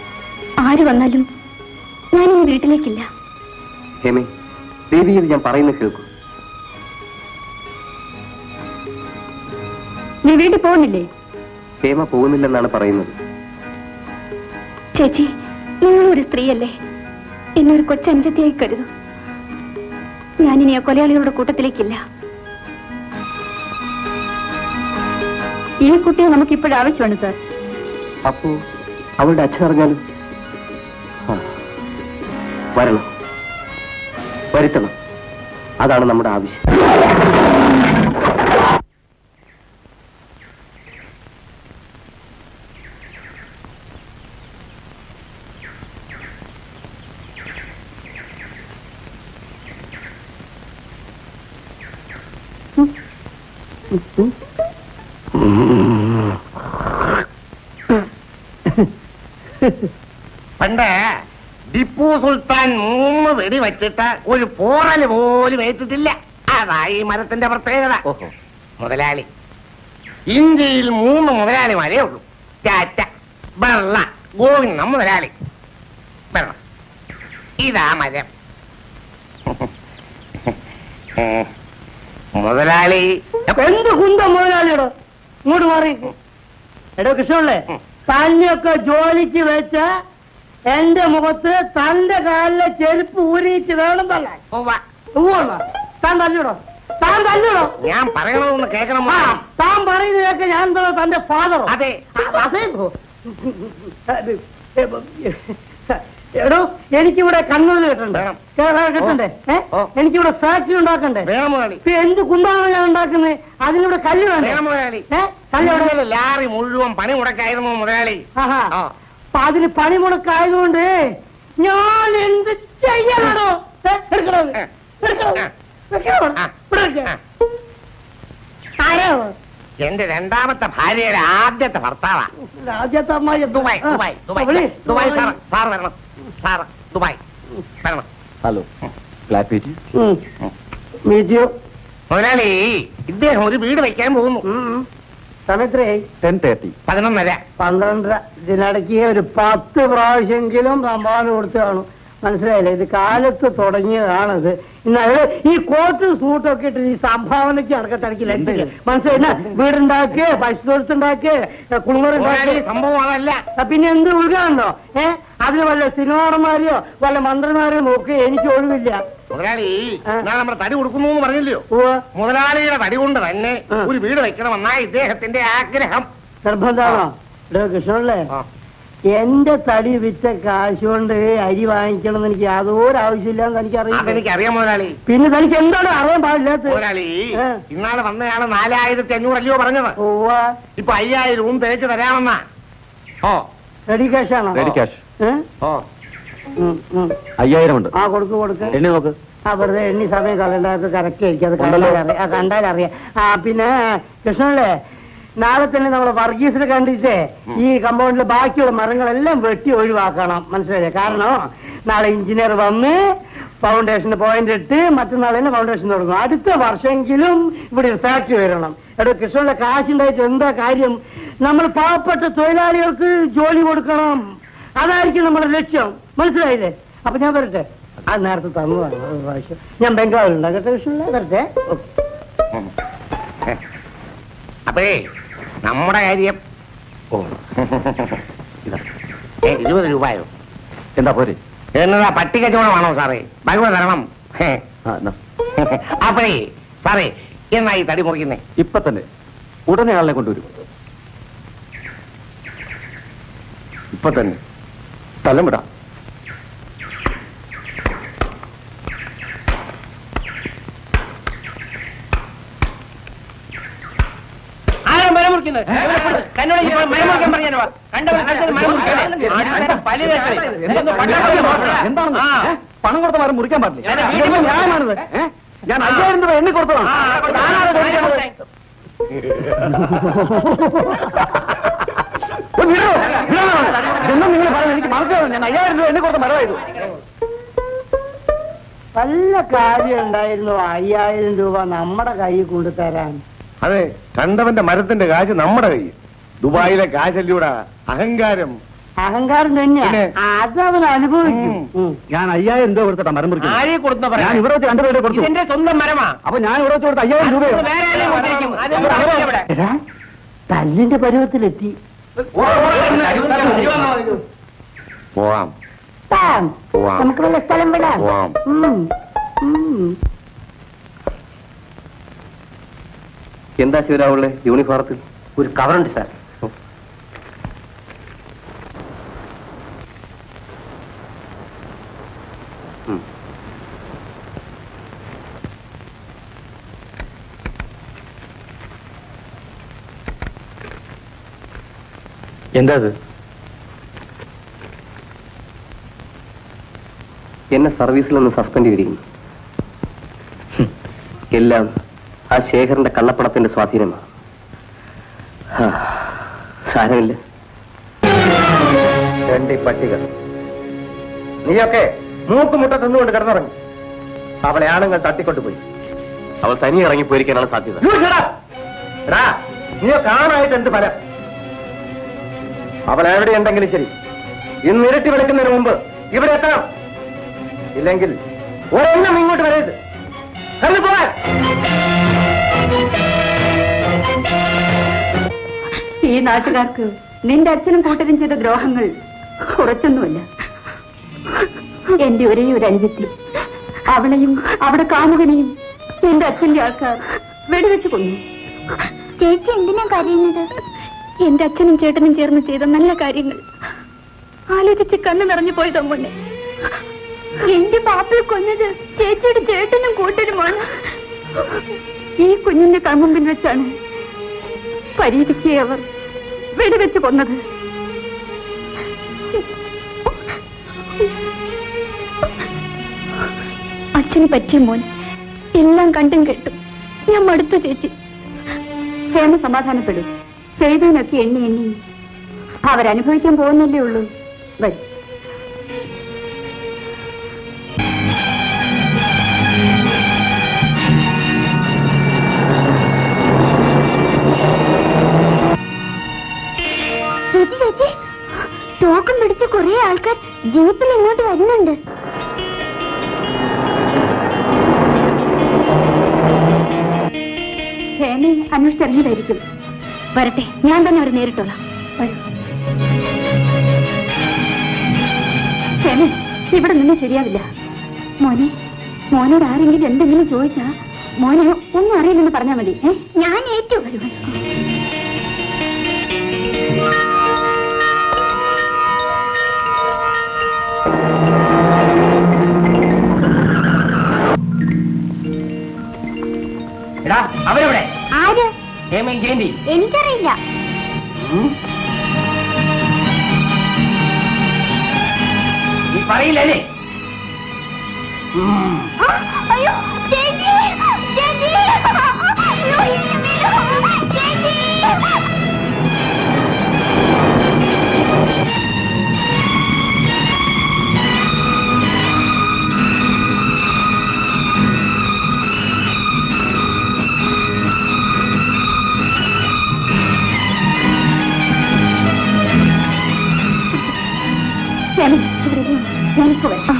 ആര് വന്നാലും ഞാനിനി വീട്ടിലേക്കില്ല. ഹേമേ, ദേവിയെ ഞാൻ പറയുന്നത് കേൾക്കൂ. നീ വീട്ടിൽ പോകുന്നില്ലേ? ഹേമ പോകുന്നില്ലെന്നാണ് പറയുന്നത്. ചേച്ചി, നിങ്ങളൊരു സ്ത്രീയല്ലേ. എന്നൊരു കൊച്ചഞ്ചത്തിയായി കരുതൂ. ഞാനിനി ആ കൊലയാളികളുടെ കൂട്ടത്തിലേക്കില്ല. ഈ കുട്ടിയെ നമുക്ക് ഇപ്പോഴാവശ്യമാണ് സാർ. അപ്പോ അവളുടെ അച്ഛൻ അറിഞ്ഞാലും വരണം, വരുത്തണം. അതാണ് നമ്മുടെ ആവശ്യം. പണ്ട് ടിപ്പു സുൽത്താൻ 3 വെടി വെച്ചിട്ട് ഒരു പോറല് പോലും ഏറ്റിട്ടില്ല. അതായി മരത്തിന്റെ പ്രത്യേകത. മുതലാളി, ഇന്ത്യയിൽ 3 മുതലാളിമാരേ ഉള്ളൂ. ടാറ്റ, ബിർള, ഗോവിന്ദ മുതലാളി. ബിർള, ഇതാ മരം. മുതലാളി എന്ത് കുന്തം മുതലാളിയോടോ ഇങ്ങോട്ട് മാറി എടോ കൃഷ്ണല്ലേ തന്നെയൊക്കെ ജോലിക്ക് വെച്ച എന്റെ മുഖത്ത് തന്റെ കാലിലെ ചെരുപ്പ് ഊരിയിട്ട് വേണം തല്ലാൻ താൻ തല്ലൂടോ താൻ തല്ലൂടോ ഞാൻ പറയണമെന്ന് കേൾക്കണം താൻ പറയുന്നതൊക്കെ ഞാൻ എന്തോ തന്റെ ഫാദറോ അതെ അതേ എടോ എനിക്കിവിടെ കണ്ണൂര് കിട്ടണ്ടേ കിട്ടണ്ടേ എനിക്കിവിടെ ഫാക്ടറി ഉണ്ടാക്കണ്ടേ എന്ത് കുന്താണ് ഞാൻ ഉണ്ടാക്കുന്നത് അതിനിവിടെ കല്ല് വേണ്ടേ കല്ല് ലാറി മുഴുവൻ പണി മുടക്കായിരുന്നു മുതലാളി അപ്പൊ അതിന് പണി മുടക്കായതുകൊണ്ട് ഞാൻ എന്ത് ചെയ്യാനാണോ ആരോ എന്റെ രണ്ടാമത്തെ ഭാര്യയുടെ ആദ്യത്തെ ഭർത്താവാ ആദ്യത്തെ അമ്മായി Dubai Dubai Dubai Dubai sir വരണം സാർ ദുബായ് വരണം ഹലോ ഫ്ലാറ്റ് മീറ്റിയോ മുതലാളി ഇദ്ദേഹം ഒരു വീട് വെക്കാൻ പോകുന്നു സമയത്രയായി 10:30 11:30 12 ഇതിനിടയ്ക്ക് ഒരു 10 പ്രാവശ്യമെങ്കിലും സംഭാവന കൊടുത്തു കാണും മനസ്സിലായില്ലേ ഇത് കാലത്ത് തുടങ്ങിയതാണിത് ഇന്ന് ഈ കോട്ടും സൂട്ടൊക്കെ ഇട്ട് ഈ സംഭാവനയ്ക്ക് അടക്കത്തടക്കില്ല മനസ്സിലായില്ല വീടുണ്ടാക്ക് പശുത്തൊഴുത്തുണ്ടാക്ക് കുളിമുറുണ്ടാക്കി സംഭവം അതല്ല പിന്നെ എന്ത് ഉൾക്കാണോ അതിന് വല്ല സിനിമാടന്മാരെയോ വല്ല മന്ത്രിമാരെയോ നോക്കി എനിക്ക് ഒഴിവില്ല മുതലാളി നമ്മുടെ തടി കൊടുക്കുന്നു എന്ന് പറഞ്ഞില്ലയോ മുതലാളിയുടെ തടി കൊണ്ട് തന്നെ ഒരു വീട് വെക്കണമെന്നാ ഇദ്ദേഹത്തിന്റെ ആഗ്രഹം നിർബന്ധമാണോ ഇവിടെ കൃഷ്ണല്ലേ എന്റെ തടി വിറ്റ കാശ് കൊണ്ട് അരി വാങ്ങിക്കണം എന്ന് എനിക്ക് യാതൊരു ആവശ്യമില്ലാന്ന് എനിക്കറിയാം മുതലാളി പിന്നെ തനിക്ക് എന്താണ് അറിയാൻ പാടില്ലാത്ത മുതലാളി ഇന്നാളെ വന്നയാള് 4500 അല്ലയോ പറഞ്ഞത് ഇപ്പൊ 5000 തേച്ച് തരാമെന്നാ റെഡി ക്യാഷ് ആണോ റെഡി ക്യാഷ് 5000 ഉണ്ട് കൊടുക്ക് എണ്ണി നോക്ക് വെറുതെ എണ്ണി സമയം കളണ്ടാത്ത കറക്റ്റ് ആയിരിക്കും അത് കണ്ടാലറിയാം പിന്നെ കൃഷ്ണല്ലേ നാളെ തന്നെ നമ്മളെ വർഗീസിനെ കണ്ടിട്ട് ഈ കമ്പൗണ്ടിലെ ബാക്കിയുള്ള മരങ്ങളെല്ലാം വെട്ടി ഒഴിവാക്കണം മനസ്സിലായില്ലേ കാരണം നാളെ എഞ്ചിനീയർ വന്ന് ഫൗണ്ടേഷന് പോയിന്റ് ഇട്ട് മറ്റന്നാൾ തന്നെ ഫൗണ്ടേഷൻ തുടങ്ങും അടുത്ത വർഷമെങ്കിലും ഇവിടെ ഫാക്ടറി വരണം എടോ കൃഷ്ണന്റെ കാശുണ്ടായിട്ട് എന്താ കാര്യം നമ്മൾ പാവപ്പെട്ട തൊഴിലാളികൾക്ക് ജോലി കൊടുക്കണം അതായിരിക്കും നമ്മുടെ ലക്ഷ്യം മനസ്സിലായില്ലേ അപ്പൊ ഞാൻ വരട്ടെ അത് നേരത്തെ തന്നതാണ് ഒരു പ്രാവശ്യം ഞാൻ ബംഗാളിലുണ്ടാകട്ടെ കൃഷ്ണ വരട്ടെ അപ്പേ നമ്മുടെ കാര്യം 20 രൂപയോ എന്താ പോരെ എന്നതാ പട്ടി കച്ചവടമാണോ സാറേ ഭഗവത് തരണം അപ്പേ സാറേ എന്നാ ഈ തടി മുറിക്കുന്നേ ഇപ്പൊ തന്നെ ഉടനെ ആളിനെ കൊണ്ടുവരും ഇപ്പൊ തന്നെ സ്ഥലം വിടാം എന്താണ് പണം കൊടുത്ത മരം മുറിക്കാൻ പാടില്ല ന്യായമാണിത് ഞാൻ 5000 രൂപ എണ്ണി കൊടുത്തതാണ് എന്നും നിങ്ങൾ പറയുന്നത് എനിക്ക് മനസ്സിലാവും ഞാൻ 5000 രൂപ എണ്ണി കൊടുത്ത മരമായിരുന്നു നല്ല കാര്യം ഉണ്ടായിരുന്നു 5000 രൂപ നമ്മുടെ കയ്യിൽ കൊണ്ടുതരാൻ അതെ കണ്ടവന്റെ മരത്തിന്റെ കാശ് നമ്മുടെ കയ്യിൽ ദുബായിലെ കാശല്ലൂടെ അഹങ്കാരം അഹങ്കാരം തന്നെയാണ് അതവൻ അനുഭവിക്കും ഞാൻ 5000 രൂപ കൊടുത്തിട്ടാ മരം മുറിക്കും ആരെ കൊടുത്ത ഞാൻ ഇവിടെ വെച്ച് 2 രൂപ കൊടുത്തു എന്റെ സ്വന്തം മരമാ അപ്പൊ ഞാൻ ഇവിടെ വെച്ച് കൊടുത്ത 5000 രൂപ തല്ലിന്റെ പരുവത്തിലെത്തി പോവാം നമുക്ക് വല്ല സ്ഥലം വിടാം എന്താ ശിവരാവുള്ളേ യൂണിഫോമത്തിൽ ഒരു കവറുണ്ട് സാർ എന്താ അത് എന്നെ സർവീസിൽ നിന്ന് സസ്പെൻഡ് ചെയ്തിരിക്കുന്നു എല്ലാം ആ ശേഖരന്റെ കള്ളപ്പണത്തിന്റെ സ്വാധീനമാണ് സാരമില്ല രണ്ട് പട്ടികൾ നീയൊക്കെ മൂക്കുമുട്ട തിന്നുകൊണ്ട് കിടന്നിറങ്ങി അവളെ ആണുങ്ങൾ തട്ടിക്കൊണ്ടുപോയി അവൾ തനി ഇറങ്ങി പോയിരിക്കാനാണ് സാധ്യത നീയൊക്കെ ആണായിട്ട് എന്ത് ഫലം അവൾ എവിടെയുണ്ടെങ്കിലും ശരി ഇന്ന് ഇരട്ടി വെളുക്കുന്നതിന് മുമ്പ് ഇവിടെ എത്തണം ഇല്ലെങ്കിൽ ഒരെണ്ണം ഇങ്ങോട്ട് വരരുത്. കടന്നു പോകാൻ. ഈ നാട്ടുകാർക്ക് നിന്റെ അച്ഛനും കൂട്ടരും ചെയ്ത ദ്രോഹങ്ങൾ കുറച്ചൊന്നുമല്ല. എന്റെ ഒരേ ഒരു അനുജത്തി, അവളെയും അവിടെ കാമുകനെയും എന്റെ അച്ഛന്റെ ആൾക്കാർ വെടിവെച്ച് കൊന്നു. ചേച്ചി എന്തിനാ കരയുന്നത്? എന്റെ അച്ഛനും ചേട്ടനും ചേർന്ന് ചെയ്ത നല്ല കാര്യങ്ങൾ ആലോചിച്ച് കണ്ണു നിറഞ്ഞു പോയി തമ്മുന്നെ. എന്റെ പാപ്പിൽ കൊന്നത് ചേച്ചിയുടെ ചേട്ടനും കൂട്ടരുമാണ്. ഈ കുഞ്ഞിന്റെ കൺമുമ്പിൽ വെച്ചാണ് പരീതിക്ക് അവർ വെടിവെച്ച് കൊന്നത്. അച്ഛന് പറ്റിയ മോൻ എല്ലാം കണ്ടും കേട്ടും ഞാൻ മടുത്ത ചേച്ചി. ഹേമ സമാധാനപ്പെടും. ചെയ്തതിനൊക്കെ എണ്ണി എണ്ണി അവരനുഭവിക്കാൻ പോകുന്നല്ലേ ഉള്ളൂ. വരും. ചേച്ചി, തോക്കം പിടിച്ച കുറെ ആൾക്കാർ ജീപ്പിൽ ഇങ്ങോട്ട് വരുന്നുണ്ട്. ഹേമയെ അന്വേഷിച്ചിറങ്ങിയതായിരിക്കും. വരട്ടെ, ഞാൻ തന്നെ അവരെ നേരിട്ടോളാം. വരൂ. ഹേമ, ഇവിടെ നിന്ന് ശരിയാവില്ല. മോനോട് ആരെങ്കിലും എന്തെങ്കിലും ചോദിച്ചാ മോനെ ഒന്നും അറിയില്ലെന്ന് പറഞ്ഞാൽ മതി. ഞാൻ ഏറ്റു. വരൂ. എടാ, അവരെവിടെ? ആര്? ഹേമയും ജയന്തി. എനിക്കറിയില്ല. നീ പറയില്ലല്ലേ? അയ്യോ ചേച്ചി, ചേച്ചി, അയ്യോ, ചേച്ചി. ഞാനിപ്പോ വരാം.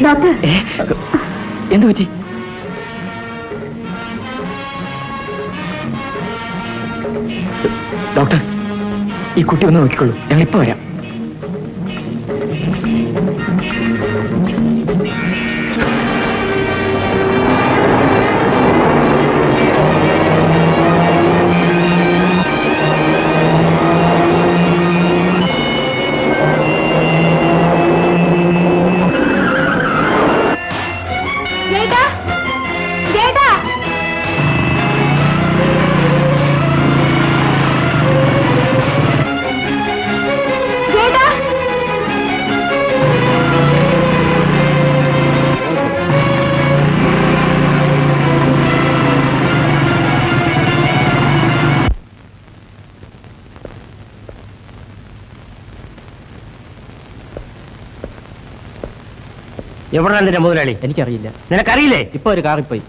ഡോക്ടർ, എന്തു പറ്റി? ഡോക്ടർ, ഈ കുട്ടി ഒന്ന് നോക്കിക്കൊള്ളൂ, ഞങ്ങൾ ഇപ്പൊ വരാം. എവിടെയാണ് നിന്റെ മുതലാളി? എനിക്കറിയില്ല. നിനക്കറിയില്ലേ? ഇപ്പൊ ഒരു കാറിൽ പോയി.